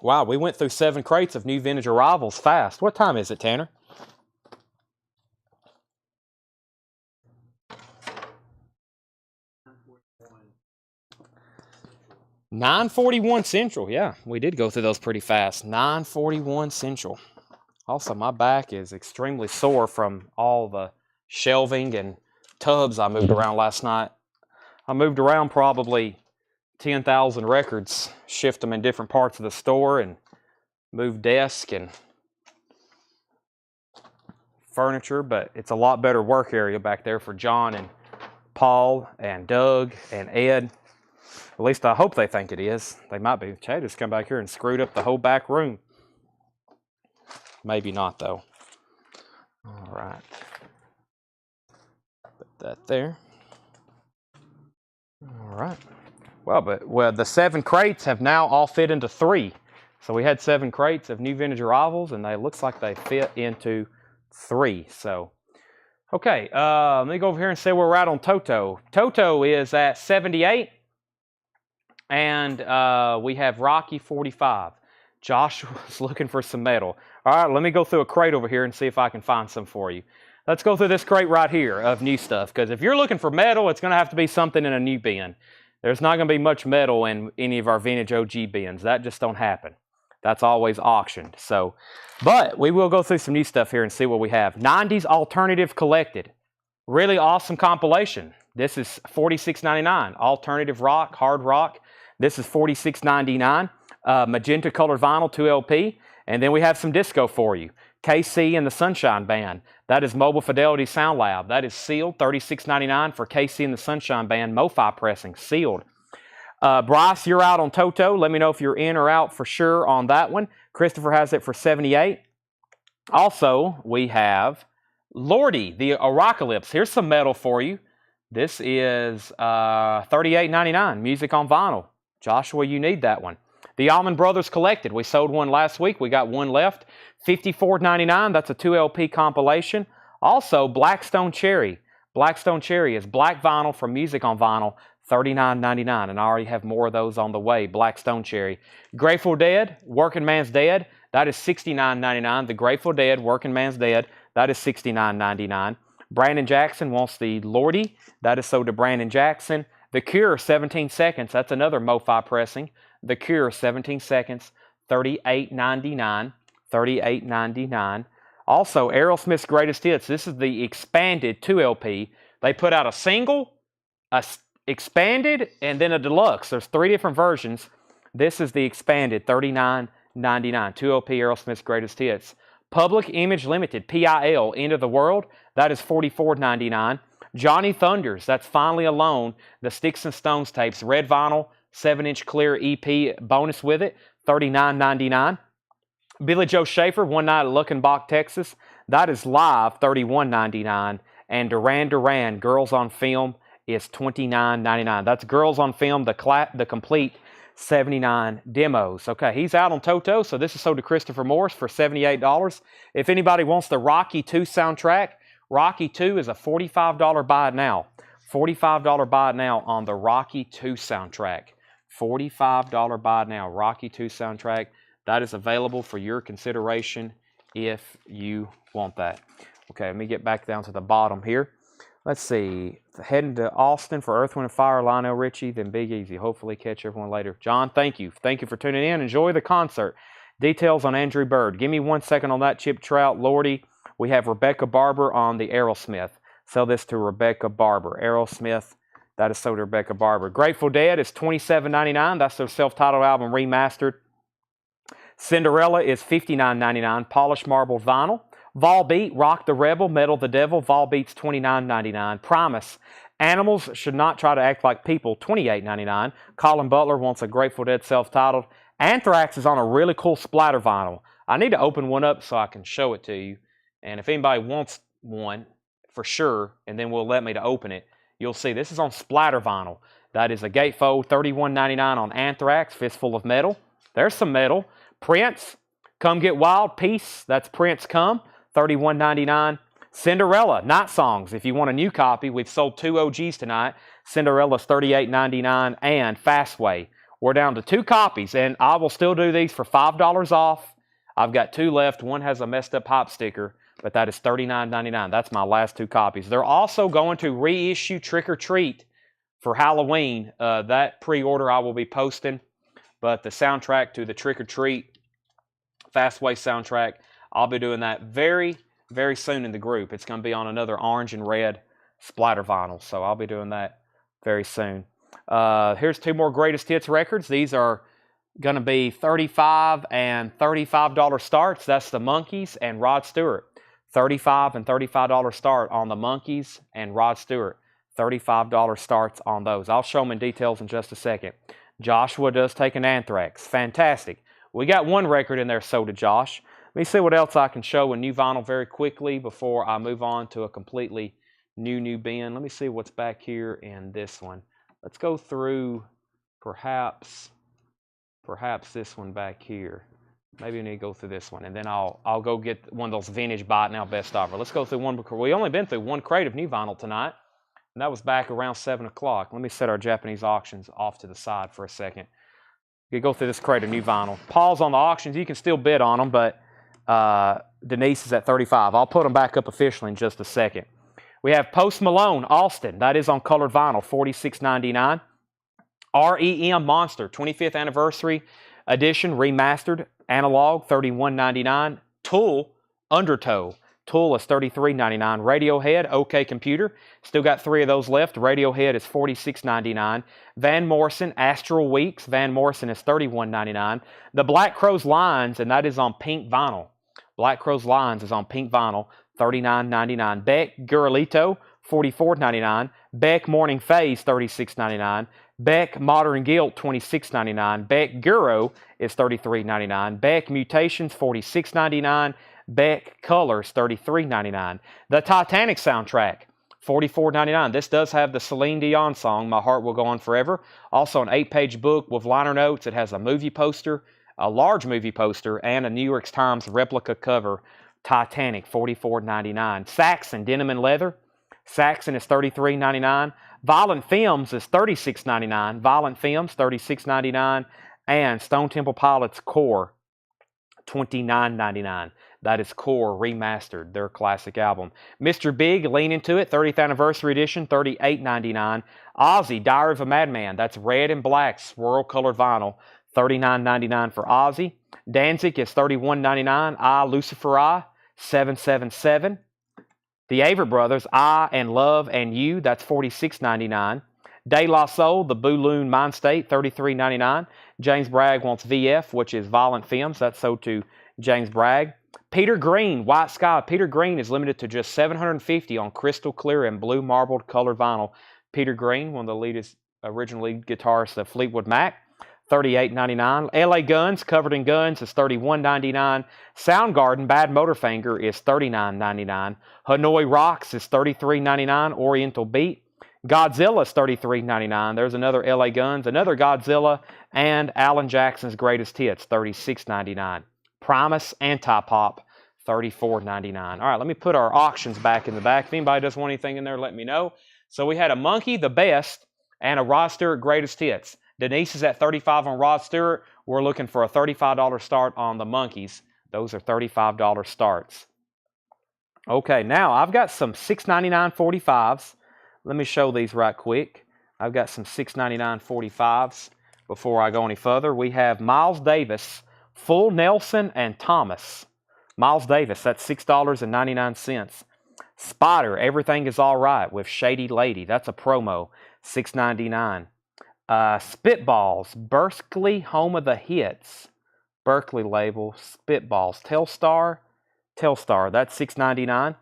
Wow, we went through 7 crates of new vintage arrivals fast. What time is it, Tanner? 9:41 Central. Yeah, we did go through those pretty fast. 9:41 Central. Also, my back is extremely sore from all the shelving and tubs I moved around last night. I moved around probably 10,000 records, shift them in different parts of the store, and moved desk and furniture, but it's a lot better work area back there for John and Paul and Doug and Ed. At least I hope they think it is. They might be. Chad just come back here and screwed up the whole back room. Maybe not, though. All right. Put that there. All right. Well, the 7 crates have now all fit into 3. So we had 7 crates of new vintage arrivals, and it looks like they fit into 3. So, okay. Let me go over here and say where we're at on Toto. Toto is at 78. And we have Rocky 45. Joshua's looking for some metal. All right, let me go through a crate over here and see if I can find some for you. Let's go through this crate right here of new stuff, because if you're looking for metal, it's going to have to be something in a new bin. There's not going to be much metal in any of our vintage OG bins. That just don't happen. That's always auctioned. So, but we will go through some new stuff here and see what we have. 90s Alternative Collected. Really awesome compilation. This is $46.99. Alternative rock, hard rock. This is $46.99. Magenta colored vinyl, 2LP. And then we have some disco for you. KC and the Sunshine Band. That is Mobile Fidelity Sound Lab. That is sealed, $36.99 for KC and the Sunshine Band. MoFi pressing, sealed. Bryce, you're out on Toto. Let me know if you're in or out for sure on that one. Christopher has it for $78. Also, we have Lordy, the Apocalypse. Here's some metal for you. This is $38.99, music on vinyl. Joshua, you need that one. The Allman Brothers Collected. We sold one last week. We got one left. $54.99. That's a 2LP compilation. Also, Blackstone Cherry. Blackstone Cherry is black vinyl from Music on Vinyl. $39.99. And I already have more of those on the way. Blackstone Cherry. Grateful Dead. Working Man's Dead. That is $69.99. The Grateful Dead. Working Man's Dead. That is $69.99. Brandon Jackson wants the Lordy. That is sold to Brandon Jackson. The Cure, 17 seconds. That's another MoFi pressing. The Cure, 17 seconds, $38.99. $38.99. Also, Aerosmith's Greatest Hits. This is the expanded 2LP. They put out a single, a expanded, and then a deluxe. There's 3 different versions. This is the expanded, $39.99. 2LP Aerosmith's Greatest Hits. Public Image Limited, PIL, End of the World. That is $44.99. Johnny Thunders, that's Finally Alone. The Sticks and Stones tapes, red vinyl, 7-inch clear EP bonus with it, $39.99. Billy Joe Schaefer, One Night at Luckenbach, Texas. That is live, $31.99. And Duran Duran, Girls on Film, is $29.99. That's Girls on Film, the complete 79 demos. Okay, he's out on Toto, so this is sold to Christopher Morris for $78. If anybody wants the Rocky 2 soundtrack, Rocky 2 is a $45 buy it now. $45 buy it now on the Rocky 2 soundtrack. $45 buy it now. Rocky 2 soundtrack. That is available for your consideration if you want that. Okay, let me get back down to the bottom here. Let's see. Heading to Austin for Earth, Wind & Fire, Lionel Richie, then Big Easy. Hopefully catch everyone later. John, thank you. Thank you for tuning in. Enjoy the concert. Details on Andrew Bird. Give me 1 second on that, Chip Trout. Lordy, we have Rebecca Barber on the Aerosmith. Sell this to Rebecca Barber. Aerosmith, that is sold to Rebecca Barber. Grateful Dead is $27.99. That's their self-titled album remastered. Cinderella is $59.99. Polished marble vinyl. Volbeat, Rock the Rebel, Metal the Devil. Volbeat's $29.99. Primus, Animals Should Not Try to Act Like People, $28.99. Colin Butler wants a Grateful Dead self-titled. Anthrax is on a really cool splatter vinyl. I need to open one up so I can show it to you. And if anybody wants one, for sure, and then will let me to open it, you'll see this is on splatter vinyl. That is a gatefold, $31.99 on Anthrax, Fistful of Metal. There's some metal. Prince, Come Get Wild, Peace, that's Prince Come, $31.99. Cinderella, Night Songs. If you want a new copy, we've sold 2 OGs tonight. Cinderella's $38.99. And Fastway. We're down to 2 copies, and I will still do these for $5 off. I've got 2 left. One has a messed up hype sticker, but that is $39.99. That's my last 2 copies. They're also going to reissue Trick or Treat for Halloween. That pre-order I will be posting, but the soundtrack to the Trick or Treat Fastway soundtrack, I'll be doing that very, very soon in the group. It's going to be on another orange and red splatter vinyl, so I'll be doing that very soon. Here's 2 more Greatest Hits records. These are going to be $35 and $35 starts. That's the Monkees and Rod Stewart. $35 and $35 start on the Monkees and Rod Stewart. $35 starts on those. I'll show them in details in just a second. Joshua does take an Anthrax. Fantastic. We got 1 record in there sold to Josh. Let me see what else I can show in new vinyl very quickly before I move on to a completely new bin. Let me see what's back here in this one. Let's go through perhaps this one back here. Maybe we need to go through this one, and then I'll go get one of those vintage buy it now best offer. Let's go through one because we only been through 1 crate of new vinyl tonight, and that was back around 7 o'clock. Let me set our Japanese auctions off to the side for a second. You go through this crate of new vinyl. Pause on the auctions. You can still bid on them, but Denise is at 35. I'll put them back up officially in just a second. We have Post Malone, Austin. That is on colored vinyl, $46.99. REM Monster, 25th Anniversary Edition, remastered, analog, $31.99. Tool, Undertow. Tool is $33.99. Radiohead, OK Computer. Still got 3 of those left. Radiohead is $46.99. Van Morrison, Astral Weeks. Van Morrison is $31.99. The Black Crowes Lines, and that is on pink vinyl. Black Crowes Lines is on pink vinyl, $39.99. Beck Gurulito, $44.99. Beck Morning Phase, $36.99. Beck Modern Guilt, $26.99. Beck Guru is $33.99. Beck Mutations, $46.99. Beck Colors, $33.99. The Titanic soundtrack, $44.99. This does have the Celine Dion song, My Heart Will Go On Forever. Also an 8-page book with liner notes. It has a movie poster, a large movie poster, and a New York Times replica cover. Titanic, $44.99. Saxon, Denim and Leather. Saxon is $33.99. Violent Films is $36.99. Violent Films, $36.99. And Stone Temple Pilots Core, $29.99. That is Core Remastered, their classic album. Mr. Big, Lean Into It, 30th Anniversary Edition, $38.99. Ozzy, Diary of a Madman, that's red and black, swirl colored vinyl, $39.99 for Ozzy. Danzig is $31.99. I, Lucifer I, $777. The Avett Brothers, I and Love and You, that's $46.99. De La Soul, The Balloon Mind State, $33.99. James Bragg wants VF, which is Violent Femmes. That's sold to James Bragg. Peter Green, White Sky. Peter Green is limited to just $750 on crystal clear and blue marbled colored vinyl. Peter Green, one of the original lead guitarists of Fleetwood Mac, $38.99. LA Guns, Covered in Guns, is $31.99. Soundgarden, Bad Motorfinger, is $39.99. Hanoi Rocks is $33.99. Oriental Beat. Godzilla is $33.99. There's another LA Guns, another Godzilla, and Alan Jackson's Greatest Hits, $36.99. Primus Anti-Pop, $34.99. All right, let me put our auctions back in the back. If anybody does want anything in there, let me know. So we had a Monkey, the Best, and a Rod Stewart Greatest Hits. Denise is at $35 on Rod Stewart. We're looking for a $35 start on the Monkeys. Those are $35 starts. Okay, now I've got some $6.99 45s. Let me show these right quick. I've got some $6.99 45s. Before I go any further, we have Miles Davis, Full Nelson and Thomas. Miles Davis, that's $6.99. Spider, Everything Is All Right with Shady Lady. That's a promo, $6.99. Spitballs, Berkeley, Home of the Hits. Berkeley label, Spitballs. Telstar, that's $6.99.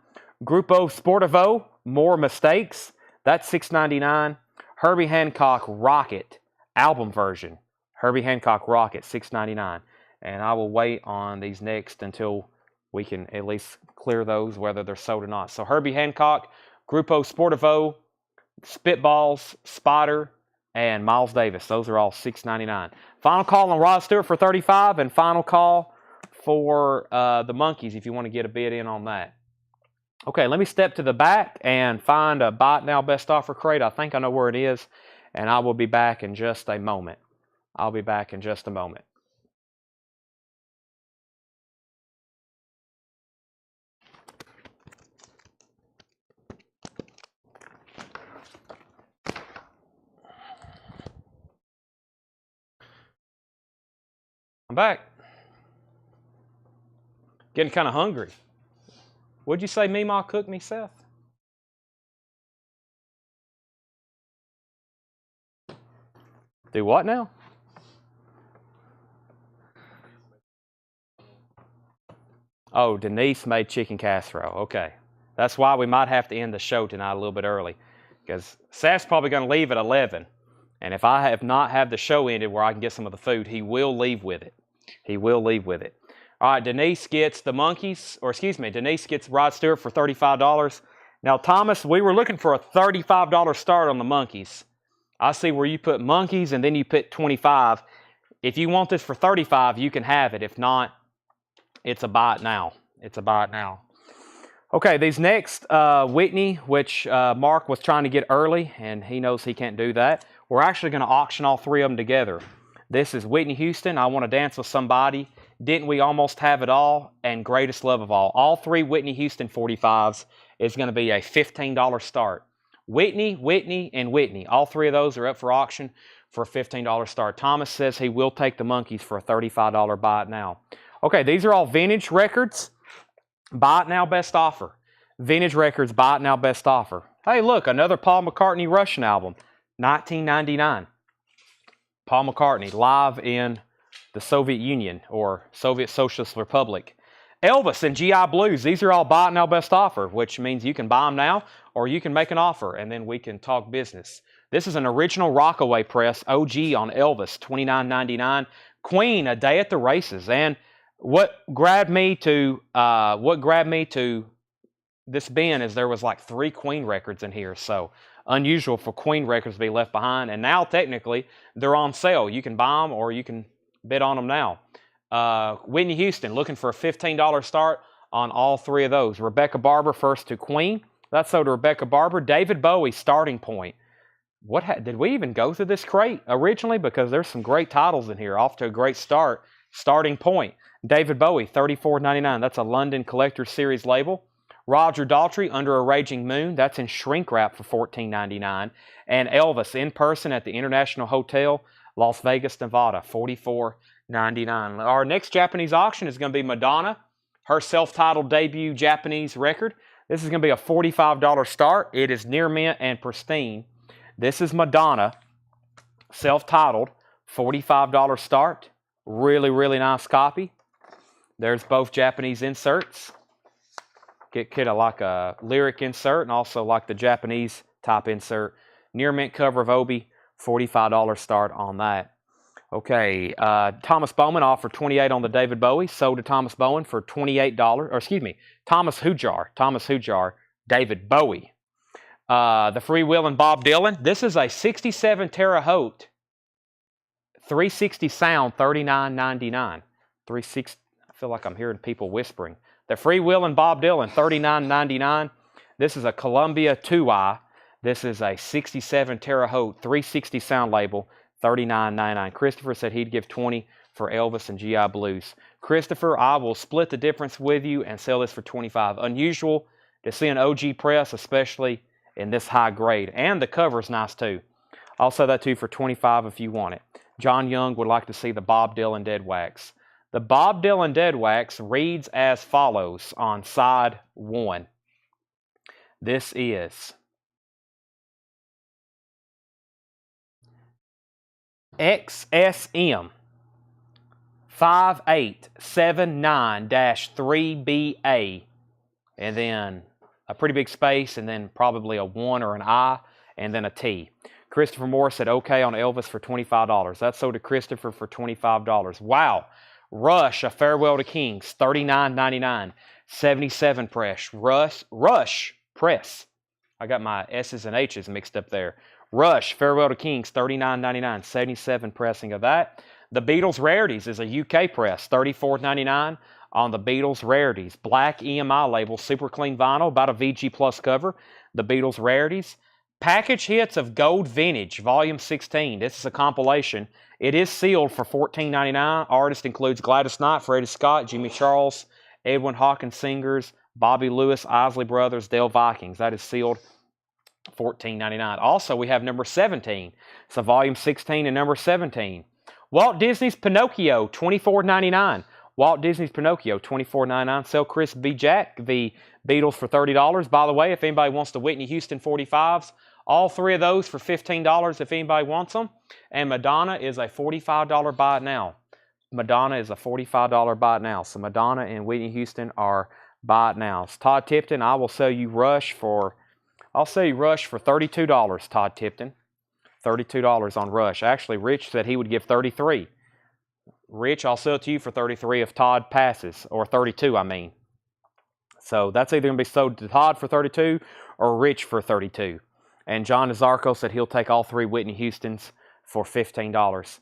Grupo Sportivo, More Mistakes. That's $6.99. Herbie Hancock Rocket, album version. Herbie Hancock Rocket, $6.99. And I will wait on these next until we can at least clear those, whether they're sold or not. So Herbie Hancock, Grupo Sportivo, Spitballs, Spider, and Miles Davis. Those are all $6.99. Final call on Rod Stewart for $35, and final call for the Monkeys if you want to get a bid in on that. Okay, let me step to the back and find a Buy It Now Best Offer crate. I think I know where it is, and I will be back in just a moment. I'll be back in just a moment. I'm back. Getting kind of hungry. What'd you say Meemaw cooked me, Seth? Do what now? Oh, Denise made chicken casserole. Okay. That's why we might have to end the show tonight a little bit early. Because Seth's probably going to leave at 11. And if I have not had the show ended where I can get some of the food, he will leave with it. He will leave with it. All right, Denise gets the Monkeys, or excuse me, Denise gets Rod Stewart for $35. Now, Thomas, we were looking for a $35 start on the Monkeys. I see where you put Monkeys and then you put $25. If you want this for $35, you can have it. If not, it's a buy it now. It's a buy it now. Okay, these next, Whitney, which Mark was trying to get early, and he knows he can't do that. We're actually going to auction all three of them together. This is Whitney Houston, I Want to Dance with Somebody, Didn't We Almost Have It All, and Greatest Love of All. All three Whitney Houston 45s is going to be a $15 start. Whitney, Whitney, and Whitney. All three of those are up for auction for a $15 start. Thomas says he will take the Monkeys for a $35 buy it now. Okay, these are all vintage records. Buy it now, best offer. Vintage records, buy it now, best offer. Hey, look, another Paul McCartney Russian album, 1999. Paul McCartney, live in the Soviet Union or Soviet Socialist Republic. Elvis and GI Blues, these are all buy it now, best offer, which means you can buy them now or you can make an offer and then we can talk business. This is an original Rockaway press, OG on Elvis, $29.99. Queen, A Day at the Races. And what grabbed me to this bin is there was like 3 Queen records in here, so unusual for Queen records to be left behind. And now technically they're on sale. You can buy them or you can bid on them now. Whitney Houston looking for a $15 start on all 3 of those. Rebecca Barber first to Queen. That's so to Rebecca Barber. David Bowie, Starting Point. Did we even go through this crate originally? Because there's some great titles in here. Off to a great start. Starting Point, David Bowie, $34.99. That's a London Collector's Series label. Roger Daltrey, Under a Raging Moon. That's in shrink wrap for $14.99. And Elvis, In Person at the International Hotel, Las Vegas, Nevada, $44.99. Our next Japanese auction is going to be Madonna, her self-titled debut Japanese record. This is going to be a $45 start. It is near mint and pristine. This is Madonna, self-titled, $45 start. Really, really nice copy. There's both Japanese inserts. Get like a lyric insert and also like the Japanese type insert. Near mint cover of Obi, $45 start on that. Okay, Thomas Bowman offered $28 on the David Bowie. Sold to Thomas Bowen for $28. Or excuse me, Thomas Hujar, David Bowie. The Free Will and Bob Dylan. This is a 67 Terre Haute 360 sound, $39.99. 360. I feel like I'm hearing people whispering. The Free Will and Bob Dylan, $39.99. This is a Columbia 2i. This is a 67 Terre Haute 360 sound label, $39.99. Christopher said he'd give $20 for Elvis and GI Blues. Christopher, I will split the difference with you and sell this for $25. Unusual to see an OG press, especially in this high grade. And the cover is nice too. I'll sell that to you for $25 if you want it. John Young would like to see the Bob Dylan Dead Wax. The Bob Dylan Dead Wax reads as follows on side 1. This is XSM 5879-3BA, and then a pretty big space, and then probably a 1 or an I, and then a T. Christopher Moore said okay on Elvis for $25. That's sold to Christopher for $25. Wow. Rush, A Farewell to Kings, $39.99. 77 press. Rush press. I got my S's and H's mixed up there. Rush, Farewell to Kings, $39.99. 77 pressing of that. The Beatles Rarities is a UK press, $34.99 on the Beatles Rarities. Black EMI label, super clean vinyl, about a VG Plus cover. The Beatles Rarities. Package Hits of Gold Vintage, Volume 16. This is a compilation. It is sealed for $14.99. Artist includes Gladys Knight, Freddie Scott, Jimmy Charles, Edwin Hawkins Singers, Bobby Lewis, Isley Brothers, Dale Vikings. That is sealed $14.99. Also, we have number 17. So Volume 16 and number 17. Walt Disney's Pinocchio, $24.99. Walt Disney's Pinocchio, $24.99. Sell Chris B. Jack, the Beatles, for $30. By the way, if anybody wants the Whitney Houston 45s, all 3 of those for $15 if anybody wants them. And Madonna is a $45 buy it now. Madonna is a $45 buy it now. So Madonna and Whitney Houston are buy it nows. Todd Tipton, I will sell you Rush for, I'll sell you Rush for $32, Todd Tipton. $32 on Rush. Actually, Rich said he would give $33. Rich, I'll sell it to you for $33 if Todd passes, or $32, I mean. So that's either going to be sold to Todd for $32 or Rich for $32. And John Nazarko said he'll take all 3 Whitney Houstons for $15.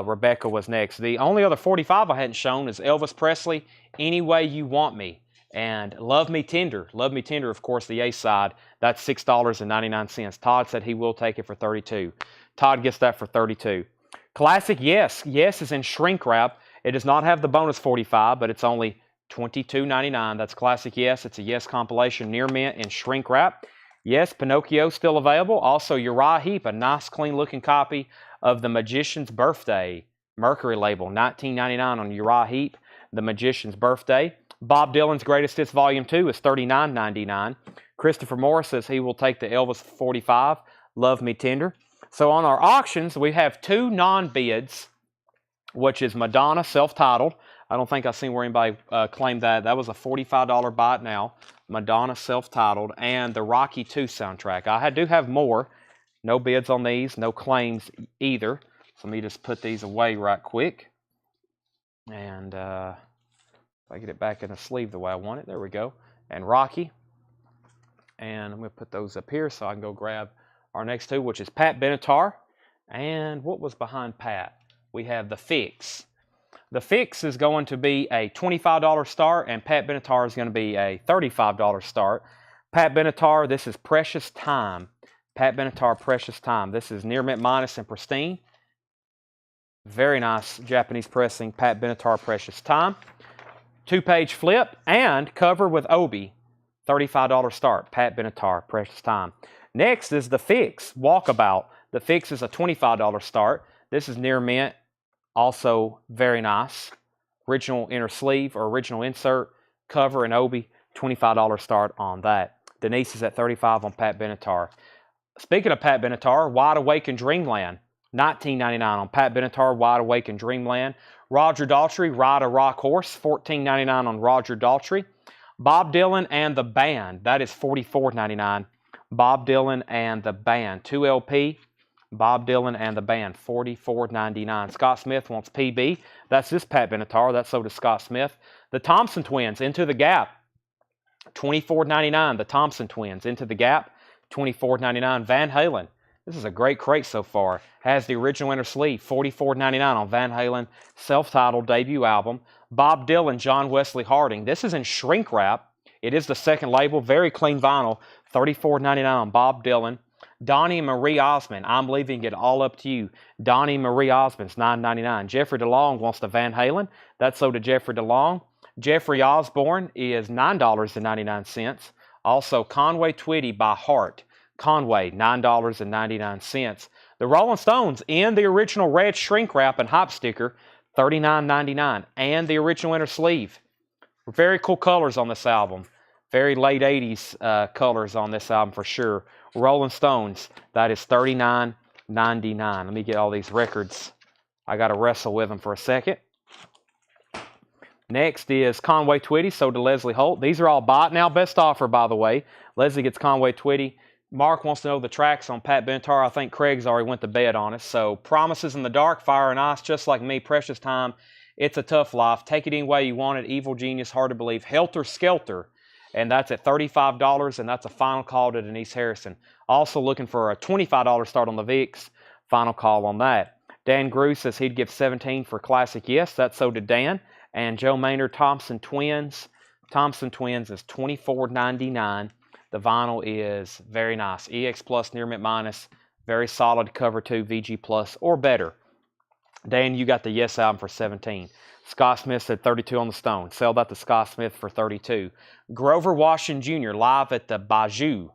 Rebecca was next. The only other 45 I hadn't shown is Elvis Presley, Any Way You Want Me. And Love Me Tender. Love Me Tender, of course, the A side. That's $6.99. Todd said he will take it for $32. Todd gets that for $32. Classic Yes. Yes is in shrink wrap. It does not have the bonus 45, but it's only $22.99. That's Classic Yes. It's a Yes compilation, near mint in shrink wrap. Yes, Pinocchio still available. Also, Uriah Heep, a nice, clean-looking copy of The Magician's Birthday. Mercury label, $19.99 on Uriah Heep, The Magician's Birthday. Bob Dylan's Greatest Hits Volume 2 is $39.99. Christopher Morris says he will take the Elvis 45, Love Me Tender. So on our auctions, we have 2 non-bids, which is Madonna, self-titled. I don't think I've seen where anybody claimed that. That was a $45 buy it now. Madonna, self-titled, and the Rocky II soundtrack. I do have more. No bids on these, no claims either. So let me just put these away right quick. And if I get it back in the sleeve the way I want it, there we go. And Rocky. And I'm going to put those up here so I can go grab our next 2, which is Pat Benatar. And what was behind Pat? We have The Fix. The Fix is going to be a $25 start, and Pat Benatar is going to be a $35 start. Pat Benatar, this is Precious Time. Pat Benatar, Precious Time. This is near mint minus and pristine. Very nice Japanese pressing, Pat Benatar, Precious Time. 2-page flip and cover with Obi. $35 start, Pat Benatar, Precious Time. Next is the Fix, Walkabout. The Fix is a $25 start. This is near mint, also very nice. Original inner sleeve or original insert, cover and Obi, $25 start on that. Denise is at $35 on Pat Benatar. Speaking of Pat Benatar, Wide Awake in Dreamland, $19.99 on Pat Benatar, Wide Awake in Dreamland. Roger Daltrey, Ride a Rock Horse, $14.99 on Roger Daltrey. Bob Dylan and the Band, that is $44.99. Bob Dylan and the Band, 2 LP. Bob Dylan and the Band, $44.99. Scott Smith wants PB. That's this Pat Benatar. That's so does Scott Smith. The Thompson Twins, Into the Gap, $24.99. The Thompson Twins, Into the Gap, $24.99. Van Halen, this is a great crate so far. Has the original inner sleeve, $44.99 on Van Halen, self-titled debut album. Bob Dylan, John Wesley Harding. This is in shrink wrap. It is the second label, very clean vinyl, $34.99 on Bob Dylan. Donnie and Marie Osmond, I'm Leaving It All Up to You. Donnie Marie Osmond's $9.99. Jeffrey DeLong wants the Van Halen. That's so to Jeffrey DeLong. Jeffrey Osborne is $9.99. Also, Conway Twitty by Heart. Conway, $9.99. The Rolling Stones in the original red shrink wrap and hop sticker, $39.99. And the original inner sleeve. Very cool colors on this album. Very late 80s colors on this album for sure. Rolling Stones, that is $39.99. Let me get all these records. I got to wrestle with them for a second. Next is Conway Twitty, so to Leslie Holt. These are all bought now. Best offer, by the way. Leslie gets Conway Twitty. Mark wants to know the tracks on Pat Benatar. I think Craig's already went to bed on us. So, Promises in the Dark, Fire and Ice, Just Like Me, Precious Time, It's a Tough Life, Take It Any Way You Want It, Evil Genius, Hard to Believe, Helter Skelter, and that's at $35, and that's a final call to Denise Harrison. Also looking for a $25 start on the VIX, final call on that. Dan Grew says he'd give $17 for Classic Yes, that's so did Dan. And Joe Maynard, Thompson Twins. Thompson Twins is $24.99. The vinyl is very nice. EX Plus, Near Mint Minus, very solid cover 2, VG Plus, or better. Dan, you got the Yes album for $17. Scott Smith said $32 on the Stone. Sell that to Scott Smith for $32. Grover Washington Jr. live at the Bajou.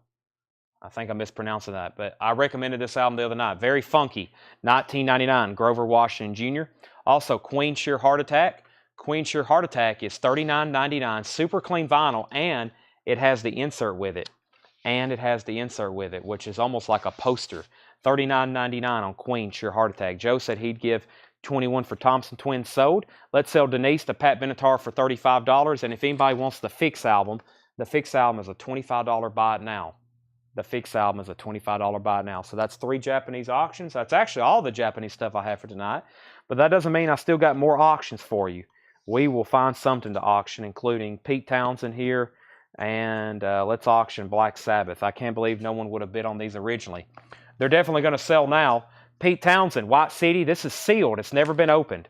I think I'm mispronouncing that, but I recommended this album the other night. Very funky. $19.99. Grover Washington Jr. Also, Queen Sheer Heart Attack. Queen Sheer Heart Attack is $39.99. Super clean vinyl, and it has the insert with it. Which is almost like a poster. $39.99 on Queen Sheer Heart Attack. Joe said he'd give $21 for Thompson Twins sold. Let's sell Denise to Pat Benatar for $35. And if anybody wants the Fix album is a $25 buy it now. The Fix album is a $25 buy it now. So that's 3 Japanese auctions. That's actually all the Japanese stuff I have for tonight. But that doesn't mean I still got more auctions for you. We will find something to auction, including Pete Townsend here. And let's auction Black Sabbath. I can't believe no one would have bid on these originally. They're definitely going to sell now. Pete Townsend, White City. This is sealed. It's never been opened.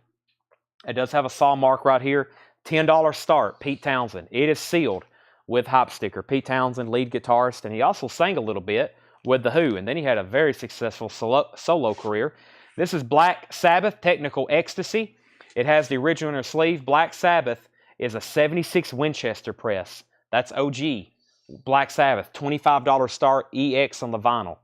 It does have a saw mark right here. $10 start, Pete Townsend. It is sealed with hop sticker. Pete Townsend, lead guitarist, and he also sang a little bit with The Who, and then he had a very successful solo career. This is Black Sabbath Technical Ecstasy. It has the original inner sleeve. Black Sabbath is a 76 Winchester press. That's OG. Black Sabbath, $25 start, EX on the vinyl.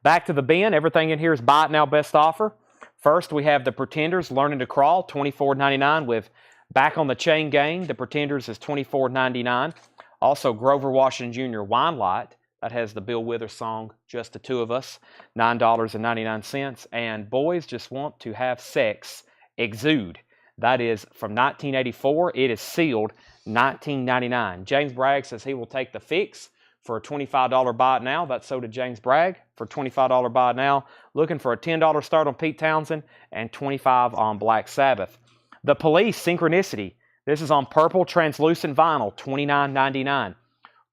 Back to the bin. Everything in here is buy it now, best offer. First, we have the Pretenders, Learning to Crawl, $24.99 with Back on the Chain Gang. The Pretenders is $24.99. Also, Grover Washington Jr. Wine Light. That has the Bill Withers song, Just the Two of Us, $9.99. And Boys Just Want to Have Sex, Exude. That is from 1984. It is sealed, $19.99. James Bragg says he will take the Fix for a $25 buy it now. That's so to James Bragg for $25 buy it now. Looking for a $10 start on Pete Townsend and $25 on Black Sabbath. The Police, Synchronicity. This is on purple translucent vinyl, $29.99.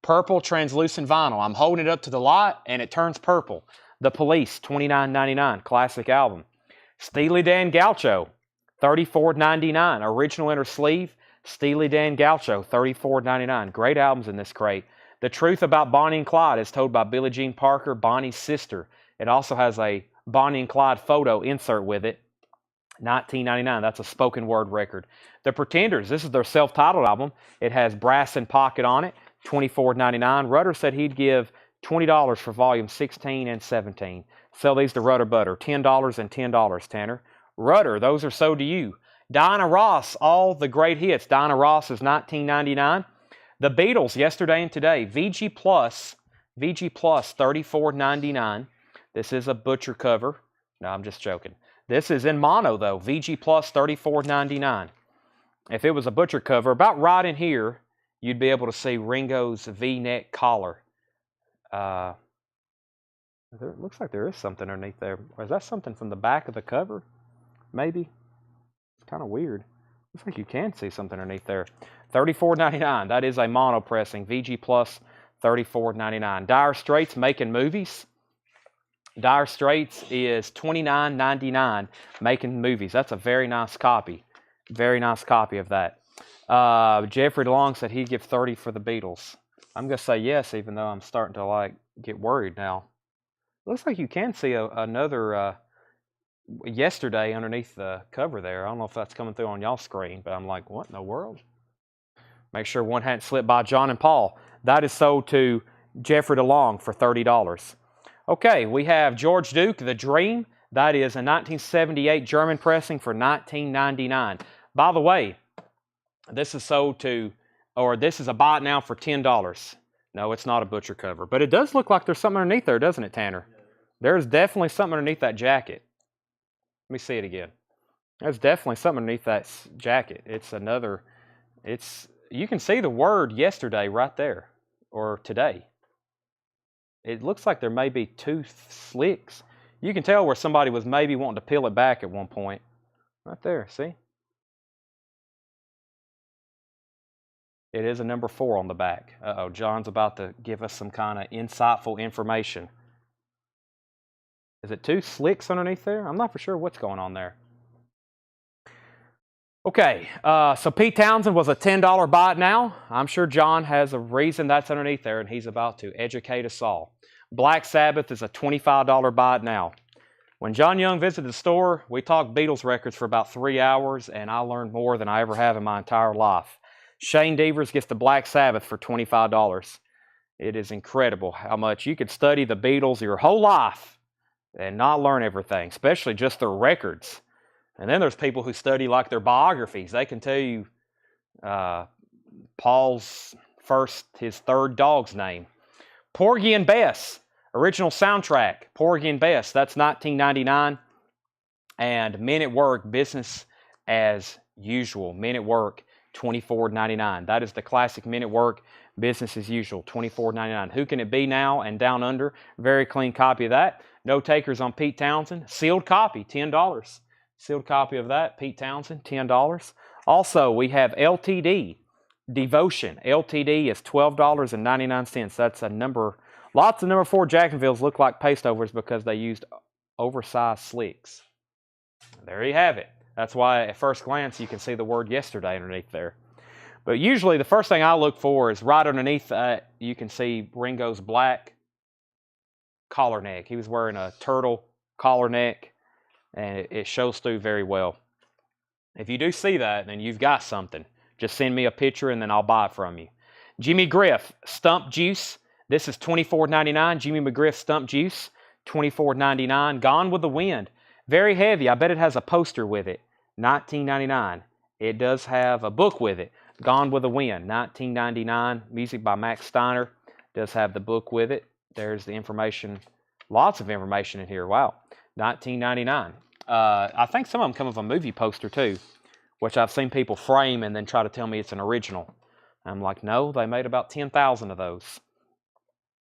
Purple translucent vinyl. I'm holding it up to the light and it turns purple. The Police, $29.99. Classic album. Steely Dan Gaucho, $34.99. Original inner sleeve. Steely Dan Gaucho, $34.99. Great albums in this crate. The Truth About Bonnie and Clyde is told by Billie Jean Parker, Bonnie's sister. It also has a Bonnie and Clyde photo insert with it. $19.99. That's a spoken word record. The Pretenders, this is their self-titled album. It has Brass and Pocket on it, $24.99. Rudder said he'd give $20 for volume 16 and 17. Sell these to Rudder Butter, $10 and $10, Tanner. Rudder, those are sold to you. Diana Ross, all the great hits. Diana Ross is $19.99. The Beatles, yesterday and today, VG Plus, $34.99. This is a butcher cover. No, I'm just joking. This is in mono, though. VG Plus, $34.99. If it was a butcher cover, about right in here, you'd be able to see Ringo's V-neck collar. It looks like there is something underneath there. Or is that something from the back of the cover? Maybe. It's kind of weird. Looks like you can see something underneath there. $34.99. That is a mono pressing. VG Plus, $34.99. Dire Straits making movies. Dire Straits is $29.99 making movies. That's a very nice copy. Very nice copy of that. Jeffrey DeLong said he'd give $30 for the Beatles. I'm going to say yes, even though I'm starting to get worried now. Looks like you can see another yesterday underneath the cover there. I don't know if that's coming through on y'all's screen, but I'm like, what in the world? Make sure one hadn't slipped by. John and Paul. That is sold to Jeffrey DeLong for $30. Okay, we have George Duke, The Dream. That is a 1978 German pressing for $19.99. By the way, this is sold to, or this is a buy it now for $10. No, it's not a butcher cover, but it does look like there's something underneath there, doesn't it, Tanner? There's definitely something underneath that jacket. Let me see it again. There's definitely something underneath that jacket. You can see the word yesterday right there, or today. It looks like there may be two slicks. You can tell where somebody was maybe wanting to peel it back at one point. Right there, see? It is a number 4 on the back. Uh-oh, John's about to give us some kind of insightful information. Is it two slicks underneath there? I'm not for sure what's going on there. Okay, so Pete Townsend was a $10 buy it now. I'm sure John has a reason that's underneath there, and he's about to educate us all. Black Sabbath is a $25 buy it now. When John Young visited the store, we talked Beatles records for about 3 hours, and I learned more than I ever have in my entire life. Shane Devers gets the Black Sabbath for $25. It is incredible how much you could study the Beatles your whole life and not learn everything, especially just their records. And then there's people who study like their biographies. They can tell you Paul's his third dog's name. Porgy and Bess, original soundtrack. Porgy and Bess, that's $19.99. And Men at Work, Business as Usual. Men at Work, $24.99. That is the classic Men at Work, Business as Usual, $24.99. Who Can It Be Now and Down Under, very clean copy of that. No takers on Pete Townsend. Sealed copy, $10. Sealed copy of that, Pete Townsend, $10. Also, we have LTD, Devotion. LTD is $12.99. That's a number. Lots of number 4 Jacksonvilles look like paste overs because they used oversized slicks. There you have it. That's why at first glance you can see the word yesterday underneath there. But usually the first thing I look for is right underneath that you can see Ringo's black collar neck. He was wearing a turtle collar neck. And it shows through very well. If you do see that, then you've got something. Just send me a picture and then I'll buy it from you. Jimmy Griff, Stump Juice. This is $24.99. Jimmy McGriff Stump Juice, $24.99. Gone with the Wind. Very heavy. I bet it has a poster with it. $19.99. It does have a book with it. Gone with the Wind, $19.99. Music by Max Steiner. Does have the book with it. There's the information. Lots of information in here. Wow. $19.99. I think some of them come with a movie poster too, which I've seen people frame and then try to tell me it's an original. I'm like, no, they made about 10,000 of those.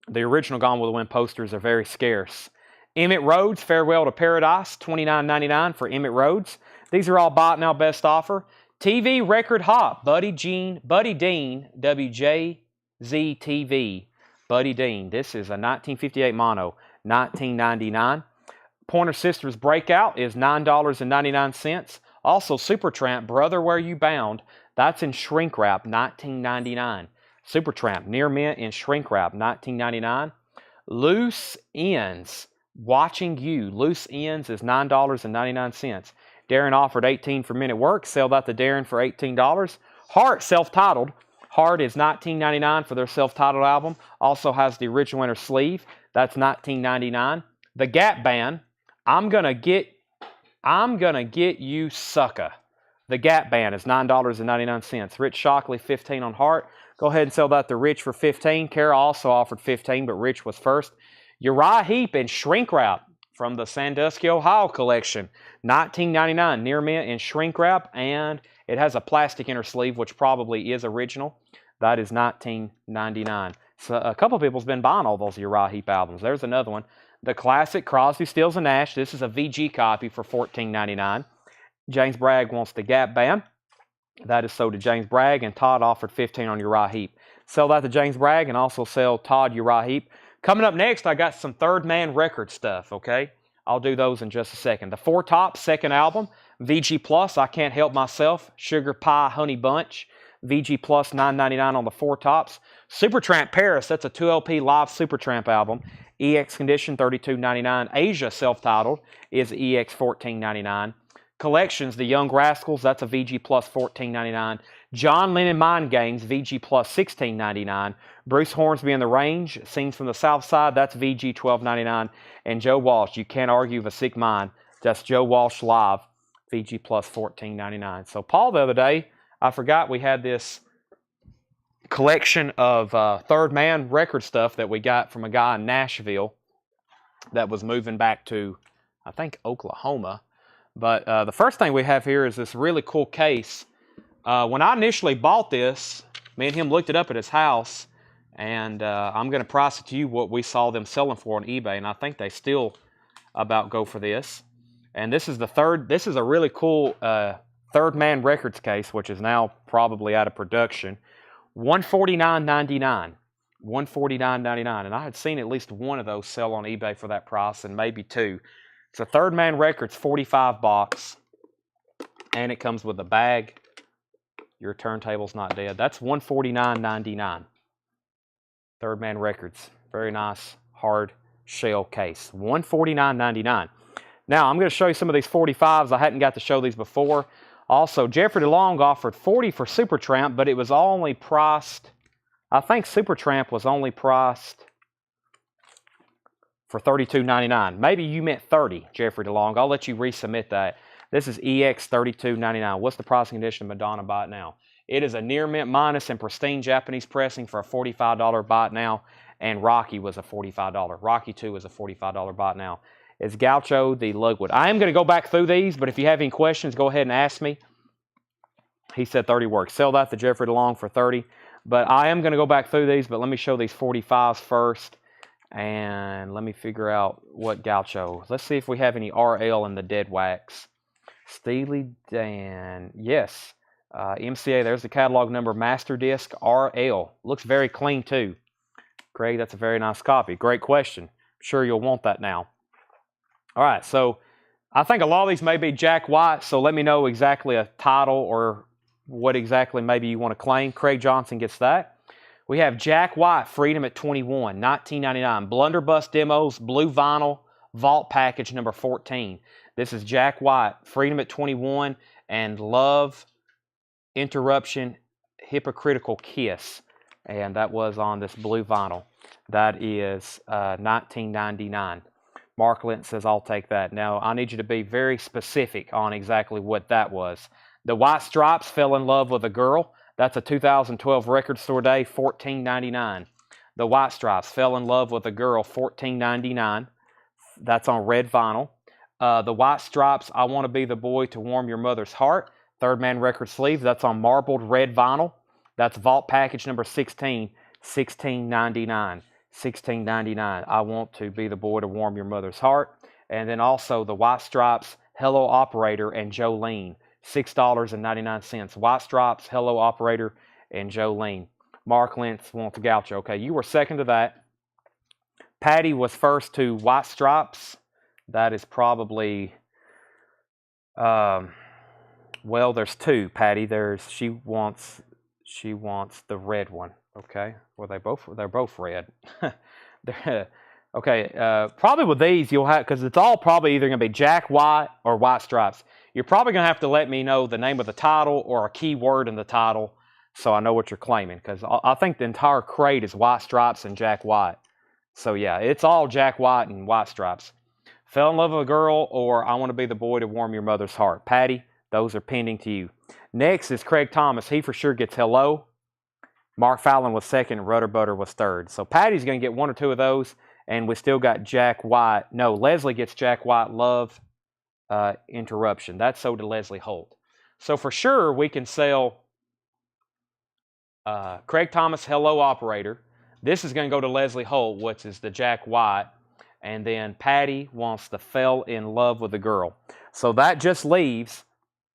The original Gone with the Wind posters are very scarce. Emmett Rhodes, Farewell to Paradise, $29.99 for Emmett Rhodes. These are all buy it now best offer. TV Record Hop, Buddy Dean, WJZ TV, Buddy Dean. This is a 1958 mono, $19.99. Pointer Sisters Breakout is $9.99. Also, Supertramp, Brother Where You Bound, that's in shrink wrap, $19.99. Supertramp, Near Mint in shrink wrap, $19.99. Loose Ends, Watching You, Loose Ends is $9.99. Darren offered 18 for Men at Work. Sell that to Darren for $18. Heart, self-titled. Heart is $19.99 for their self-titled album. Also has the original inner sleeve. That's $19.99. The Gap Band, I'm gonna get you, sucker. The Gap Band is $9.99. Rich Shockley, 15 on Heart. Go ahead and sell that to Rich for 15. Kara also offered 15, but Rich was first. Uriah Heep in Shrink Wrap from the Sandusky, Ohio collection. $19.99. Near mint in shrink wrap, and it has a plastic inner sleeve, which probably is original. That is $19.99. So a couple of people's been buying all those Uriah Heep albums. There's another one. The classic Crosby, Stills, and Nash. This is a VG copy for $14.99. James Bragg wants the Gap Band. That is sold to James Bragg, and Todd offered 15 on Uriah Heep. Sell that to James Bragg and also sell Todd Uriah Heep. Coming up next, I got some Third Man record stuff, okay? I'll do those in just a second. The Four Tops second album, VG Plus, I Can't Help Myself, Sugar Pie Honey Bunch, VG Plus $9.99 on the Four Tops. Supertramp Paris, that's a 2LP live Supertramp album. EX Condition $32.99. Asia self-titled is EX $14.99. Collections, The Young Rascals, that's a VG Plus $14.99. John Lennon Mind Games, VG Plus $16.99. Bruce Hornsby and the Range, Scenes from the South Side, that's VG $12.99. And Joe Walsh, You Can't Argue with a Sick Mind, that's Joe Walsh Live, VG Plus $14.99. So Paul, the other day, I forgot we had this collection of Third Man record stuff that we got from a guy in Nashville that was moving back to, I think, Oklahoma. But the first thing we have here is this really cool case. When I initially bought this, me and him looked it up at his house, and I'm going to price it to you what we saw them selling for on eBay, and I think they still about go for this. And this is this is a really cool Third Man Records case, which is now probably out of production. $149.99. $149.99. And I had seen at least one of those sell on eBay for that price, and maybe two. It's a Third Man Records 45 box, and it comes with a bag. Your turntable's not dead. That's $149.99. Third Man Records. Very nice hard shell case. $149.99. Now, I'm going to show you some of these 45s. I hadn't got to show these before. Also, Jeffrey DeLong offered 40 for Supertramp, but it was only priced, I think Supertramp was only priced for $32.99. Maybe you meant 30, Jeffrey DeLong. I'll let you resubmit that. This is EX $32.99. What's the pricing condition of Madonna? Buy it now. It is a near mint minus and pristine Japanese pressing for a $45 buy it now, and Rocky was a $45. Rocky 2 is a $45 buy it now. It's Gaucho, the Lugwood. I am going to go back through these, but if you have any questions, go ahead and ask me. He said 30 works. Sell that to Jeffrey DeLong for 30. But I am going to go back through these, but let me show these 45s first. And let me figure out what Gaucho. Let's see if we have any RL in the dead wax. Steely Dan. Yes. MCA, there's the catalog number. Master Disc RL. Looks very clean too. Craig, that's a very nice copy. Great question. I'm sure you'll want that now. All right, so I think a lot of these may be Jack White, so let me know exactly a title or what exactly maybe you want to claim. Craig Johnson gets that. We have Jack White, Freedom at 21, $19.99. Blunderbuss Demos, blue vinyl, vault package number 14. This is Jack White, Freedom at 21, and Love, Interruption, Hypocritical Kiss. And that was on this blue vinyl. That is $19.99. Mark Linton says, I'll take that. Now, I need you to be very specific on exactly what that was. The White Stripes, Fell in Love with a Girl. That's a 2012 Record Store Day, $14.99. The White Stripes, Fell in Love with a Girl, $14.99. That's on red vinyl. The White Stripes, I Want to Be the Boy to Warm Your Mother's Heart. Third Man Record Sleeve. That's on marbled red vinyl. That's vault package number 16, $16.99. $16.99. I Want to Be the Boy to Warm Your Mother's Heart. And then also the White Stripes, Hello Operator, and Jolene. $6.99. White Stripes, Hello Operator, and Jolene. Mark Lentz wants the Gaucho. Okay, you were second to that. Patty was first to White Stripes. That is probably, well, there's two, Patty. She wants the red one. Okay, well they're both red. Okay, probably with these you'll have, because it's all probably either going to be Jack White or White Stripes. You're probably going to have to let me know the name of the title or a key word in the title so I know what you're claiming, because I think the entire crate is White Stripes and Jack White. So yeah, it's all Jack White and White Stripes. Fell in love with a girl, or I want to be the boy to warm your mother's heart. Patty, those are pending to you. Next is Craig Thomas. He for sure gets hello. Mark Fallon was second. Rudder Butter was third. So Patty's going to get one or two of those, and we still got Jack White. No, Leslie gets Jack White Love Interruption. That's sold to Leslie Holt. So for sure we can sell Craig Thomas Hello Operator. This is going to go to Leslie Holt, which is the Jack White. And then Patty wants the Fell in Love with a Girl. So that just leaves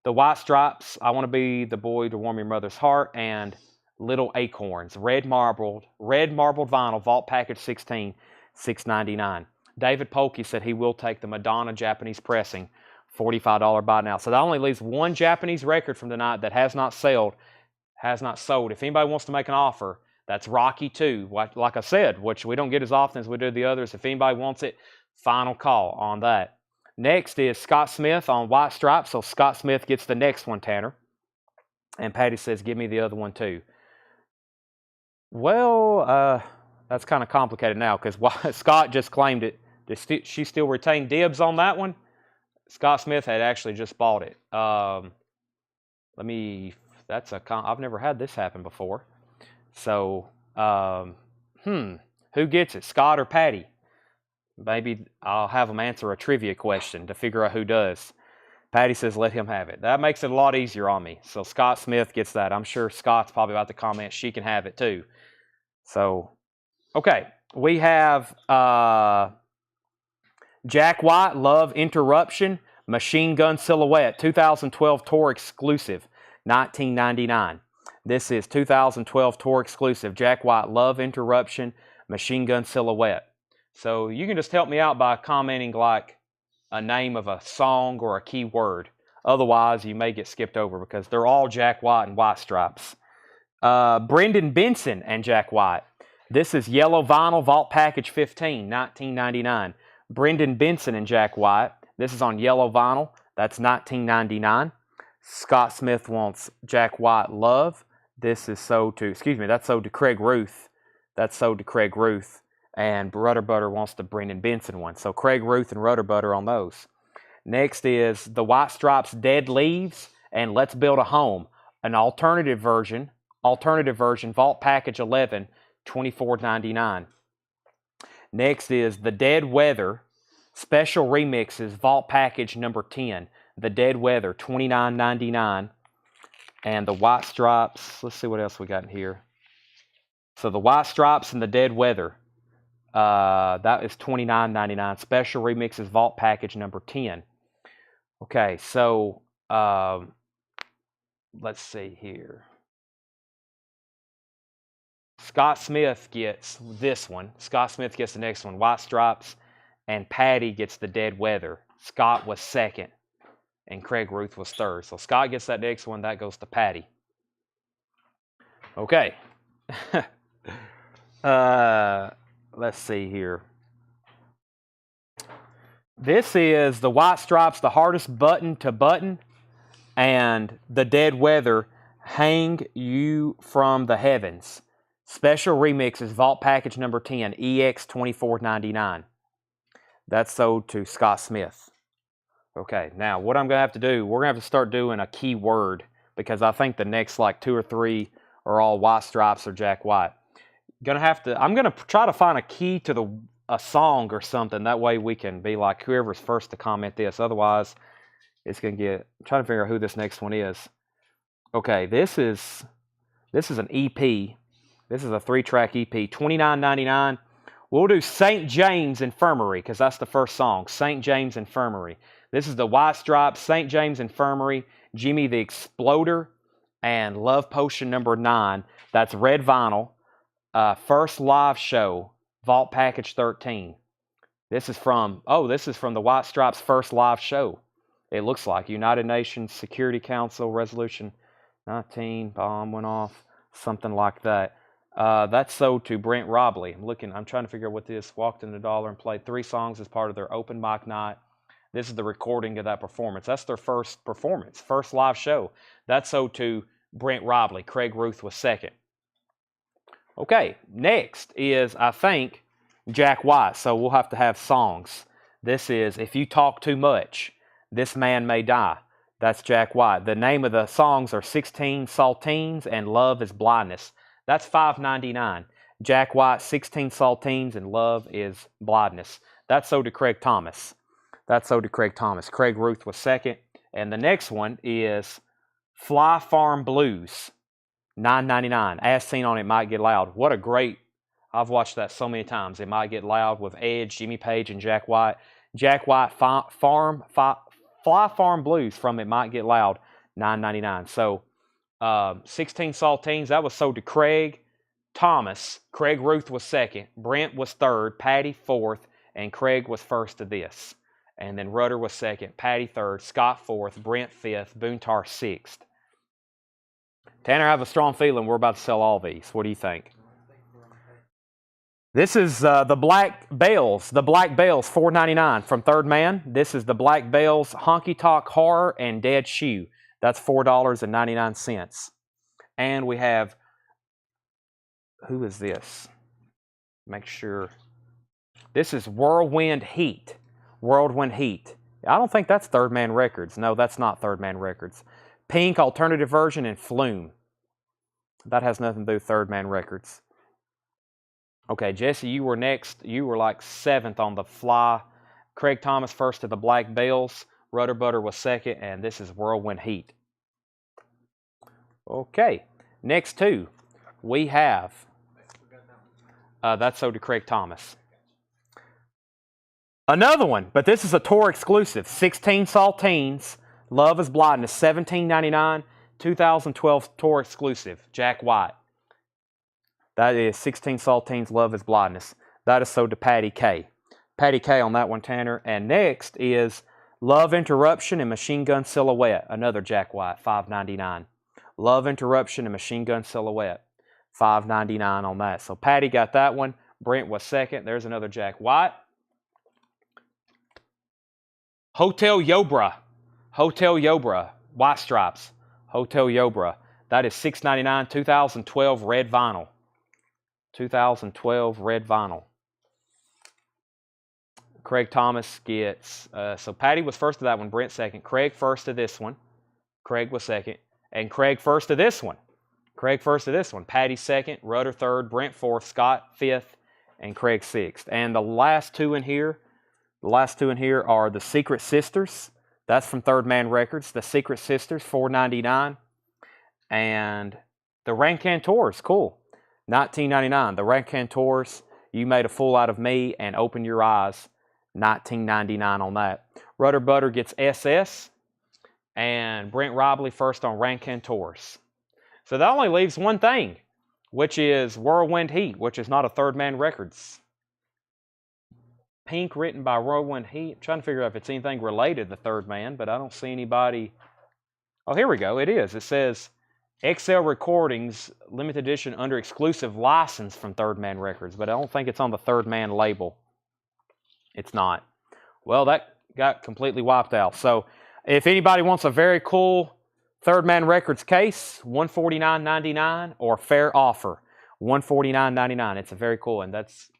the White Stripes, I Want to Be the Boy to Warm Your Mother's Heart, and Little Acorns, red marbled vinyl, Vault Package 16, $6.99. David Polkey said he will take the Madonna Japanese pressing, $45 buy now. So that only leaves one Japanese record from tonight that has not sold. If anybody wants to make an offer, that's Rocky 2. Like I said, which we don't get as often as we do the others. If anybody wants it, final call on that. Next is Scott Smith on White Stripes. So Scott Smith gets the next one, Tanner. And Patty says, give me the other one too. Well, that's kind of complicated now because Scott just claimed it. Does she still retain dibs on that one? Scott Smith had actually just bought it. I've never had this happen before. So, who gets it, Scott or Patty? Maybe I'll have them answer a trivia question to figure out who does. Patty says let him have it. That makes it a lot easier on me. So Scott Smith gets that. I'm sure Scott's probably about to comment she can have it too. So, okay. We have Jack White, Love Interruption, Machine Gun Silhouette, 2012 Tour exclusive, $19.99. This is 2012 Tour exclusive, Jack White, Love Interruption, Machine Gun Silhouette. So you can just help me out by commenting like a name of a song or a key word. Otherwise, you may get skipped over because they're all Jack White and White Stripes. Brendan Benson and Jack White. This is Yellow Vinyl, Vault Package 15, $19.99. Brendan Benson and Jack White. This is on Yellow Vinyl. That's $19.99. Scott Smith wants Jack White Love. This is sold to, that's sold to Craig Ruth. And Rudder Butter wants the Brendan Benson one. So Craig Ruth and Rudder Butter on those. Next is the White Stripes Dead Leaves and Let's Build a Home. An alternative version, Vault Package 11, $24.99. Next is the Dead Weather Special Remixes, Vault Package number 10. The Dead Weather, $29.99. And the White Stripes, let's see what else we got in here. So the White Stripes and the Dead Weather, that is $29.99. Special Remixes, Vault Package number 10. Okay, so let's see here. Scott Smith gets this one. Scott Smith gets the next one, White Stripes, and Patty gets the Dead Weather. Scott was second, and Craig Ruth was third. So Scott gets that next one. That goes to Patty. Okay. Let's see here. This is the White Stripes, The Hardest Button to Button, and the Dead Weather, Hang You from the Heavens. Special Remixes, Vault Package number 10, EX $24.99. That's sold to Scott Smith. Okay, now what I'm going to have to do, we're going to have to start doing a key word because I think the next like 2 or 3 are all White Stripes or Jack White. I'm going to try to find a key to a song or something. That way we can be like whoever's first to comment this. Otherwise, it's going to get, I'm trying to figure out who this next one is. Okay, this is an EP. This is a 3-track EP, $29.99. We'll do St. James Infirmary because that's the first song, St. James Infirmary. This is the White Stripes, St. James Infirmary, Jimmy the Exploder, and Love Potion number 9. That's red vinyl. First live show, Vault Package 13. This is from the White Stripes' first live show. It looks like United Nations Security Council Resolution 19, bomb went off, something like that. That's sold to Brent Robley. I'm trying to figure out what this, walked in the dollar and played 3 songs as part of their open mic night. This is the recording of that performance. That's their first performance, first live show. That's owed to Brent Robley. Craig Ruth was second. Okay, next is, I think, Jack White. So we'll have to have songs. This is If You Talk Too Much, This Man May Die. That's Jack White. The name of the songs are 16 Saltines and Love is Blindness. That's $5.99. Jack White, 16 Saltines and Love is Blindness. That's owed to Craig Thomas. That's owed to Craig Thomas. Craig Ruth was second. And the next one is Fly Farm Blues, $9.99. As Seen on It Might Get Loud. What a great, I've watched that so many times. It Might Get Loud with Edge, Jimmy Page, and Jack White. Jack White, Fly Farm Blues from It Might Get Loud, $9.99. So 16 Saltines, that was sold to Craig Thomas. Craig Ruth was second. Brent was third. Patty fourth. And Craig was first to this. And then Rudder was second. Patty third. Scott fourth. Brent fifth. Boontar sixth. Tanner, I have a strong feeling we're about to sell all these. What do you think? This is the Black Bells. The Black Bells, $4.99 from Third Man. This is the Black Bells Honky Tonk Horror and Dead Shoe. That's $4.99. And we have, who is this? Make sure. This is Whirlwind Heat. Whirlwind Heat. I don't think that's Third Man Records. No, that's not Third Man Records. Pink Alternative Version and Flume. That has nothing to do with Third Man Records. Okay, Jesse, you were next. You were like seventh on the fly. Craig Thomas first to the Black Bells. Rudder Butter was second, and this is Whirlwind Heat. Okay, next two. We have, that's sold to Craig Thomas. Another one, but this is a tour exclusive. 16 Saltines, Love is Blindness, $17.99, 2012 tour exclusive, Jack White. That is 16 Saltines, Love is Blindness. That is sold to Patty K. Patty K on that one, Tanner. And next is Love Interruption and Machine Gun Silhouette, another Jack White, $5.99. Love Interruption and Machine Gun Silhouette, $5.99 on that. So Patty got that one. Brent was second. There's another Jack White. Hotel Yobra. Hotel Yobra. White Stripes. Hotel Yobra. That is $6.99. 2012 red vinyl. 2012 red vinyl. Craig Thomas gets, so Patty was first to that one, Brent second. Craig first to this one. Craig was second. And Craig first to this one. Craig first to this one. Patty second, Rudder third, Brent fourth, Scott fifth, and Craig sixth. And the last two in here are the Secret Sisters. That's from Third Man Records. The Secret Sisters, $4.99. And the Rancantors, cool. $19.99. The Rancantors, You Made a Fool Out of Me and Open Your Eyes, $19.99 on that. Rudder Butter gets SS, and Brent Robley first on Rancantors. So that only leaves one thing, which is Whirlwind Heat, which is not a Third Man Records. Pink, written by Whirlwind Heat. I'm trying to figure out if it's anything related to Third Man, but I don't see anybody. Oh, here we go. It is. It says XL Recordings, limited edition under exclusive license from Third Man Records, but I don't think it's on the Third Man label. It's not. Well, that got completely wiped out. So if anybody wants a very cool Third Man Records case, $149.99 or fair offer, $149.99. It's a very cool, and that's,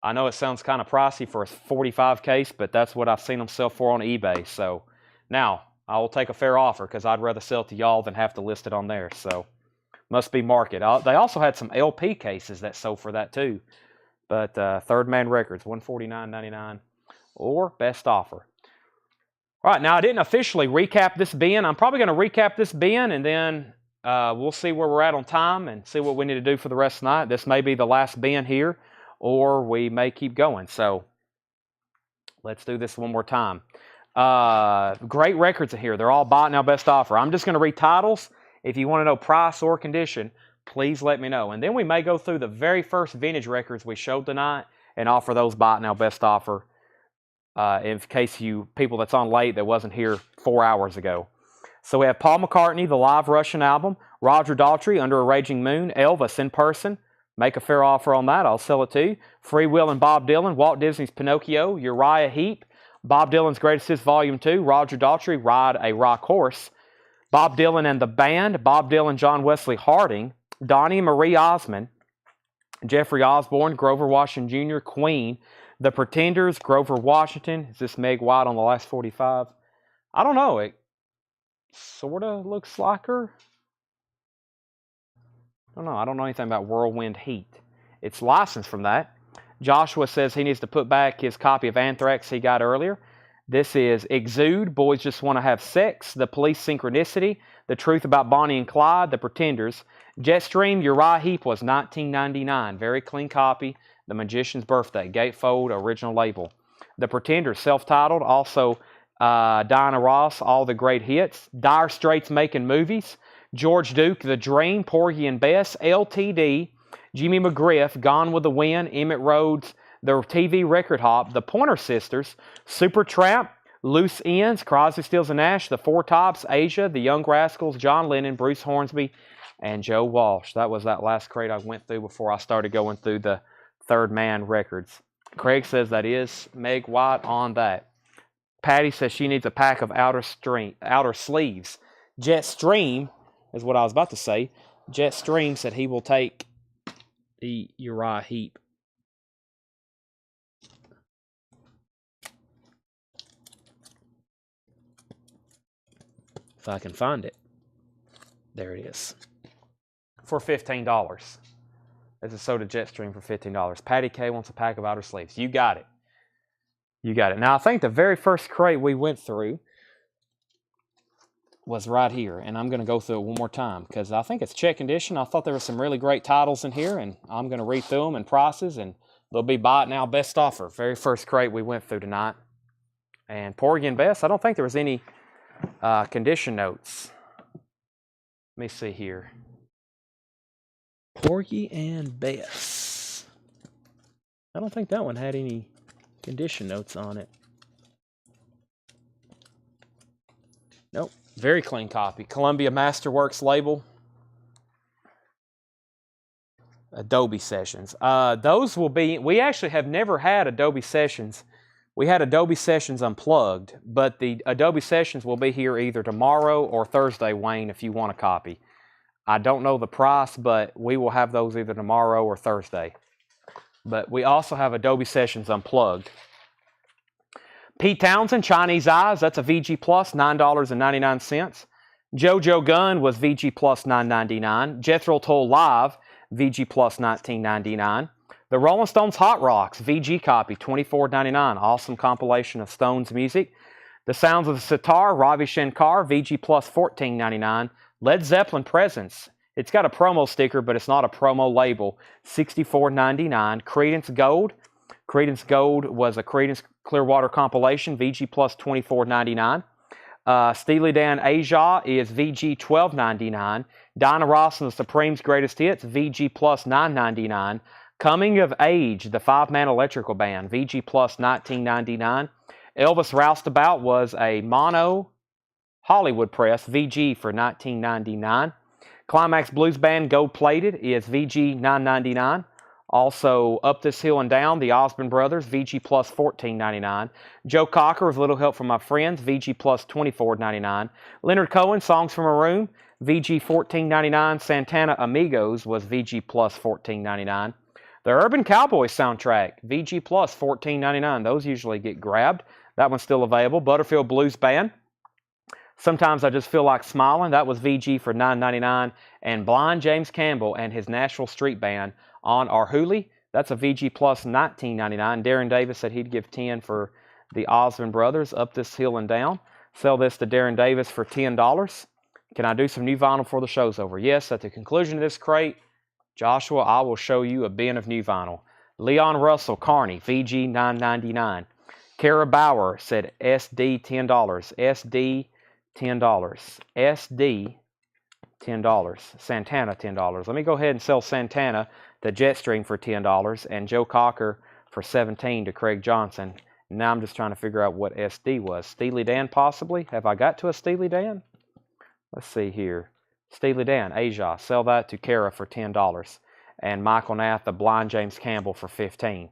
I know it sounds kind of pricey for a 45 case, but that's what I've seen them sell for on eBay. So now I will take a fair offer because I'd rather sell it to y'all than have to list it on there. So must be market. They also had some LP cases that sold for that too. But Third Man Records, $149.99 or best offer. All right, now I didn't officially recap this bin. I'm probably going to recap this bin, and then we'll see where we're at on time and see what we need to do for the rest of the night. This may be the last bin here, or we may keep going. So let's do this one more time. Great records in here. They're all bought now best offer. I'm just going to read titles. If you want to know price or condition, please let me know. And then we may go through the very first vintage records we showed tonight and offer those bought now best offer. In case you people that's on late that wasn't here 4 hours ago. So we have Paul McCartney, the live Russian album, Roger Daltrey, Under a Raging Moon, Elvis in person. Make a fair offer on that. I'll sell it to you. Free Will and Bob Dylan, Walt Disney's Pinocchio, Uriah Heep, Bob Dylan's Greatest Hits Volume 2, Roger Daltrey, Ride a Rock Horse. Bob Dylan and the Band, Bob Dylan, John Wesley Harding, Donnie and Marie Osmond, Jeffrey Osborne, Grover Washington Jr., Queen, The Pretenders, Grover Washington. Is this Meg White on the last 45? I don't know. It sort of looks like her. I don't know. I don't know anything about Whirlwind Heat. It's licensed from that. Joshua says he needs to put back his copy of Anthrax he got earlier. This is Exude, Boys Just Want to Have Sex, The Police Synchronicity, The Truth About Bonnie and Clyde, The Pretenders. Jetstream, Uriah Heep was 1999. Very clean copy. The Magician's Birthday, gatefold, original label. The Pretenders, self-titled, also Diana Ross, All the Great Hits. Dire Straits Making Movies. George Duke, The Dream, Porgy and Bess, LTD, Jimmy McGriff, Gone with the Wind, Emmett Rhodes, The TV Record Hop, The Pointer Sisters, Supertramp, Loose Ends, Crosby, Stills and Nash, The Four Tops, Asia, The Young Rascals, John Lennon, Bruce Hornsby, and Joe Walsh. That was that last crate I went through before I started going through the Third Man records. Craig says that is Meg White on that. Patty says she needs a pack of outer sleeves. Jetstream is what I was about to say. Jetstream said he will take the Uriah Heep. If I can find it. There it is. For $15. This is soda Jetstream for $15. Patty K wants a pack of outer sleeves. You got it. You got it. Now, I think the very first crate we went through was right here, and I'm going to go through it one more time because I think it's check condition. I thought there were some really great titles in here, and I'm going to read through them and prices, and they'll be buy it now, best offer. Very first crate we went through tonight. And Porgy and Bess, I don't think there was any condition notes. Let me see here. Porgy and Bess. I don't think that one had any condition notes on it. Nope. Very clean copy. Columbia Masterworks label. Adobe Sessions. Those will be, we actually have never had Adobe Sessions. We had Adobe Sessions Unplugged, but the Adobe Sessions will be here either tomorrow or Thursday, Wayne, if you want a copy. I don't know the price, but we will have those either tomorrow or Thursday. But we also have Adobe Sessions Unplugged. Pete Townsend, Chinese Eyes, that's a VG Plus, $9.99. JoJo Gunn was VG Plus $9.99. Jethro Tull Live, VG Plus $19.99. The Rolling Stones Hot Rocks, VG copy, $24.99. Awesome compilation of Stones music. The Sounds of the Sitar, Ravi Shankar, VG Plus $14.99. Led Zeppelin Presents. It's got a promo sticker, but it's not a promo label. $64.99. Creedence Gold. Creedence Gold was a Creedence Clearwater compilation. VG Plus $24.99. Steely Dan Asia is VG $12.99. Dinah Ross and the Supremes Greatest Hits. VG Plus $9.99. Coming of Age, the five-man electrical band. VG Plus $19.99. Elvis Roustabout was a mono Hollywood press. VG for $19.99. Climax Blues Band Gold Plated is VG $9.99. Also, Up This Hill and Down, the Osmond Brothers, VG Plus $14.99. Joe Cocker, With Little Help from My Friends, VG Plus $24.99. Leonard Cohen, Songs from a Room, VG $14.99. Santana Amigos was VG Plus $14.99. The Urban Cowboy soundtrack, VG Plus $14.99. Those usually get grabbed. That one's still available. Butterfield Blues Band. Sometimes I Just Feel Like Smiling. That was VG for $9.99. And Blind James Campbell and his Nashville Street Band on our Hooli. That's a VG Plus $19.99. Darren Davis said he'd give $10 for the Osmond Brothers, Up This Hill and Down. Sell this to Darren Davis for $10. Can I do some new vinyl before the show's over? Yes, at the conclusion of this crate, Joshua, I will show you a bin of new vinyl. Leon Russell, Carney, VG $9.99. Kara Bauer said SD $10. SD $10. SD $10. Santana $10. Let me go ahead and sell Santana to Jetstream for $10 and Joe Cocker for $17 to Craig Johnson. Now I'm just trying to figure out what SD was. Steely Dan possibly? Have I got to a Steely Dan? Let's see here. Steely Dan, Asia. Sell that to Kara for $10. And Michael Nath, the Blind James Campbell for $15.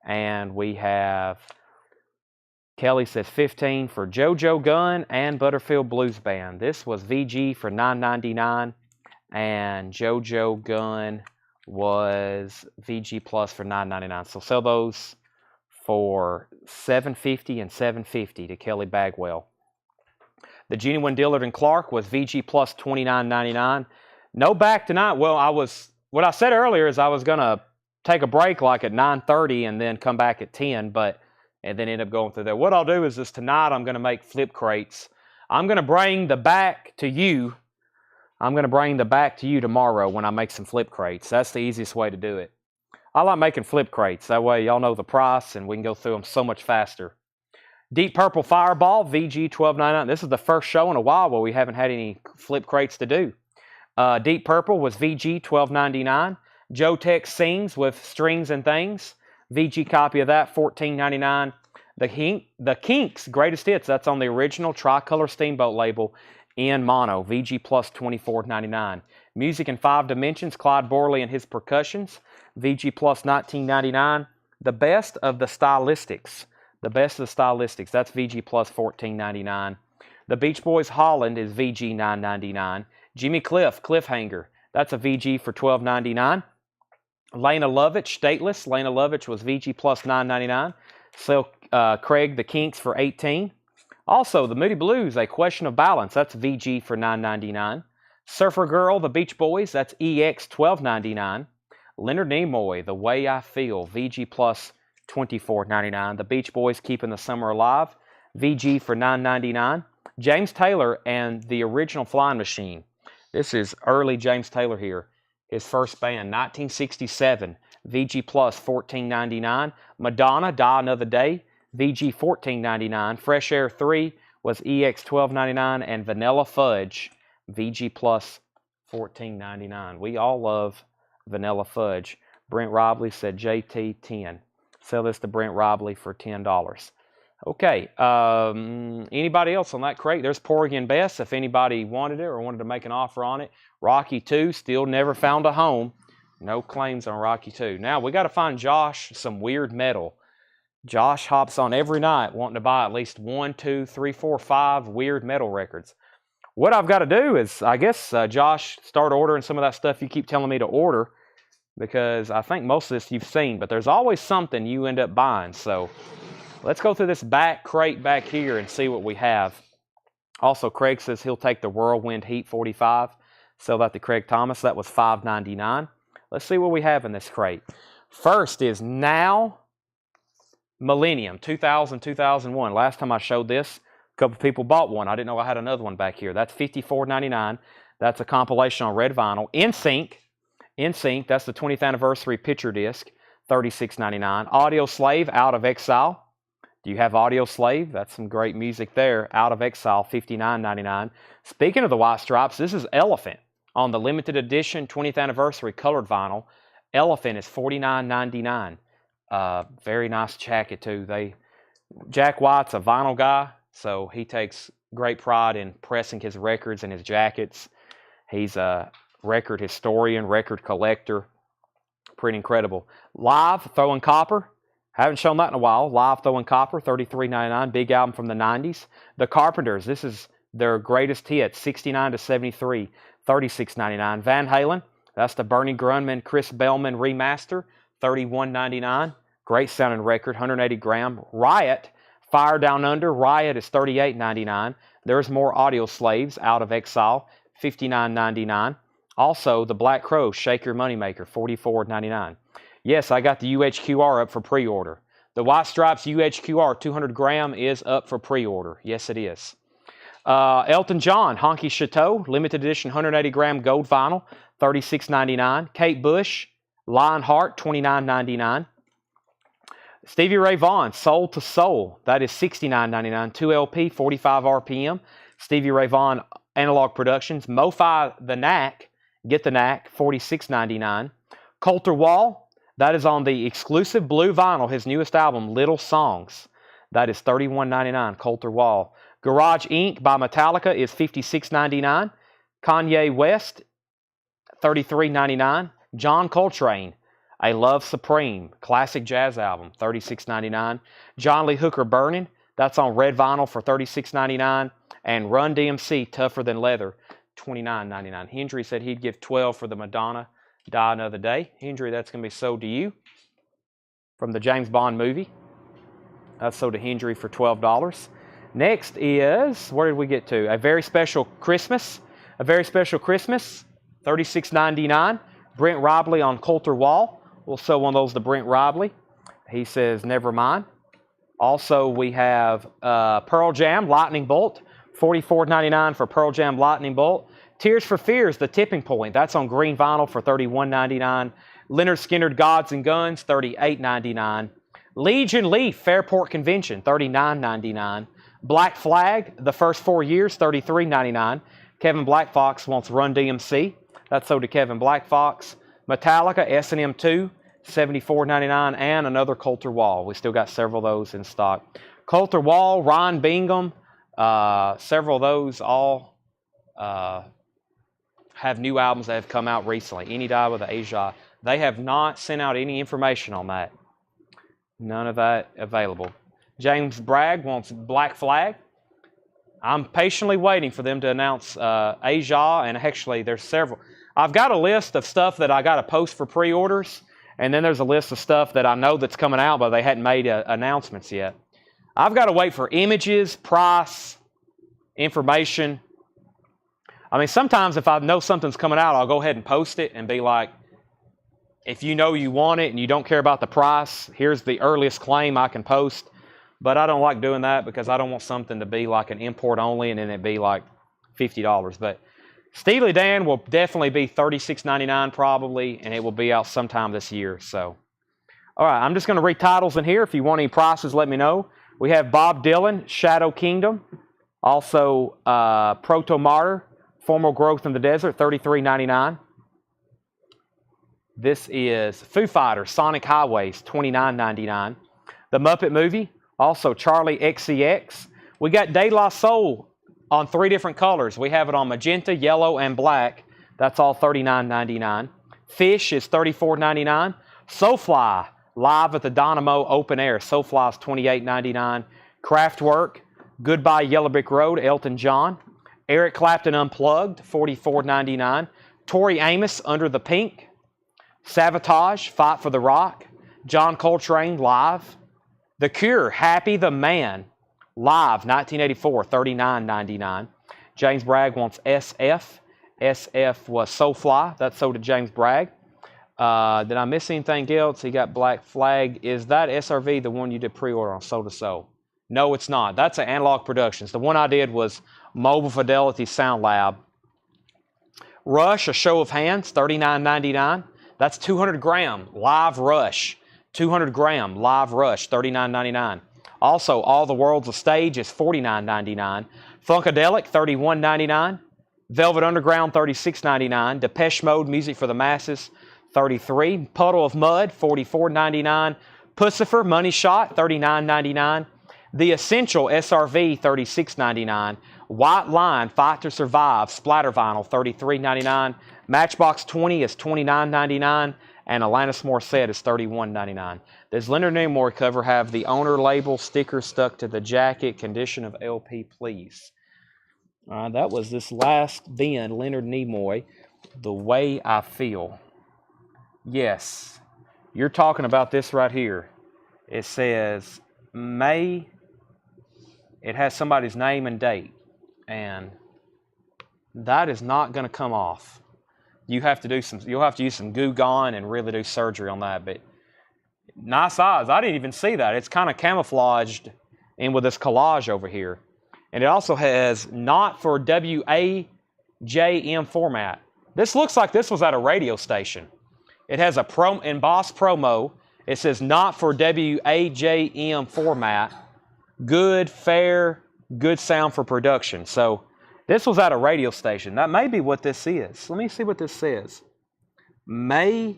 And we have Kelly says 15 for JoJo Gunn and Butterfield Blues Band. This was VG for $9.99, and JoJo Gunn was VG Plus for $9.99. So sell those for $7.50 and $7.50 to Kelly Bagwell. The Genuine Dillard and Clark was VG Plus $29.99. No back tonight. Well, what I said earlier is I was gonna take a break like at 9:30 and then come back at 10, and then end up going through there. What I'll do is tonight I'm going to make flip crates. I'm going to bring the back to you. I'm going to bring the back to you tomorrow when I make some flip crates. That's the easiest way to do it. I like making flip crates. That way y'all know the price and we can go through them so much faster. Deep Purple Fireball, VG $12.99. This is the first show in a while where we haven't had any flip crates to do. Deep Purple was VG $12.99. Joe Tex Sings with Strings and Things. VG copy of that, $14.99. The Kinks Greatest Hits, that's on the original Tricolor Steamboat label in mono, VG Plus $24.99. Music in 5 Dimensions, Clyde Borley and His Percussions, VG Plus $19.99. The Best of the Stylistics, that's VG Plus $14.99. The Beach Boys Holland is VG $9.99. Jimmy Cliff, Cliffhanger, that's a VG for $12.99. Lena Lovitch, Stateless. Lena Lovitch was VG Plus $9.99. Sell Craig the Kinks for $18. Also, the Moody Blues, A Question of Balance. That's VG for $9.99. Surfer Girl, The Beach Boys. That's EX $12.99. Leonard Nimoy, The Way I Feel. VG Plus $24.99. The Beach Boys, Keeping the Summer Alive. VG for $9.99. James Taylor and the Original Flying Machine. This is early James Taylor here. His first band, 1967, VG Plus $14.99. Madonna, Die Another Day, VG $14.99. Fresh Air 3 was EX $12.99. And Vanilla Fudge, VG Plus $14.99. We all love Vanilla Fudge. Brent Robley said JT 10. Sell this to Brent Robley for $10. Okay, anybody else on that crate? There's Porgy and Bess if anybody wanted it or wanted to make an offer on it. Rocky 2, still never found a home. No claims on Rocky 2. Now, we got to find Josh some weird metal. Josh hops on every night wanting to buy at least 1, 2, 3, 4, 5 weird metal records. What I've got to do is, I guess, Josh, start ordering some of that stuff you keep telling me to order, because I think most of this you've seen, but there's always something you end up buying. So let's go through this back crate back here and see what we have. Also, Craig says he'll take the Whirlwind Heat 45. Sell that to Craig Thomas. That was $5.99. Let's see what we have in this crate. First is Now Millennium, 2000-2001. Last time I showed this, a couple people bought one. I didn't know I had another one back here. That's $54.99. That's a compilation on red vinyl. In Sync, that's the 20th anniversary picture disc, $36.99. Audio Slave, Out of Exile. Do you have Audio Slave? That's some great music there. Out of Exile, $59.99. Speaking of the White Stripes, this is Elephant on the limited edition 20th anniversary colored vinyl. Elephant is $49.99. Very nice jacket too. Jack White's a vinyl guy, so he takes great pride in pressing his records and his jackets. He's a record historian, record collector. Pretty incredible. Live, Throwing Copper. Haven't shown that in a while. Live, Throwing Copper, $33.99. Big album from the 90s. The Carpenters, this is their greatest hit, 69-73, $36.99. Van Halen, that's the Bernie Grunman, Chris Bellman remaster, $31.99. Great sounding record, 180 gram. Riot, Fire Down Under. Riot is $38.99. There's more Audio Slaves, Out of Exile, $59.99. Also, the Black Crow, Shake Your Moneymaker, $44.99. Yes, I got the UHQR up for pre-order. The White Stripes UHQR 200 gram is up for pre-order. Yes, it is. Elton John, Honky Chateau, limited edition 180 gram gold vinyl, $36.99. Kate Bush, Lionheart, $29.99. Stevie Ray Vaughan, Soul to Soul, that is $69.99. 2LP, 45 RPM. Stevie Ray Vaughan Analog Productions. Mo-Fi The Knack, Get the Knack, $46.99. Coulter Wall, that is on the exclusive blue vinyl, his newest album, Little Songs. That is $31.99, Coulter Wall. Garage Inc. by Metallica is $56.99. Kanye West, $33.99. John Coltrane, A Love Supreme, classic jazz album, $36.99. John Lee Hooker Burning, That's on red vinyl for $36.99. And Run DMC, Tougher Than Leather, $29.99. Hendry said he'd give $12 for the Madonna, Die Another Day. Hendry, that's going to be sold to you from the James Bond movie. That's sold to Hendry for $12. Next is, where did we get to? A Very Special Christmas. A Very Special Christmas, $36.99. Brent Robley on Coulter Wall. We'll sell one of those to Brent Robley. He says, never mind. Also, we have Pearl Jam Lightning Bolt, $44.99 for Pearl Jam Lightning Bolt. Tears for Fears, The Tipping Point. That's on green vinyl for $31.99. Leonard Skinner, Gods and Guns, $38.99. Legion Leaf, Fairport Convention, $39.99. Black Flag, The First 4 Years, $33.99. Kevin Black Fox wants Run DMC. That's sold to Kevin Black Fox. Metallica, S&M 2, $74.99. And another Coulter Wall. We still got several of those in stock. Coulter Wall, Ron Bingham, several of those all have new albums that have come out recently. Any Die with Asia. They have not sent out any information on that. None of that available. James Bragg wants Black Flag. I'm patiently waiting for them to announce Asia, and actually there's several. I've got a list of stuff that I got to post for pre-orders, and then there's a list of stuff that I know that's coming out, but they hadn't made announcements yet. I've got to wait for images, price, information. I mean, sometimes if I know something's coming out, I'll go ahead and post it and be like, if you know you want it and you don't care about the price, here's the earliest claim I can post. But I don't like doing that because I don't want something to be like an import only and then it be like $50. But Steely Dan will definitely be $36.99 probably, and it will be out sometime this year. So, all right, I'm just going to read titles in here. If you want any prices, let me know. We have Bob Dylan, Shadow Kingdom. Also, Proto Martyr, Formal Growth in the Desert, $33.99. This is Foo Fighters, Sonic Highways, $29.99. The Muppet Movie, also Charlie XCX. We got De La Soul on 3 different colors. We have it on magenta, yellow, and black. That's all $39.99. Fish is $34.99. Soulfly, live at the Dynamo Open Air. Soulfly is $28.99. Kraftwerk, Goodbye Yellow Brick Road, Elton John. Eric Clapton Unplugged, $44.99. Tori Amos, Under the Pink. Savatage, Fight for the Rock. John Coltrane, live. The Cure, Happy the Man, live, 1984, $39.99. James Bragg wants SF. SF was Soulfly. That's sold to James Bragg. Did I miss anything else? He got Black Flag. Is that SRV the one you did pre-order on Soul to Soul? No, it's not. That's an Analog Productions. The one I did was Mobile Fidelity Sound Lab. Rush, A Show of Hands, $39.99. That's 200 gram live Rush. 200 gram live Rush, $39.99. Also, All the World's a Stage is $49.99. Funkadelic, $31.99. Velvet Underground, $36.99. Depeche Mode, Music for the Masses, $33. Puddle of Mud, $44.99. Pussifer, Money Shot, $39.99. The Essential SRV, $36.99. White Line, Fight to Survive, Splatter Vinyl, $33.99. Matchbox 20 is $29.99. And Alanis Morissette is $31.99. Does Leonard Nimoy cover have the owner label sticker stuck to the jacket? Condition of LP, please. That was this last bin, Leonard Nimoy, The Way I Feel. Yes, you're talking about this right here. It says May. It has somebody's name and date. And that is not going to come off. You'll have to use some Goo Gone and really do surgery on that. But nice eyes. I didn't even see that. It's kind of camouflaged in with this collage over here. And it also has not for WAJM format. This looks like this was at a radio station. It has a embossed promo. It says not for WAJM format. Good, fair, good sound for production. So this was at a radio station. That may be what this is. Let me see what this says. May,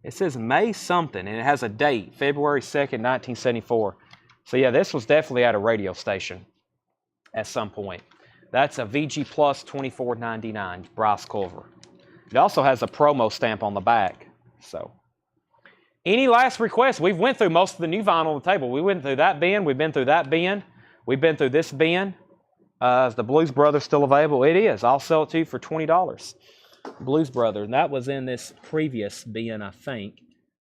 it says May something, and it has a date, February 2nd, 1974. So yeah, this was definitely at a radio station at some point. That's a VG Plus $24.99, Bryce Culver. It also has a promo stamp on the back. So, any last requests? We've went through most of the new vinyl on the table. We went through that bin. We've been through that bin. We've been through this bin. Is the Blues Brothers still available? It is. I'll sell it to you for $20. Blues Brothers. And that was in this previous bin, I think.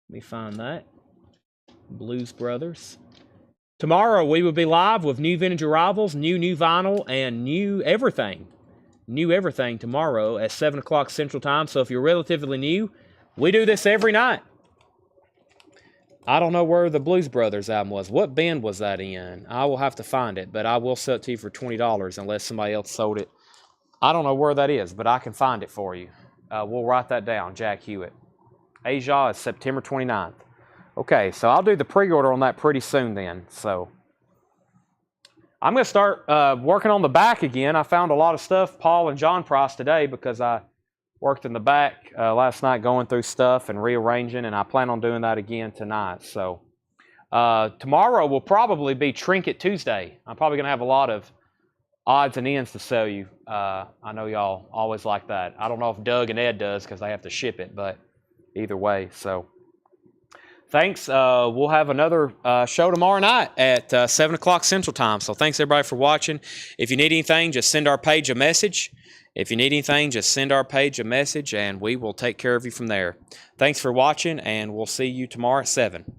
Let me find that. Blues Brothers. Tomorrow we will be live with new vintage arrivals, new vinyl, and new everything. New everything tomorrow at 7 o'clock Central Time. So if you're relatively new, we do this every night. I don't know where the Blues Brothers album was. What bin was that in? I will have to find it, but I will sell it to you for $20 unless somebody else sold it. I don't know where that is, but I can find it for you. We'll write that down, Jack Hewitt. Asia is September 29th. Okay, so I'll do the pre-order on that pretty soon then. So I'm going to start working on the back again. I found a lot of stuff, Paul and John Price, today because I worked in the back last night going through stuff and rearranging, and I plan on doing that again tonight. So tomorrow will probably be Trinket Tuesday. I'm probably going to have a lot of odds and ends to sell you. I know y'all always like that. I don't know if Doug and Ed does because they have to ship it, but either way. So thanks. We'll have another show tomorrow night at 7 o'clock Central Time. So thanks, everybody, for watching. If you need anything, just send our page a message. If you need anything, just send our page a message, and we will take care of you from there. Thanks for watching, and we'll see you tomorrow at 7.